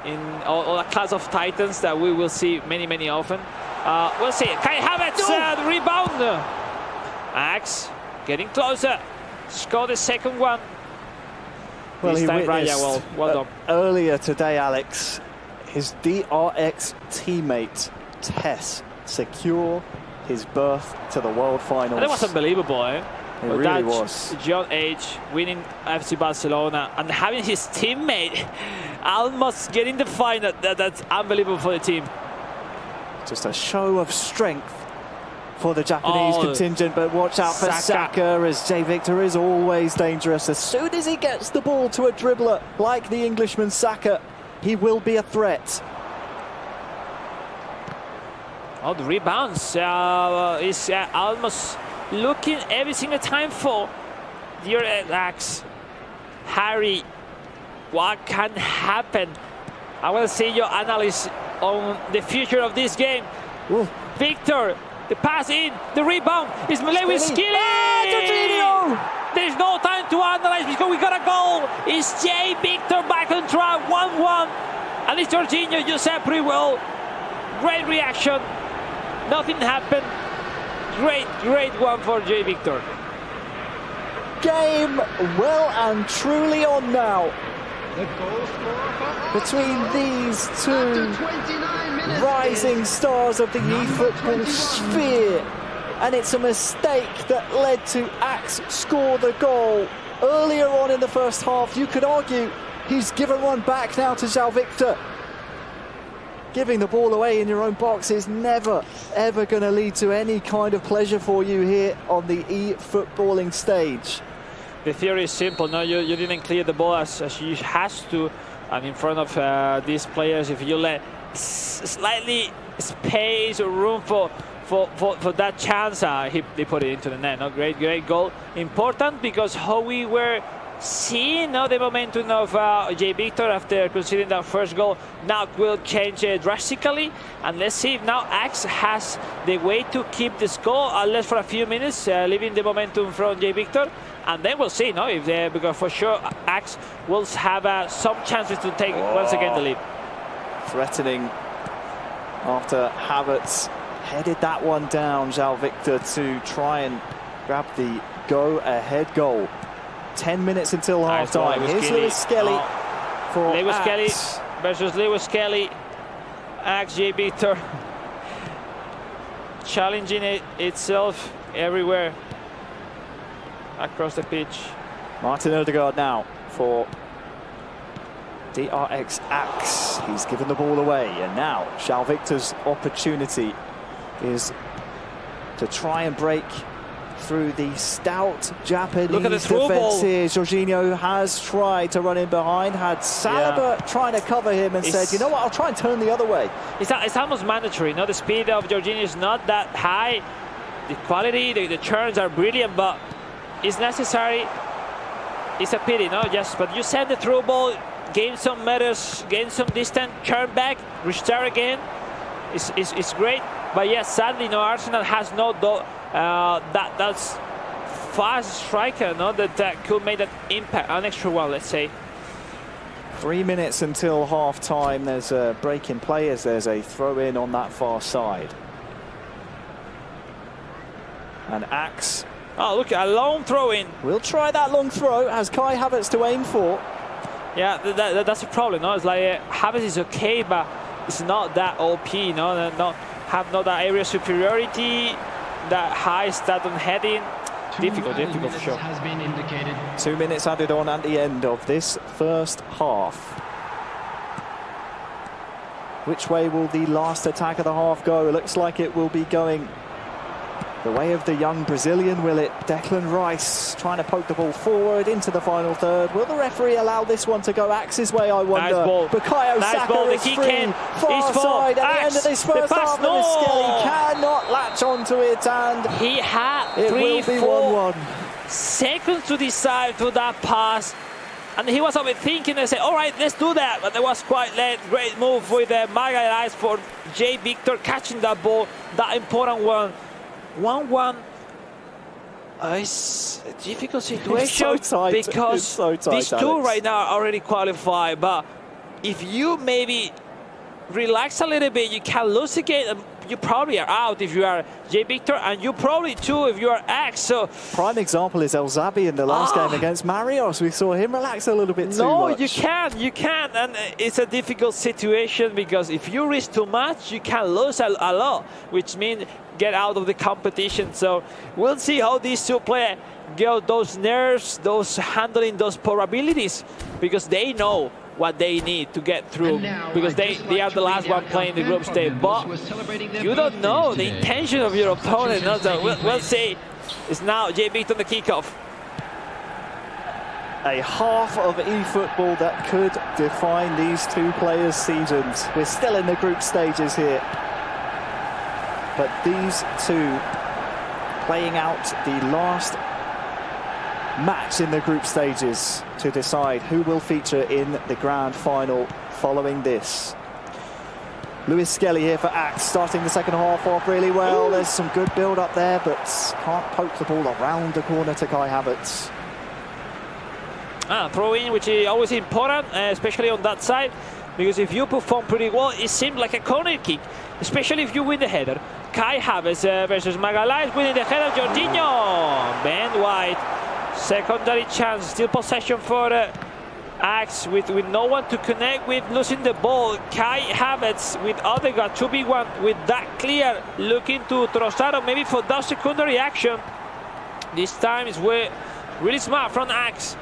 in all a class of titans that we will see many often. We'll see. Kai Havertz, the rebound. Axe getting closer. Score the second one. Well, this he time, witnessed Raya, well done. Earlier today, Alex, his DRX teammate Tess secure his berth to the World Finals. And that was unbelievable, eh? It really was. John H winning FC Barcelona and having his teammate almost getting the final. That's unbelievable for the team. Just a show of strength for the Japanese contingent, but watch out for Saka, as J Victor is always dangerous. As soon as he gets the ball to a dribbler like the Englishman Saka, he will be a threat. Oh, the rebounds is almost looking every single time for the Axe. Harry, what can happen. I want to see your analysis on the future of this game. Ooh. Victor, the pass in, the rebound is Lewis Skilly. There's no time to analyze because we got a goal. It's Jay Victor back on track, 1-1. And it's Jorginho, you said pretty well. Great reaction. Nothing happened. Great one for Jay Victor. Game well and truly on now The goal scorer for between these after two 29 minutes rising is stars of the number eFootball 21. sphere. And it's a mistake that led to Axe score the goal. Earlier on in the first half, you could argue he's given one back now to João Victor. Giving the ball away in your own box is never, ever going to lead to any kind of pleasure for you here on the eFootballing stage. The theory is simple. No, you didn't clear the ball as you has to, and in front of these players, if you let slightly space or room for that chance, they put it into the net. No, great goal. Important because how we were seeing now the momentum of Jay Victor after conceding that first goal now will change drastically. And let's see if now Axe has the way to keep the score at least for a few minutes, leaving the momentum from Jay Victor. And then we'll see, no, if because for sure Axe will have some chances to take once again the lead. Threatening after Havertz headed that one down, João Victor to try and grab the go-ahead goal. 10 minutes until half-time. Here's Lewis Skelly for Lewis Skelly Axe. versus Lewis Skelly. Axe, Jay Victor challenging itself everywhere across the pitch. Martin Ødegaard now for DRX Axe. He's given the ball away, and now João Victor's opportunity is to try and break through the stout Japanese Look at the through defense ball. here. Jorginho has tried to run in behind, had Saliba trying to cover him and said, you know what, I'll try and turn the other way. It's almost mandatory. No, the speed of Jorginho is not that high. The quality, the turns are brilliant, but it's necessary. It's a pity, no? But you send the through ball, gain some meters, gain some distance, turn back, restart again. It's great. But yes, sadly, no, Arsenal has no that's fast striker, no, that could make that impact, an extra one, let's say. 3 minutes until half-time. There's a break in play as there's a throw-in on that far side. And Axe. Oh, look, a long throw-in. We'll try that long throw. Has Kai Havertz to aim for. Yeah, that's a problem, no? It's like Havertz is okay, but it's not that OP, no? Have not that area superiority, that high stat on heading. Difficult for sure. Has been indicated. 2 minutes added on at the end of this first half. Which way will the last attack of the half go? It looks like it will be going the way of the young Brazilian, will it? Declan Rice trying to poke the ball forward into the final third. Will the referee allow this one to go Axe's way, I wonder? Nice ball. Bukayo Nice Saka ball. The is kick free, in. far side at the end of this first half. No. And Skelly cannot latch onto it, and he had it will be 1-1. seconds to decide to that pass. And he was thinking and said, all right, let's do that. But it was quite late. Great move with Marios for Jay Victor catching that ball, that important one. 1-1. It's a difficult situation because these two right now are already qualified. But if you maybe relax a little bit, you can lose the game. You probably are out if you are Jay Victor, and you probably too if you are Axe. So prime example is El Zabi in the last game against Marios. We saw him relax a little bit too much. No, you can, and it's a difficult situation because if you risk too much, you can lose a lot, which means get out of the competition. So we'll see how these two play. Get those nerves, those handling those probabilities, because they know what they need to get through, because they are the last one playing the group stage. But you don't know the intention of your opponent. No? So we'll see. It's now Jay Victor on the kickoff. A half of eFootball that could define these two players' seasons. We're still in the group stages here. But these two playing out the last match in the group stages to decide who will feature in the grand final following this. Lewis Skelly here for Axe, starting the second half off really well. Ooh. There's some good build up there, but can't poke the ball around the corner to Kai Havertz. Throw in, which is always important, especially on that side, because if you perform pretty well, it seems like a corner kick, especially if you win the header. Kai Havertz versus Magalhaes, winning the header. Jorginho bend wide, secondary chance, still possession for Axe with no one to connect with, losing the ball. Kai Havertz with Odegaard 2v1 with that clear, looking to Trossard maybe for that secondary action. This time is really smart from Axe.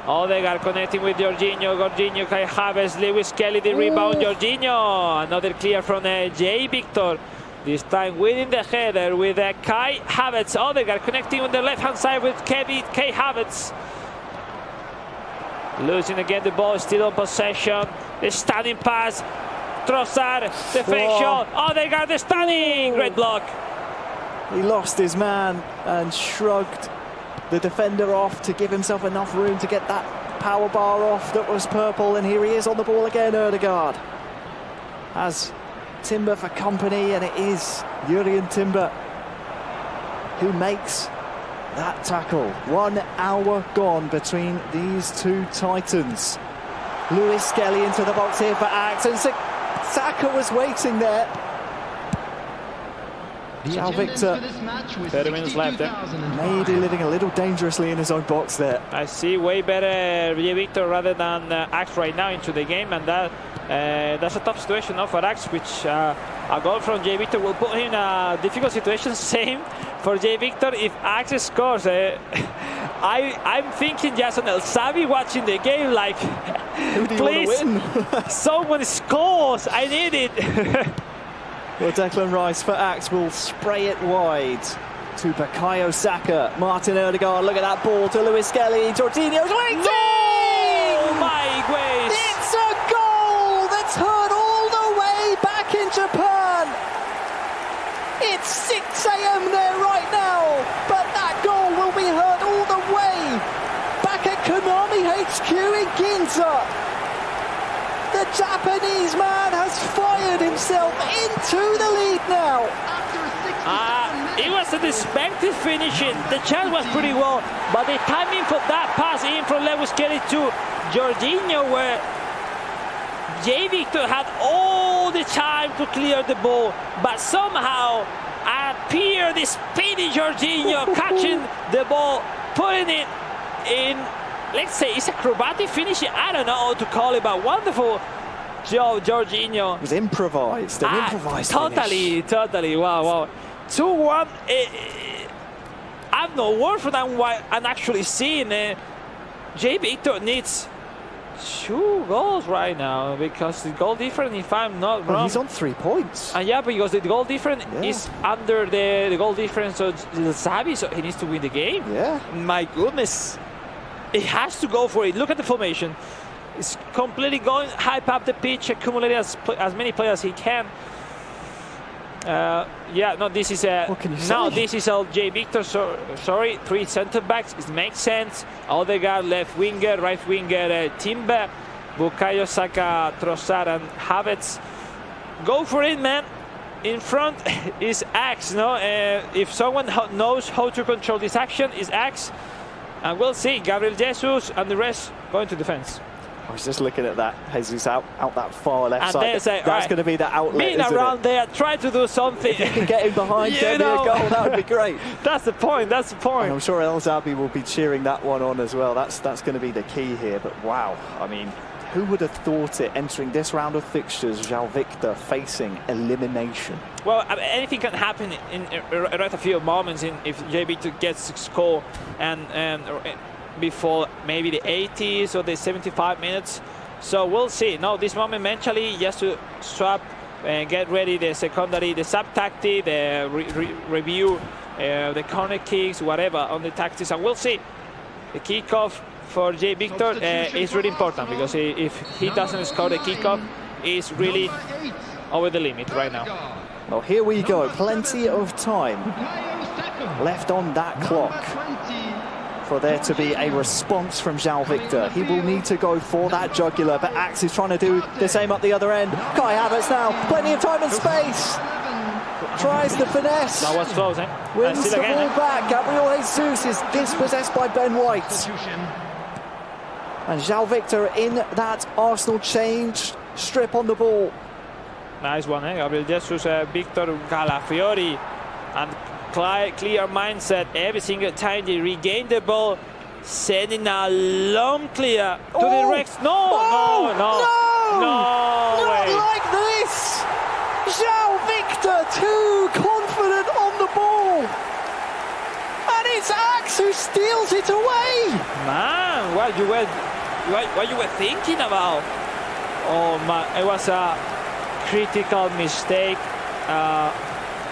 Odegaard connecting with Jorginho, Kai Havertz, Lewis Kelly, the rebound. Jorginho, another clear from Jay Victor. This time winning the header with Kai Havertz. Odegaard connecting on the left-hand side with Kai Havertz. Losing again the ball, still on possession. The stunning pass. Trossard, the fake shot. Odegaard, the stunning. Great block. He lost his man and shrugged the defender off to give himself enough room to get that power bar off that was purple. And here he is on the ball again, Odegaard. Has Timber for company, and it is Jurrien Timber who makes that tackle. 1 hour gone between these two titans. Lewis Skelly into the box here for Axe, and Saka was waiting there. João Victor, 30 minutes left. Maybe living a little dangerously in his own box there. I see way better João Victor rather than Axe right now into the game, and that's a tough situation now for Axe, which a goal from João Victor will put him in a difficult situation. Same for João Victor if Axe scores. I'm thinking just on El Zabi watching the game, like, please, someone scores, I need it. Well, Declan Rice for Axe will spray it wide to Bukayo Saka. Martin Odegaard, look at that ball to Lewis Skelly. Jorginho's waiting! Oh my ways! It's a goal that's heard all the way back in Japan. It's 6 a.m. there right now, but that goal will be heard all the way back at Konami HQ in Ginza. The Japanese man has fired himself into the lead now. It was a expected finishing. The chance was pretty well, but the timing for that pass in from Lewis Kelly to Jorginho, where Jay Victor had all the time to clear the ball, but somehow appeared the speedy Jorginho catching the ball, putting it in. Let's say it's acrobatic finishing. I don't know how to call it, but wonderful job, Jorginho. It was improvised, an improvised finish. Totally. Wow. 2-1. I have no word for that. I'm actually seeing Jay Victor needs 2 goals right now, because the goal difference, if I'm not wrong, he's on 3 points. Yeah, because the goal difference is under the goal difference of zabi, so he needs to win the game. Yeah. My goodness. He has to go for it. Look at the formation. It's completely going, hype up the pitch, accumulating as many players as he can. This is this is all Jay Victor. Sorry, 3 centre backs. It makes sense. Odegaard, left winger, right winger, Timber, Bukayo Saka, Trossard, and Havertz. Go for it, man. In front is Axe. No, if someone knows how to control this action, is Axe. And we'll see Gabriel Jesus and the rest going to defense. I was just looking at that. Jesus out that far left side. That's going to be the outlet. Meet around there, try to do something. If you can get in behind, get me a goal, that would be great. That's the point. And I'm sure El Zabi will be cheering that one on as well. That's going to be the key here. But wow, I mean, who would have thought it entering this round of fixtures? João Victor facing elimination. Well, anything can happen in right a few moments if Jay Victor gets a score and before maybe the 80s or the 75 minutes. So we'll see. No, this moment mentally, just to swap and get ready the secondary, the sub-tactic, the review, the corner kicks, whatever on the tactics, and we'll see. The kickoff for Jay Victor is really important, because if he doesn't score the kickoff, he's really over the limit right now. Well, here we go. Plenty of time left on that clock. for there to be a response from João Victor. He will need to go for that jugular, but Axe is trying to do the same up the other end. Kai Havertz now, plenty of time and space. Tries the finesse. That was close, eh? Wins the again, ball back. Gabriel Jesus is dispossessed by Ben White. And João Victor in that Arsenal change strip on the ball. Nice one, eh? Gabriel Jesus, Victor Calafiori, and clear mindset every single time they regain the ball, sending a long clear to the Rex. No way! Not like this! João Victor too confident on the ball, and it's Axe who steals it away. Man, what you were thinking about? Oh man, it was a critical mistake.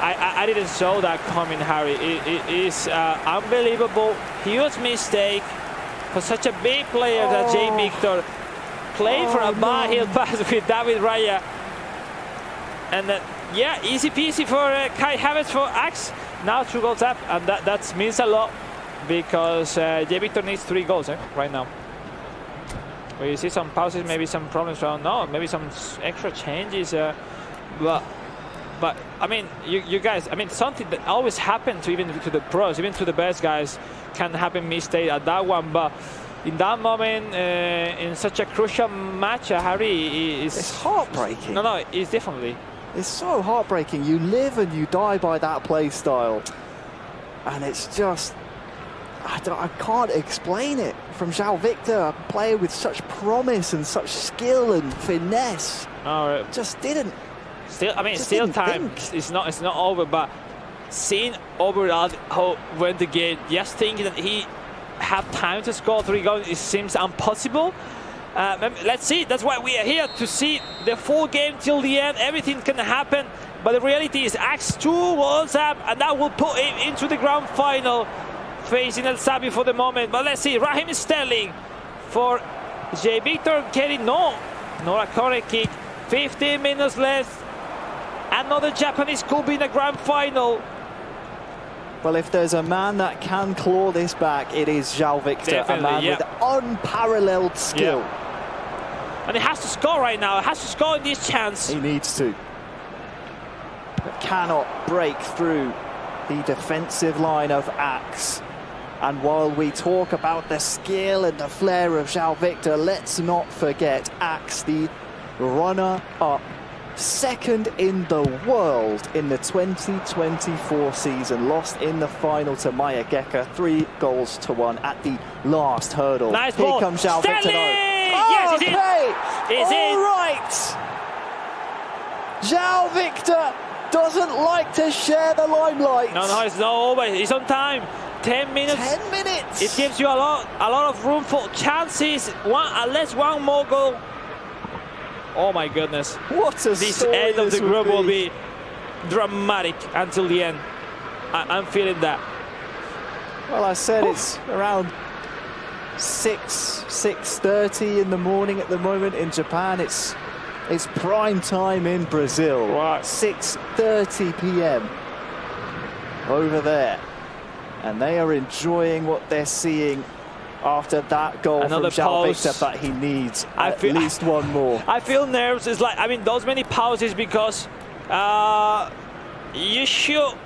I didn't saw that coming, Harry. It is unbelievable, huge mistake for such a big player that Jay Victor played for a bar-heel pass with David Raya. And yeah, easy peasy for Kai Havertz for Axe. Now 2 goals up, and that means a lot because Jay Victor needs 3 goals right now. We see some pauses, maybe some problems from maybe some extra changes, but I mean, you guys, I mean, something that always happens even to the pros, even to the best guys, can happen mistake at that one. But in that moment, in such a crucial match, Harry, it's heartbreaking. No, it's definitely. It's so heartbreaking. You live and you die by that play style, and it's just, I can't explain it. From João Victor, a player with such promise and such skill and finesse, just didn't. Still, I mean, still time. It's not over. But seeing overall how went the game, just thinking that he had time to score 3 goals, it seems impossible. Let's see. That's why we are here, to see the full game till the end. Everything can happen, but the reality is Axe 2 goals up, and that will put him into the grand final, facing El Zabi for the moment. But let's see. Raheem Sterling for Jay Victor getting not a corner kick. 15 minutes left. Another Japanese could be in the grand final. Well, if there's a man that can claw this back, it is João Victor, Definitely, a man with unparalleled skill. And he has to score right now. He has to score in this chance. He needs to. But cannot break through the defensive line of Axe. And while we talk about the skill and the flair of João Victor, let's not forget Axe, the runner-up, second in the world in the 2024 season, lost in the final to Maya Geka, 3-1 at the last hurdle. Nice Here ball. comes João Victor. Yes, he's in. All right. João Victor doesn't like to share the limelight. No, it's not over. He's on time. 10 minutes. 10 minutes. It gives you a lot of room for chances. Unless one more goal. Oh my goodness. What a This story end of the group will be be dramatic until the end. I'm feeling that. Well, I said it's around 6:30 in the morning at the moment in Japan. It's prime time in Brazil. Right. 6:30 p.m. over there. And they are enjoying what they're seeing after that goal Another from João pause. Victor, but he needs at least one more. I feel nerves. It's like, I mean, those many pauses because you should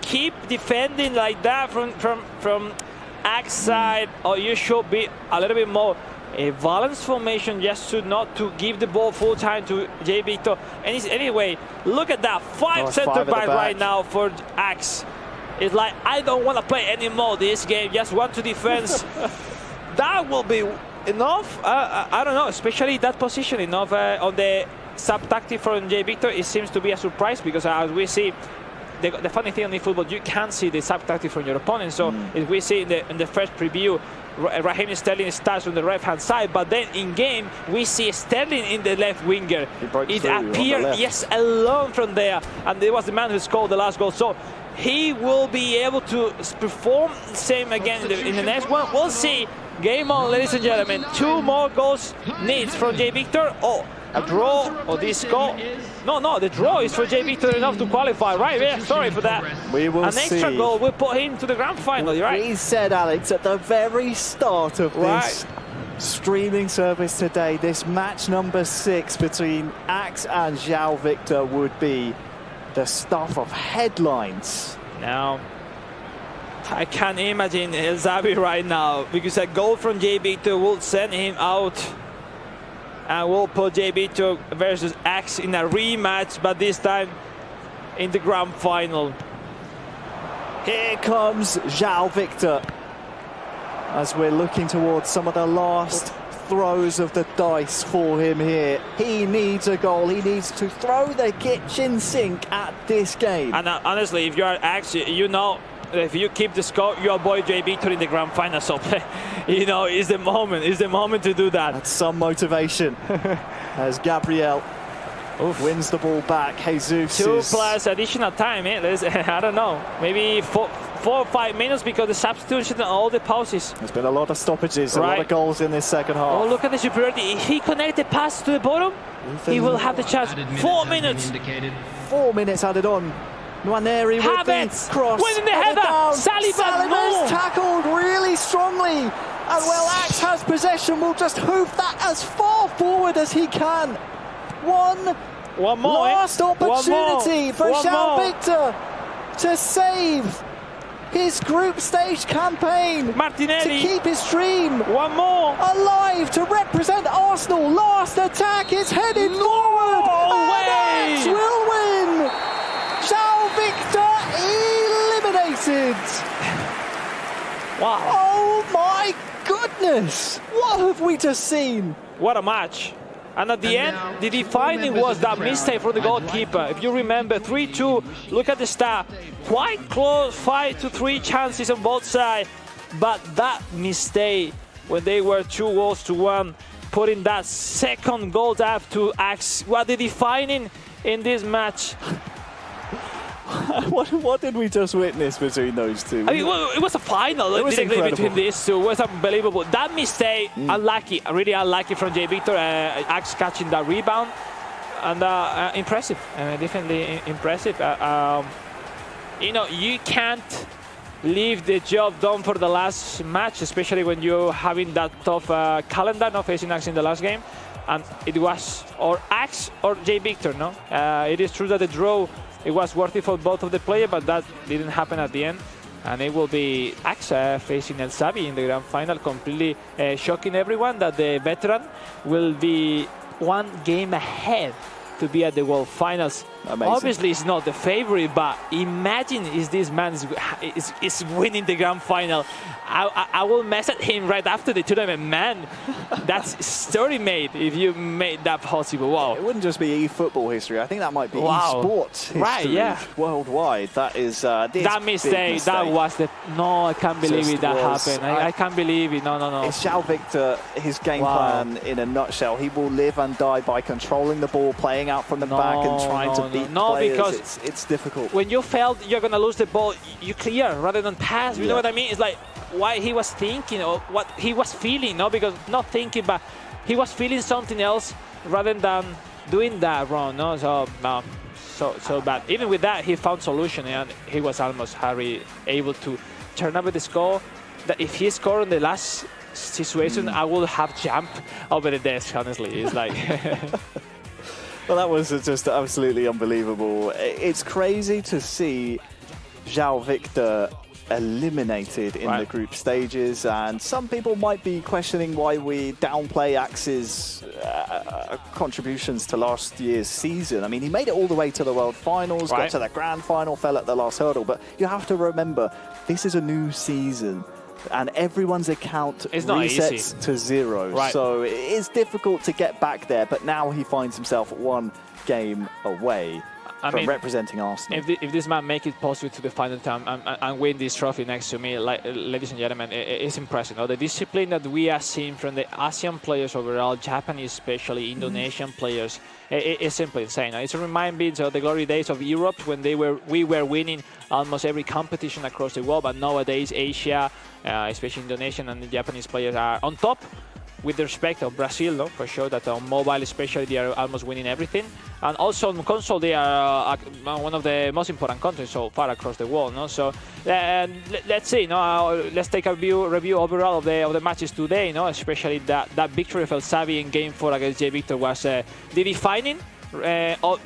keep defending like that from Axe side, or you should be a little bit more a balanced formation, just not to give the ball full time to Jay Victor. And anyway, look at that, 5 center back right now for Axe. It's like, I don't want to play anymore this game, just want to defense. That will be enough. I don't know, especially that positioning of on the sub-tactic from Jay Victor. It seems to be a surprise because as we see, the funny thing in eFootball, you can't see the sub-tactic from your opponent. So if we see in the first preview, Raheem Sterling starts on the left-hand side, but then in game we see Sterling in the left winger. It appeared, yes, alone from there, and it was the man who scored the last goal. So he will be able to perform the same again in the next one. We'll see. Game on, ladies and gentlemen. 2 more goals needs from Jay Victor. A draw or this goal? No, the draw is for Jay Victor enough to qualify, right? Yeah, sorry for that. We will An extra see. goal will put him to the grand final, right? We said, Alex, at the very start of this streaming service today, this match number 6 between Axe and João Victor would be the stuff of headlines. Now, I can't imagine El Zabi right now, because a goal from Jay Victor will send him out. And we'll put Jay Victor versus Axe in a rematch, but this time in the grand final. Here comes João Victor as we're looking towards some of the last throws of the dice for him here. He needs a goal. He needs to throw the kitchen sink at this game. And honestly, if you are Axe, you know, if you keep the score, you avoid Jay Victor in the grand final. So, you know, it's the moment to do that. That's some motivation as Gabriel wins the ball back. Jesus. 2 plus additional time. I don't know, maybe 4 or 5 minutes because the substitution and all the pauses. There's been a lot of stoppages, a lot of goals in this second half. Oh, look at the superiority. If he connects the pass to the bottom, he will have the chance. 4 minutes. 4 minutes added on. Nwaneri with the cross. Winning the header. Saliba's tackled really strongly. And well, Axe has possession. Will just hoof that as far forward as he can. One more last opportunity for João Victor to save his group stage campaign. Martinelli. To keep his dream. One more. Alive to represent Arsenal. Last attack is headed forward. And Axe will win. João Victor eliminated. Wow. Oh my goodness. What have we just seen? What a match. And at the end, the defining was that mistake from the goalkeeper. If you remember, 3-2, look at the stat. Quite close, 5-3 chances on both sides. But that mistake, when they were 2-1, putting that second goal up to Axe, what the defining in this match. What did we just witness between those two? I mean, well, it was a final between these two. It was unbelievable. That mistake, unlucky, really unlucky from Jay Victor. Axe catching that rebound, and impressive, definitely impressive. You know, you can't leave the job done for the last match, especially when you're having that tough calendar, not facing Axe in the last game. And it was or Axe or Jay Victor, no? It is true that the draw, it was worthy for both of the players, but that didn't happen at the end. And it will be Axe facing El Zabi in the grand final, completely shocking everyone that the veteran will be 1 game ahead to be at the World Finals. Amazing. Obviously, it's not the favorite, but imagine if this man is winning the grand final. I will message him right after the tournament. Man, that's story made if you made that possible. Wow. It wouldn't just be eFootball history. I think that might be esports history. Right, yeah. Worldwide. That is that mistake. That was the... No, I can't believe it that happened. I can't believe it. No. It's João Victor, his game plan in a nutshell. He will live and die by controlling the ball, playing out from the back and trying to beat players. Because it's difficult. When you felt you're going to lose the ball, you clear rather than pass. You know what I mean? It's like why he was thinking or what he was feeling, no? Because not thinking, but he was feeling something else rather than doing that wrong, no? So bad. Even with that, he found solution, and he was almost able to turn over the score. That if he scored in the last situation, I would have jumped over the desk, honestly. It's like... Well, that was just absolutely unbelievable. It's crazy to see João Victor eliminated in the group stages, and some people might be questioning why we downplay Axe's contributions to last year's season. I mean, he made it all the way to the World Finals, got to the Grand Final, fell at the last hurdle, but you have to remember, this is a new season. And everyone's account resets to 0. So it is difficult to get back there, but now he finds himself 1 game away from representing Arsenal. If this man make it possible to the final time and win this trophy next to me, like, ladies and gentlemen, it's impressive. The discipline that we are seeing from the Asian players overall, Japanese especially, Indonesian players, it's simply insane. It's a reminder of the glory days of Europe when we were winning almost every competition across the world, but nowadays Asia, especially Indonesian and the Japanese players are on top with the respect of Brazil, no, for sure, that on mobile especially they are almost winning everything. And also on console they are one of the most important countries so far across the world. No? So let's see. No? Let's take a review overall of the matches today. No? Especially that victory of El Zabi in Game 4 against J Victor was the defining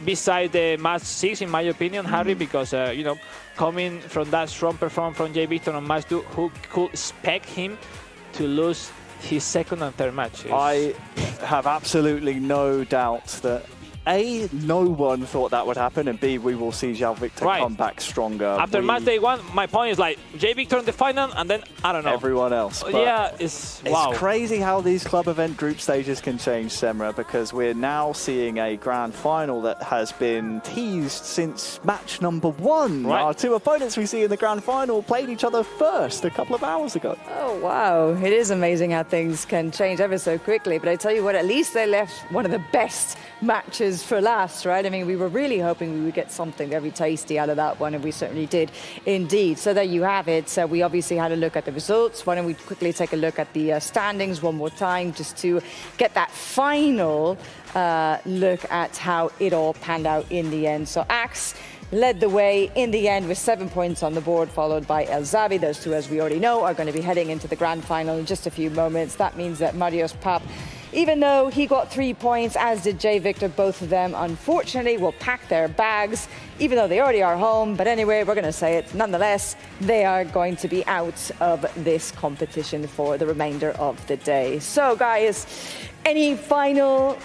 beside the match 6, in my opinion, Harry, because coming from that strong performance from J Victor on match 2, who could expect him to lose his second and third matches? I have absolutely no doubt that A, no one thought that would happen, and B, we will see J Victor come back stronger. After match day 1, my point is like J Victor in the final, and then I don't know everyone else. But yeah, it's wow. It's crazy how these club event group stages can change, Semra, because we're now seeing a grand final that has been teased since match number 1. Right. Our two opponents we see in the grand final played each other first a couple of hours ago. Oh, wow. It is amazing how things can change ever so quickly. But I tell you what, at least they left one of the best matches for last, right? I mean, we were really hoping we would get something very tasty out of that one, and we certainly did indeed. So there you have it. So we obviously had a look at the results. Why don't we quickly take a look at the standings one more time, just to get that final look at how it all panned out in the end. So Axe led the way in the end with 7 points on the board, followed by El Zabi. Those two, as we already know, are going to be heading into the grand final in just a few moments. That means that Marios Pap, even though he got 3 points, as did J Victor, both of them, unfortunately, will pack their bags, even though they already are home. But anyway, we're going to say it. Nonetheless, they are going to be out of this competition for the remainder of the day. So, guys, any final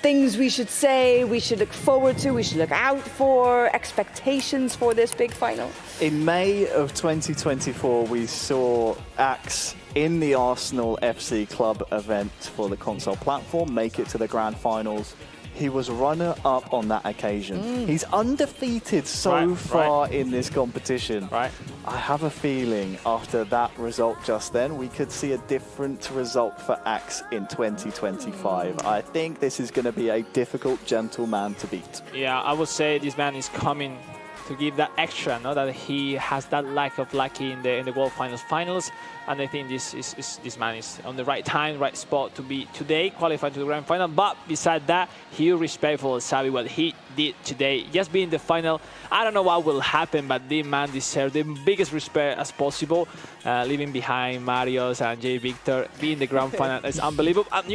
things we should say, we should look forward to, we should look out for, expectations for this big final? In May of 2024, we saw Axe in the Arsenal FC Club event for the console platform make it to the grand finals. He was runner-up on that occasion. He's undefeated so far in this competition. Right. I have a feeling after that result just then, we could see a different result for Axe in 2025. I think this is going to be a difficult gentleman to beat. Yeah, I would say this man is coming to give that extra, no? That he has that lack of lucky in the World Finals, and I think this man is on the right time, right spot to be today qualified to the grand final. But beside that, huge respect for Zabi, what he did today, just being in the final. I don't know what will happen, but the man deserves the biggest respect as possible, leaving behind Marios and J Victor, being in the grand final. It's unbelievable. And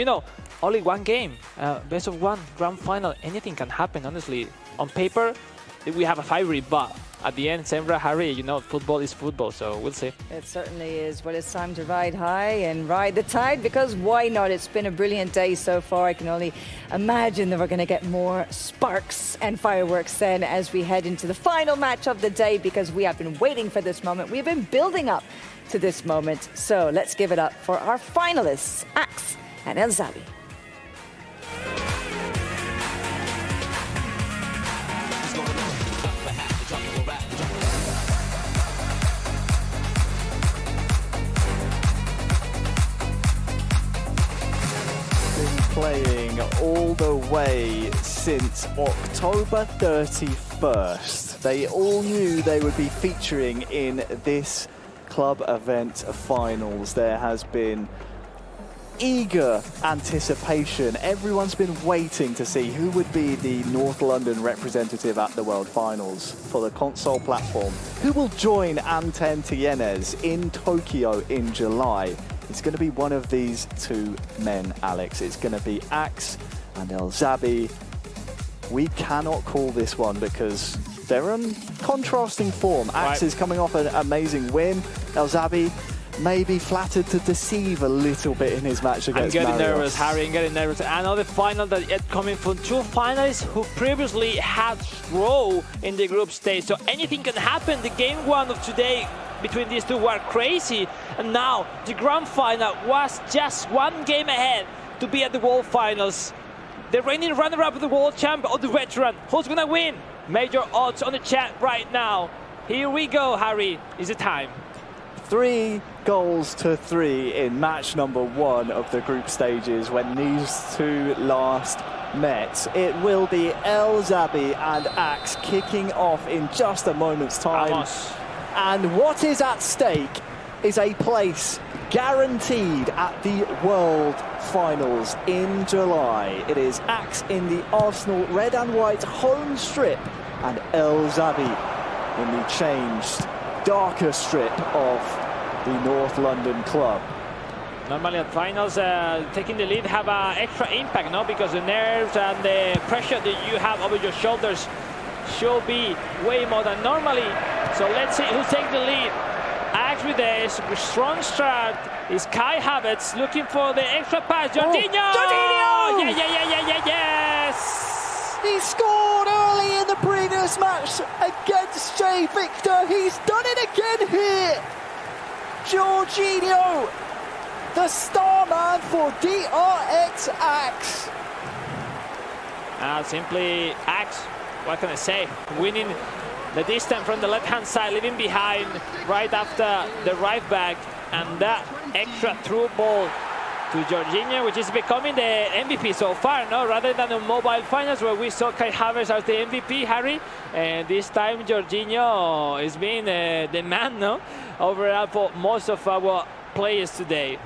only one game, best of one, grand final. Anything can happen, honestly. On paper, we have a favorite, but at the end, Semra, Harry, football is football, so we'll see. It certainly is. Well, it's time to ride high and ride the tide, because why not? It's been a brilliant day so far. I can only imagine that we're going to get more sparks and fireworks then as we head into the final match of the day, because we have been waiting for this moment. We've been building up to this moment. So let's give it up for our finalists, Axe and El Zabi. Playing all the way since October 31st. They all knew they would be featuring in this club event finals. There has been eager anticipation. Everyone's been waiting to see who would be the North London representative at the World Finals for the console platform. Who will join Anten Tienes in Tokyo in July? It's going to be one of these two men, Alex. It's going to be Axe and El Zabi. We cannot call this one because they're in contrasting form. Axe is coming off an amazing win. El Zabi may be flattered to deceive a little bit in his match against I'm getting Marios. nervous, Harry. I'm getting nervous. Another final that is coming from two finalists who previously had draw in the group stage. So anything can happen. The game 1 of today between these two were crazy, and now the grand final was just one game ahead to be at the World Finals. The reigning runner-up of the World Champion, or the veteran, who's gonna win? Major odds on the chat right now. Here we go, Harry. Is it time? 3-3 in match number 1 of the group stages when these two last met. It will be El Zabi and Axe kicking off in just a moment's time. Vamos. And what is at stake is a place guaranteed at the World Finals in July. It is Axe in the Arsenal red and white home strip and El Zabi in the changed, darker strip of the North London club. Normally at finals, taking the lead have an extra impact, no? Because the nerves and the pressure that you have over your shoulders should be way more than normally. So let's see who takes the lead. Axe with a strong start is Kai Havertz looking for the extra pass. Jorginho! Jorginho! Yes! He scored early in the previous match against Jay Victor. He's done it again here. Jorginho, the star man for DRX Axe. Simply Axe, what can I say? Winning the distance from the left-hand side, leaving behind right after the right back, and that extra through ball to Jorginho, which is becoming the MVP so far, no? Rather than the mobile finals where we saw Kai Havertz as the MVP, Harry, and this time Jorginho is being the man, no? Overall for most of our players today.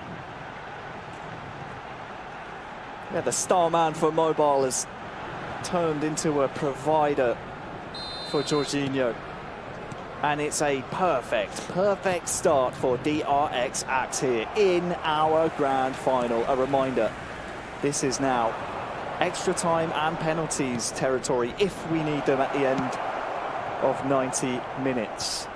Yeah, the star man for mobile has turned into a provider for Jorginho. And it's a perfect start for DRX Axe here in our grand final. A reminder, this is now extra time and penalties territory if we need them at the end of 90 minutes.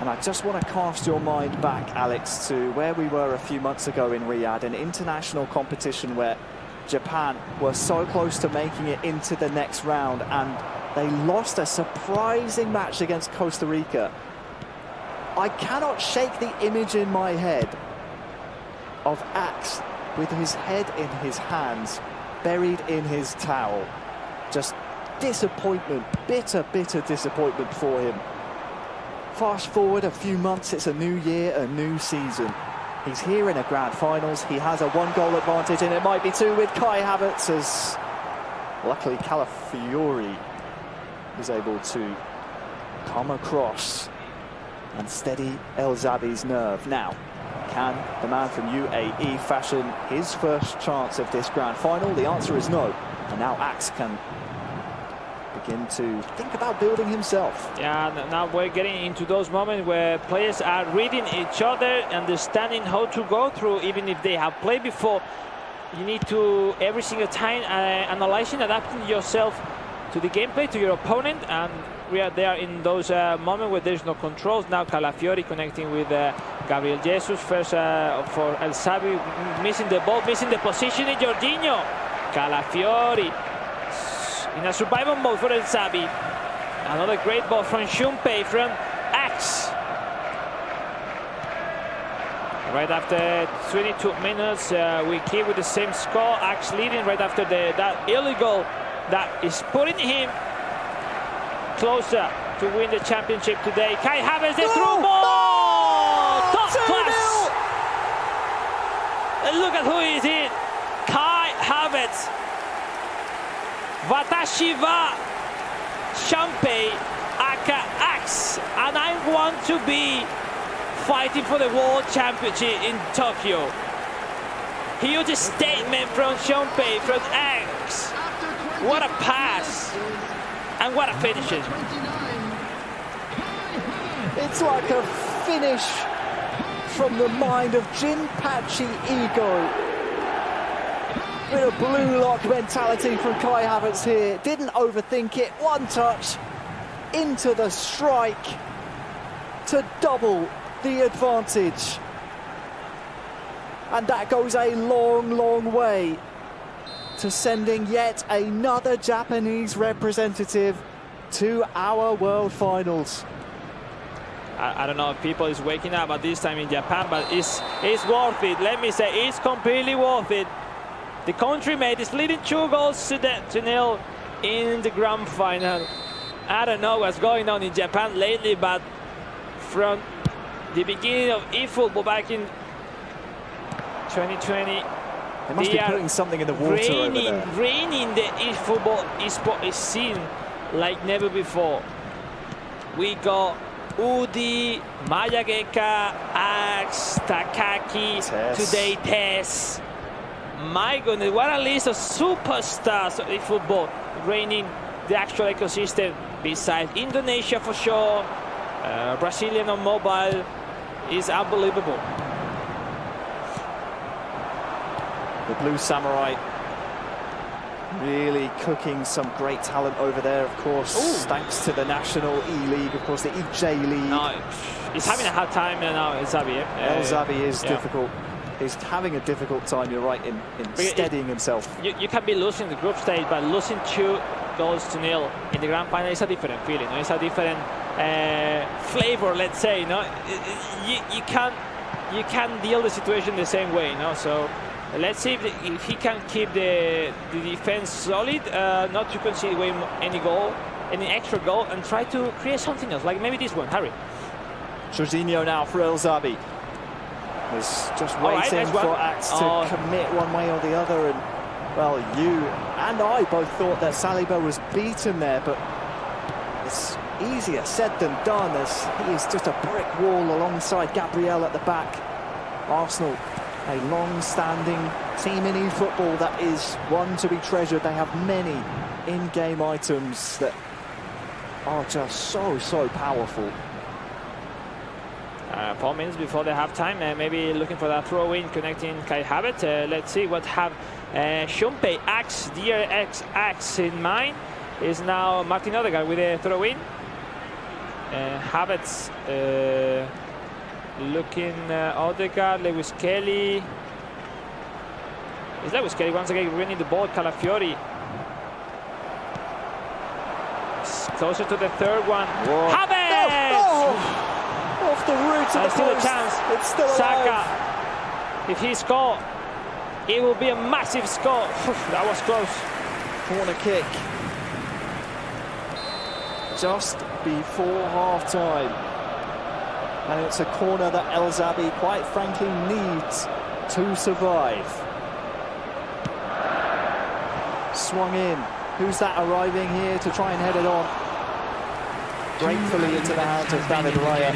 And I just want to cast your mind back, Alex, to where we were a few months ago in Riyadh, an international competition where Japan were so close to making it into the next round, and they lost a surprising match against Costa Rica. I cannot shake the image in my head of Axe with his head in his hands, buried in his towel. Just disappointment, bitter disappointment for him. Fast forward a few months, it's a new year, a new season. He's here in a grand finals. He has a one-goal advantage, and it might be two with Kai Havertz, as luckily Calafiori is able to come across and steady El Zabi's nerve. Now, can the man from UAE fashion his first chance of this grand final? The answer is no. And now Axe can begin to think about building himself. Yeah, now we're getting into those moments where players are reading each other, understanding how to go through, even if they have played before. You need to, every single time, analyzing, adapting yourself to the gameplay, to your opponent, and we are there in those moments where there's no controls. Now Calafiori connecting with Gabriel Jesus, first for El Zabi, missing the ball, missing the positioning. Jorginho, Calafiori in a survival mode for El Zabi. Another great ball from Shumpei from Axe. Right after 22 minutes, we keep with the same score. Axe leading right after that illegal that is putting him closer to win the championship today. Kai Havertz, the through ball! Top class! And look at who is in. Kai Havertz. Watashi wa Shumpei aka Axe, and I want to be fighting for the World Championship in Tokyo. Huge statement from Shumpei, from Axe. What a pass, and what a finish. It's like a finish from the mind of Jinpachi Ego. Bit of blue lock mentality from Kai Havertz here. Didn't overthink it. One touch into the strike to double the advantage. And that goes a long way to sending yet another Japanese representative to our World Finals. I don't know if people is waking up at this time in Japan, but it's worth it. Let me say, it's completely worth it. The country-mate is leading 2-0 in the grand final. I don't know what's going on in Japan lately, but from the beginning of eFootball back in 2020, they must be putting something in the water over there. Raining the eFootball esport is seen like never before. We got Udi, Mayageka, Axe, Takaki, today Tess. My goodness, what a list of superstars of eFootball reigning the actual ecosystem. Besides Indonesia for sure, Brazilian on mobile is unbelievable. The Blue Samurai really cooking some great talent over there, of course. Ooh. Thanks to the National E-League, of course, the EJ League. No, he's having a hard time now, Zabi. El Zabi is difficult. He's having a difficult time, you're right, in steadying himself. You can be losing the group stage, but losing 2-0 in the grand final is a different feeling. It's a different flavor, let's say. You can't deal the situation the same way. So let's see if he can keep the defense solid, not to concede away any extra goal, and try to create something else, like maybe this one. Harry. Jorginho now for El Zabi. Was just waiting for Axe to commit one way or the other, and well, you and I both thought that Saliba was beaten there, but it's easier said than done, as he is just a brick wall alongside Gabriel at the back. Arsenal, a long-standing team in eFootball that is one to be treasured. They have many in-game items that are just so powerful. 4 minutes before the halftime, maybe looking for that throw-in, connecting Kai Havertz. Let's see what have Shumpei, Axe, DRX, Axe in mind. Is now Martin Odegaard with a throw-in. Havertz looking Odegaard, Lewis Kelly. Is Lewis Kelly once again winning the ball? Calafiori. Closer to the third one. Havertz! Off the root of the still post. A chance. It's still Saka, alive. if he scores, it will be a massive score. That was close. Corner kick. Just before half-time. And it's a corner that El Zabi, quite frankly, needs to survive. Swung in. Who's that arriving here to try and head it on? Gratefully into the hands of David Raya.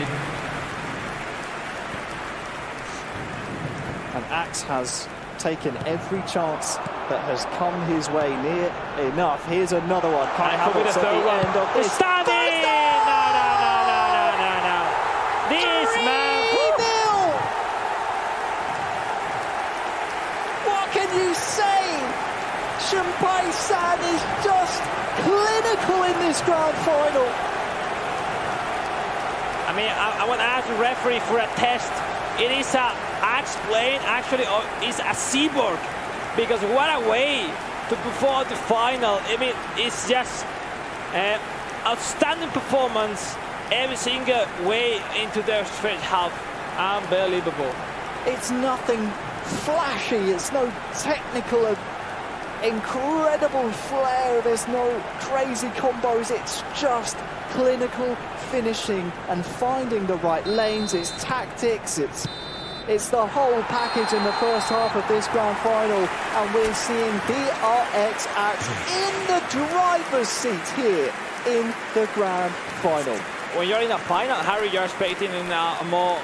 And Axe has taken every chance that has come his way near enough. Here's another one. Kai Havertz at the end of this. Standing! No. This man. 3-0! What can you say? Shumpei San is just clinical in this grand final. I mean, I want to ask the referee for a test. It is a Axe playing, actually, it's a cyborg, because what a way to perform the final. I mean, it's just outstanding performance every single way into their first half. Unbelievable. It's nothing flashy, it's no technical, incredible flair, there's no crazy combos, it's just clinical finishing and finding the right lanes. It's tactics, it's the whole package in the first half of this grand final, and we're seeing DRX Axe in the driver's seat here in the grand final. When you're in a final, Harry, you're expecting a more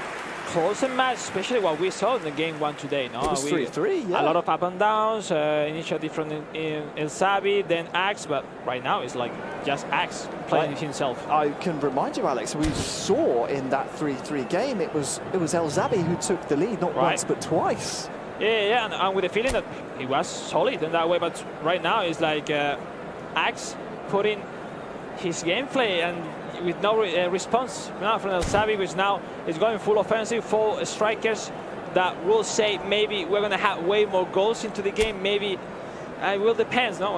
closer match, especially what we saw in the game 1 today. No, it was 3-3, yeah. A lot of up and downs, initially from El Zabi, then Axe, but right now it's like just Axe playing himself. I can remind you, Alex, we saw in that 3-3 game, it was El Zabi who took the lead, not once but twice. Yeah, and with the feeling that he was solid in that way, but right now it's like Axe putting his gameplay and with no response now from El Zabi, which now is going full offensive, 4 strikers that will say maybe we're going to have way more goals into the game. Maybe it will depend, no?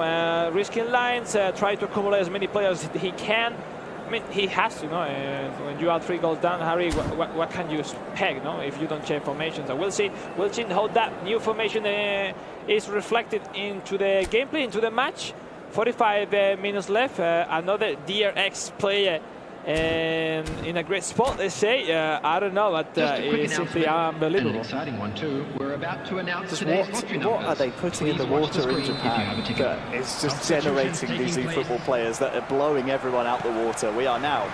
Risking lines, try to accumulate as many players as he can. I mean, he has to, no? When you are 3 goals down, Harry, what can you expect, no? If you don't change formations. So we'll see how that new formation is reflected into the gameplay, into the match. 45 minutes left. Another DRX player in a great spot, they say. I don't know, but it's simply unbelievable. An exciting one too. We're about to announce today's lottery numbers. What are they putting in the water in Japan that is just generating these eFootball players that are blowing everyone out the water? We are now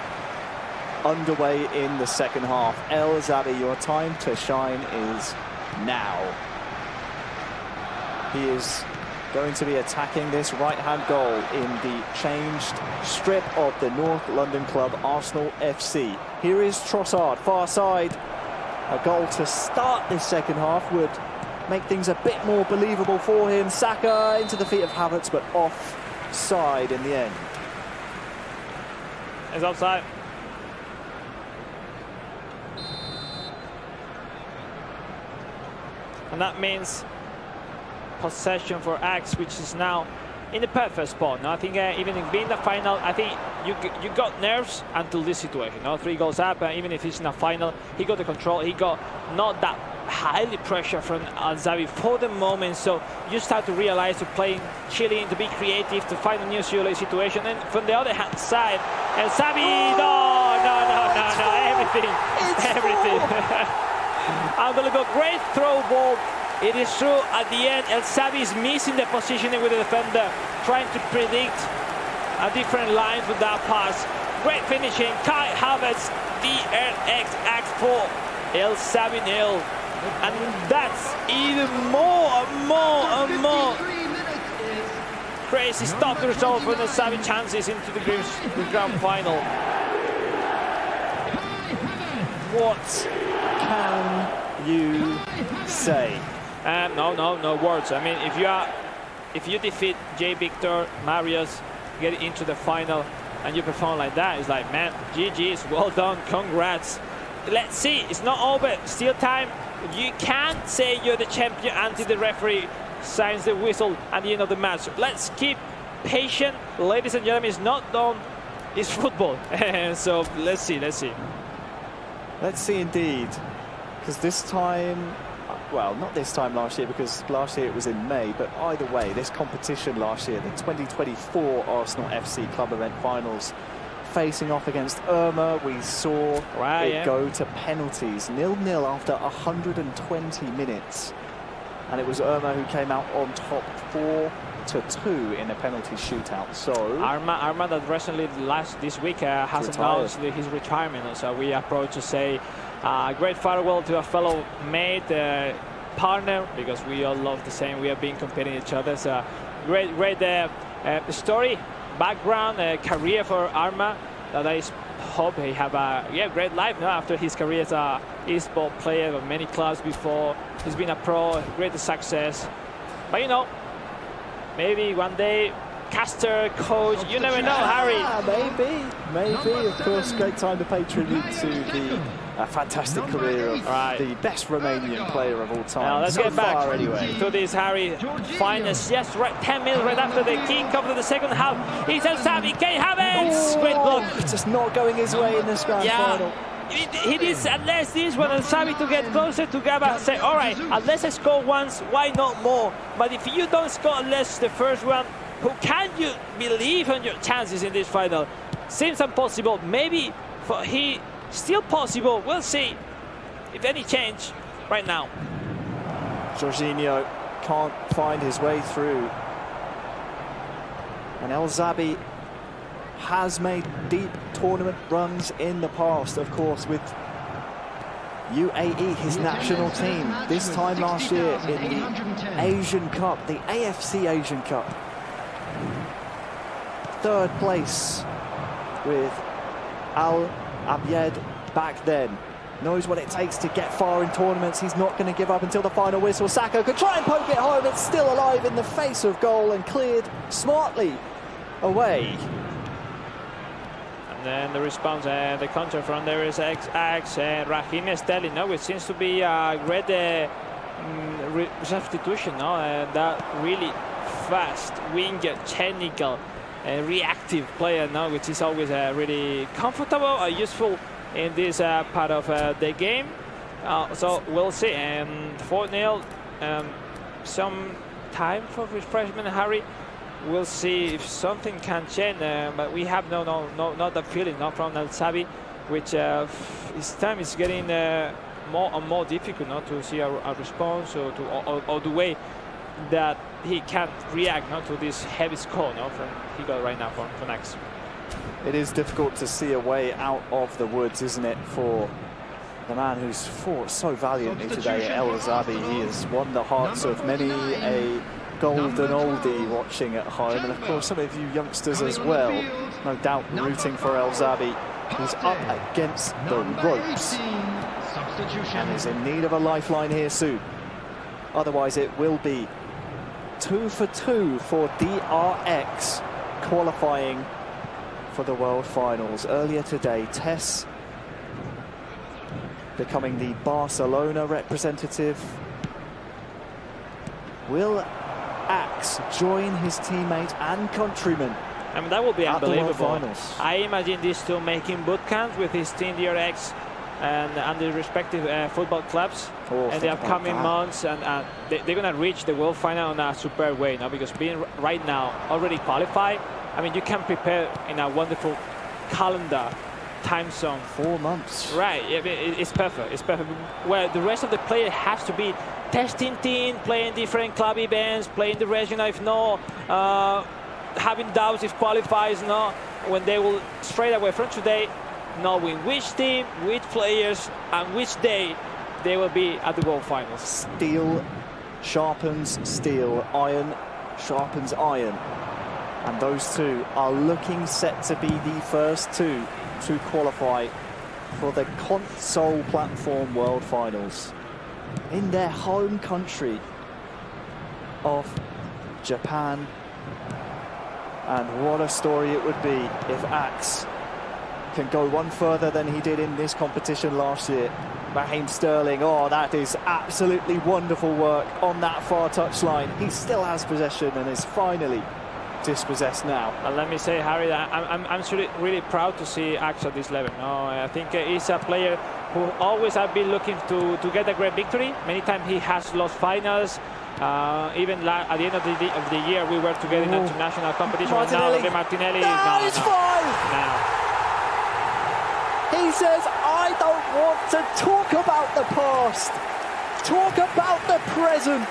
underway in the second half. El Zabi, your time to shine is now. He is going to be attacking this right-hand goal in the changed strip of the North London club Arsenal FC. Here is Trossard, far side. A goal to start this second half would make things a bit more believable for him. Saka into the feet of Havertz, but offside in the end. It's offside. And that means possession for Ajax, which is now in the perfect spot. Now, I think even in being the final, I think you got nerves until this situation. 3 goals up, even if it's in a final, he got the control. He got not that highly pressure from El Zabi for the moment. So you start to realize to playing, chilling, to be creative, to find a new situation. And from the other hand side, El Zabi, no, everything. I'm gonna go great throw ball. It is true, at the end, El Zabi is missing the positioning with the defender, trying to predict a different line with that pass. Great finishing, Kai Havertz, DRX 4, El Zabi 0. And that's even more crazy stop the result for the Zabi chances into the grand final. What can you say? No words. I mean, if you defeat J. Victor, Marios, get into the final, and you perform like that, it's like, man, GG's, well done, congrats. Let's see, it's not over, still time. You can't say you're the champion until the referee signs the whistle at the end of the match. Let's keep patient, ladies and gentlemen. It's not done. It's football. So let's see. Let's see indeed, because this time. Well, not this time last year, because last year it was in May, but either way, this competition last year, the 2024 Arsenal FC Club Event Finals, facing off against Irma, we saw it go to penalties, 0-0 after 120 minutes. And it was Irma who came out on top 4-2 in a penalty shootout. So Arma that recently this week has announced his retirement. So we approach to say great farewell to a fellow mate, partner, because we all love the same. We have been competing each other. So great story, background, career for Arma. That I hope he have a great life now after his career as a e-sport player of many clubs before. He's been a pro, great success. But you know, maybe one day, caster, coach, you never know, Harry. Maybe. Of course, great time to pay tribute to the fantastic career of the best Romanian player of all time. Now let's get back to this, Harry. Finest, 10 minutes right after the kick-off of the second half. It's El Zabi, Kai Havertz, great block. Just not going his way in this grand final. He needs at least this one, El Zabi, to get closer to Gaba. Say, all right, unless I score once, why not more? But if you don't score unless the first one, who can you believe on your chances in this final? Seems impossible. Maybe for he still possible. We'll see if any change right now. Jorginho can't find his way through. And El Zabi has made deep tournament runs in the past, of course, with UAE, his national team. This time last year in the Asian Cup, the AFC Asian Cup. 3rd place with Al Abyad back then. Knows what it takes to get far in tournaments. He's not going to give up until the final whistle. Saka could try and poke it home. It's still alive in the face of goal and cleared smartly away. And then the response, the counter from there is Ajax, Raheem Sterling, which seems to be a great substitution. That really fast winger, technical, reactive player, which is always really comfortable, useful in this part of the game. So we'll see. 4-0, some time for refreshment, Harry. We'll see if something can change, but we have not the feeling from El Zabi, which his time is getting more and more difficult to see a response or the way that he can react to this heavy score he got right now from Ajax. It is difficult to see a way out of the woods, isn't it, for the man who's fought so valiantly today, El Zabi. He has won the hearts of many a golden oldie watching at home, and of course some of you youngsters as well, no doubt rooting for El Zabi, who's up against the ropes and is in need of a lifeline here soon. Otherwise it will be 2 for 2 for DRX qualifying for the World Finals. Earlier today, Tess becoming the Barcelona representative. Will Axe join his teammate and countrymen? I mean, that would be unbelievable. Finals. I imagine these two making boot camps with his team DRX and the respective football clubs in the upcoming months, and they're going to reach the World Final in a superb way now, because being right now already qualified, I mean, you can prepare in a wonderful calendar time zone. 4 months. Right, it's perfect. It's perfect. Well, the rest of the player has to be testing team, playing different club events, playing the regional if no, having doubts if qualifies, no, when they will straight away from today knowing which team, which players, and which day they will be at the World Finals. Steel sharpens steel, iron sharpens iron. And those two are looking set to be the first two to qualify for the console platform World Finals in their home country of Japan. And what a story it would be if Axe can go one further than he did in this competition last year. Raheem Sterling, oh, that is absolutely wonderful work on that far touchline. He still has possession and is finally dispossessed now. And let me say, Harry, I'm really proud to see Axe at this level. No, I think he's a player who always have been looking to get a great victory. Many times he has lost finals. Even at the end of the year, we were together in international competition. Martinelli. Now, Martinelli. No, it's fine. No. He says, I don't want to talk about the past. Talk about the present.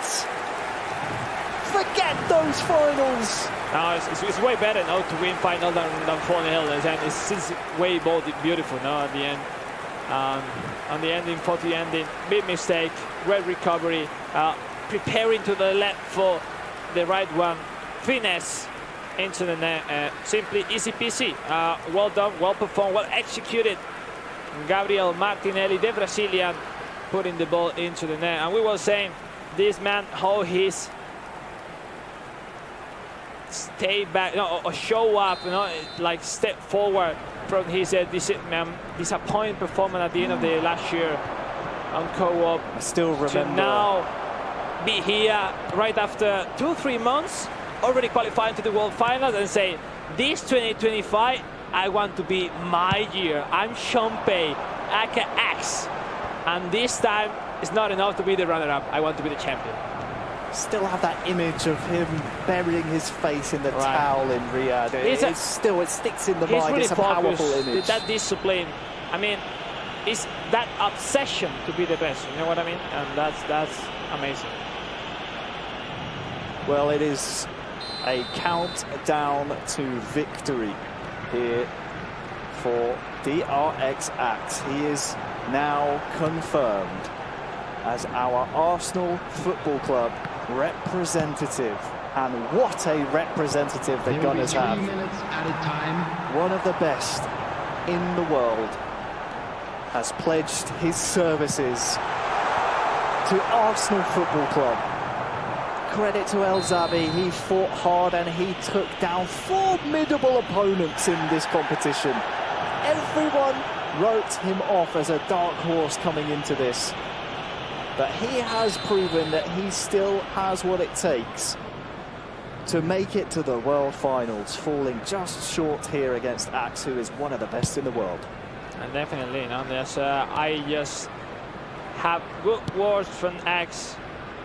Forget those finals. No, it's way better now to win final than 4-0, and it's way more beautiful now at the end. On the ending, 40 ending, big mistake, great recovery, preparing to the left for the right one, finesse into the net, simply easy peasy. Well done, well performed, well executed. Gabriel Martinelli, the Brazilian, putting the ball into the net. And we were saying, this man, how he's stay back, or show up, like step forward from his disappointing performance at the end of the last year on co-op. I still remember. To now be here right after 2-3 months, already qualifying to the World Finals, and say, this 2025, I want to be my year. I'm Champey, aka Axe. And this time, it's not enough to be the runner-up. I want to be the champion. Still have that image of him burying his face in the towel in Riyadh. It sticks in the mind. Really it's a powerful image. That discipline, I mean, it's that obsession to be the best. You know what I mean? And that's amazing. Well, it is a countdown to victory here for DRX Axe. He is now confirmed as our Arsenal Football Club representative. And what a representative the Gunners have. One of the best in the world has pledged his services to Arsenal Football Club. Credit to El Zabi, he fought hard and he took down formidable opponents in this competition. Everyone wrote him off as a dark horse coming into this. But he has proven that he still has what it takes to make it to the World Finals, falling just short here against Axe, who is one of the best in the world. And definitely, I just have good words from Axe.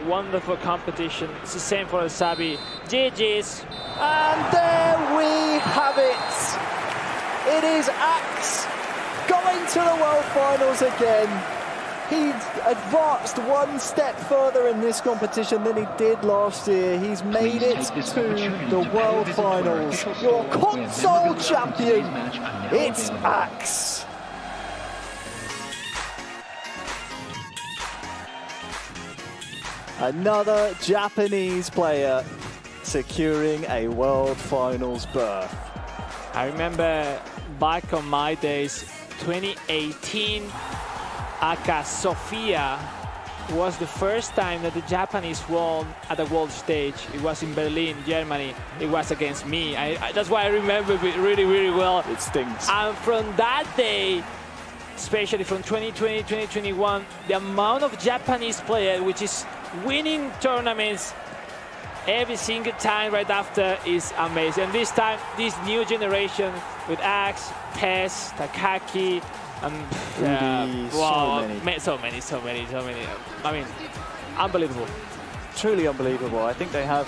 Wonderful competition. It's the same for El Zabi. GG's. And there we have it. It is Axe going to the World Finals again. He's advanced one step further in this competition than he did last year. He's made it to the World Finals. Your console champion, it's Axe. Another Japanese player securing a World Finals berth. I remember back on my days, 2018, Aka Sofia was the first time that the Japanese won at the world stage. It was in Berlin, Germany. It was against me. That's why I remember it really, really well. It stings. And from that day, especially from 2020, 2021, the amount of Japanese players which is winning tournaments every single time right after is amazing. And this time, this new generation with Axe, Tess, Takaki, and wow, so many. I mean, unbelievable. Truly unbelievable. I think they have,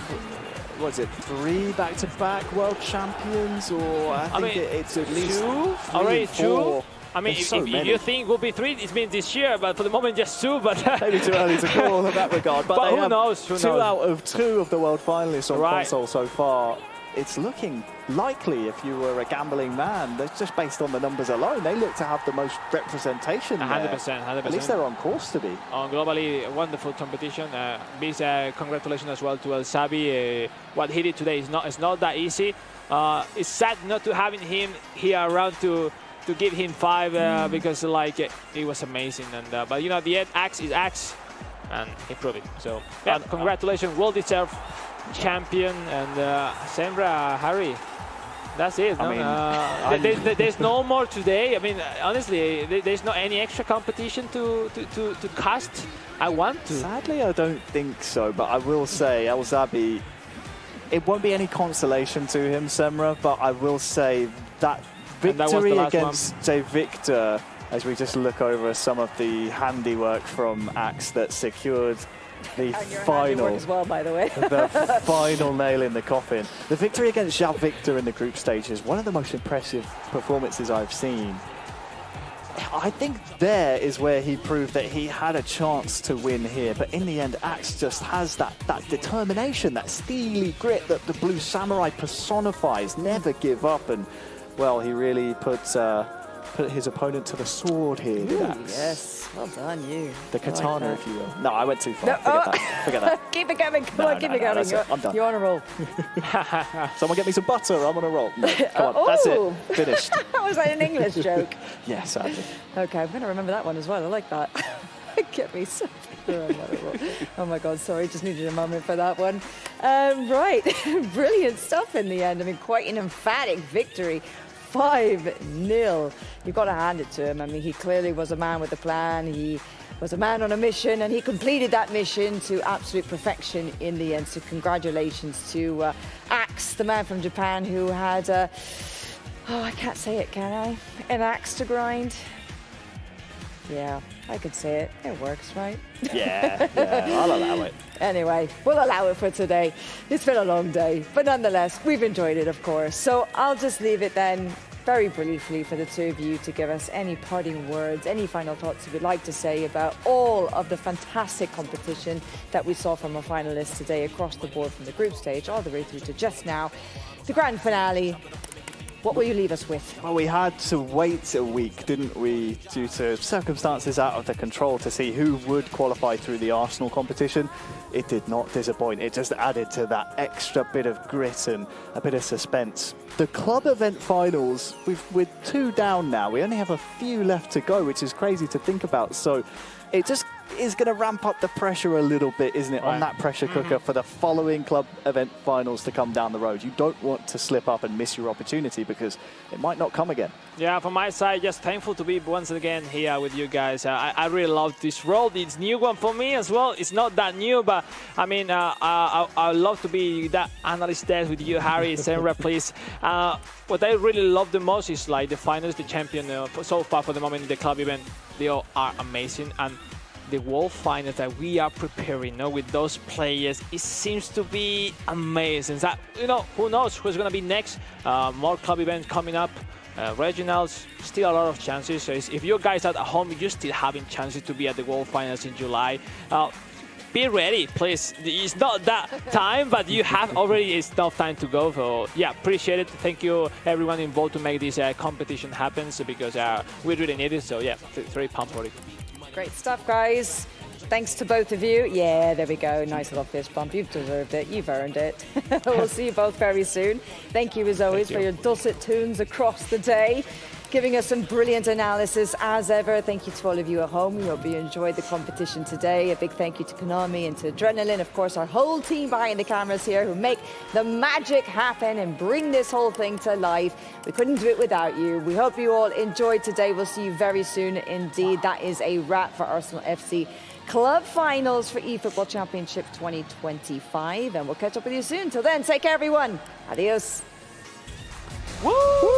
what is it, 3 back-to-back world champions, or I think it's at least 2? 3, Already 4. 2? I mean, if if you think it will be 3, it's been this year, but for the moment just 2. But maybe too early to call in that regard. But they who have knows? 2 out of 2 of the world finalists on Right. console so far. It's looking likely, if you were a gambling man, that's just based on the numbers alone, they look to have the most representation. 100%. At least they're on course to be. Globally, a wonderful competition. Big congratulations as well to El Zabi. What he did today is not that easy. It's sad not to having him here around to give him 5 because like it was amazing. And but you know, the end, Axe is Axe, and he proved it. So yeah, congratulations, well deserved champion. And Sembra, Harry, that's it. I mean, there's no more today. I mean, honestly, there's not any extra competition to cast. I want to. Sadly, I don't think so. But I will say, El Zabi, it won't be any consolation to him, Semra. But I will say that victory against J Victor, as we just look over some of the handiwork from Axe that secured the final as well, by the way. the final nail in the coffin. The victory against J Victor in the group stage is one of the most impressive performances I've seen. I think there is where he proved that he had a chance to win here, but in the end, Axe just has that determination, that steely grit that the Blue Samurai personifies. Never give up, and well, he really put his opponent to the sword here. Ooh, yes, well done, you. The katana, like if you will. No, I went too far. No, Forget that. Keep it going. Come on, keep it going. I'm done. You're on a roll. Someone get me some butter. I'm on a roll. No, come on, that's it. Finished. Was that an English joke? Yeah, sadly. Okay, I'm going to remember that one as well. I like that. Get me some. Oh my God, sorry, just needed a moment for that one. Right, brilliant stuff in the end. I mean, quite an emphatic victory. 5-0. You've got to hand it to him. I mean, he clearly was a man with a plan. He was a man on a mission, and he completed that mission to absolute perfection in the end. So congratulations to Axe, the man from Japan who had, oh, I can't say it, can I? An axe to grind. Yeah, I could say it. It works, right? Yeah, I'll allow it. Anyway, we'll allow it for today. It's been a long day, but nonetheless, we've enjoyed it, of course. So I'll just leave it then very briefly for the two of you to give us any parting words, any final thoughts you would like to say about all of the fantastic competition that we saw from our finalists today across the board, from the group stage all the way through to just now, the grand finale. What will you leave us with? Well, we had to wait a week, didn't we, due to circumstances out of the control, to see who would qualify through the Arsenal competition. It did not disappoint. It just added to that extra bit of grit and a bit of suspense. The club event finals, we're 2 down now. We only have a few left to go, which is crazy to think about. So it just is going to ramp up the pressure a little bit, isn't it, on that pressure cooker for the following club event finals to come down the road. You don't want to slip up and miss your opportunity because it might not come again. Yeah, from my side, just thankful to be once again here with you guys. I really love this role. It's a new one for me as well. It's not that new, but I mean, I love to be that analyst there with you, Harry, Senra, please. What I really love the most is like the finals, the champion so far for the moment in the club event. They all are amazing, and the world finals that we are preparing with those players, it seems to be amazing. That, who knows who's going to be next. More club events coming up. regionals, still a lot of chances. So if you guys are at home, you're still having chances to be at the World Finals in July. Be ready, please. It's not that time, but you have already enough time to go. So yeah, appreciate it. Thank you everyone involved to make this competition happen, so because we really need it. So yeah, very pumped for it. Great stuff, guys. Thanks to both of you. Yeah, there we go. Nice little fist bump. You've deserved it. You've earned it. We'll see you both very soon. Thank you, as always, for your dulcet tunes across the day, giving us some brilliant analysis as ever. Thank you to all of you at home. We hope you enjoyed the competition today. A big thank you to Konami and to Adrenaline, of course, our whole team behind the cameras here who make the magic happen and bring this whole thing to life. We couldn't do it without you. We hope you all enjoyed today. We'll see you very soon indeed. That is a wrap for Arsenal FC Club Finals for eFootball Championship 2025. And we'll catch up with you soon. Till then, take care, everyone. Adios. Woo!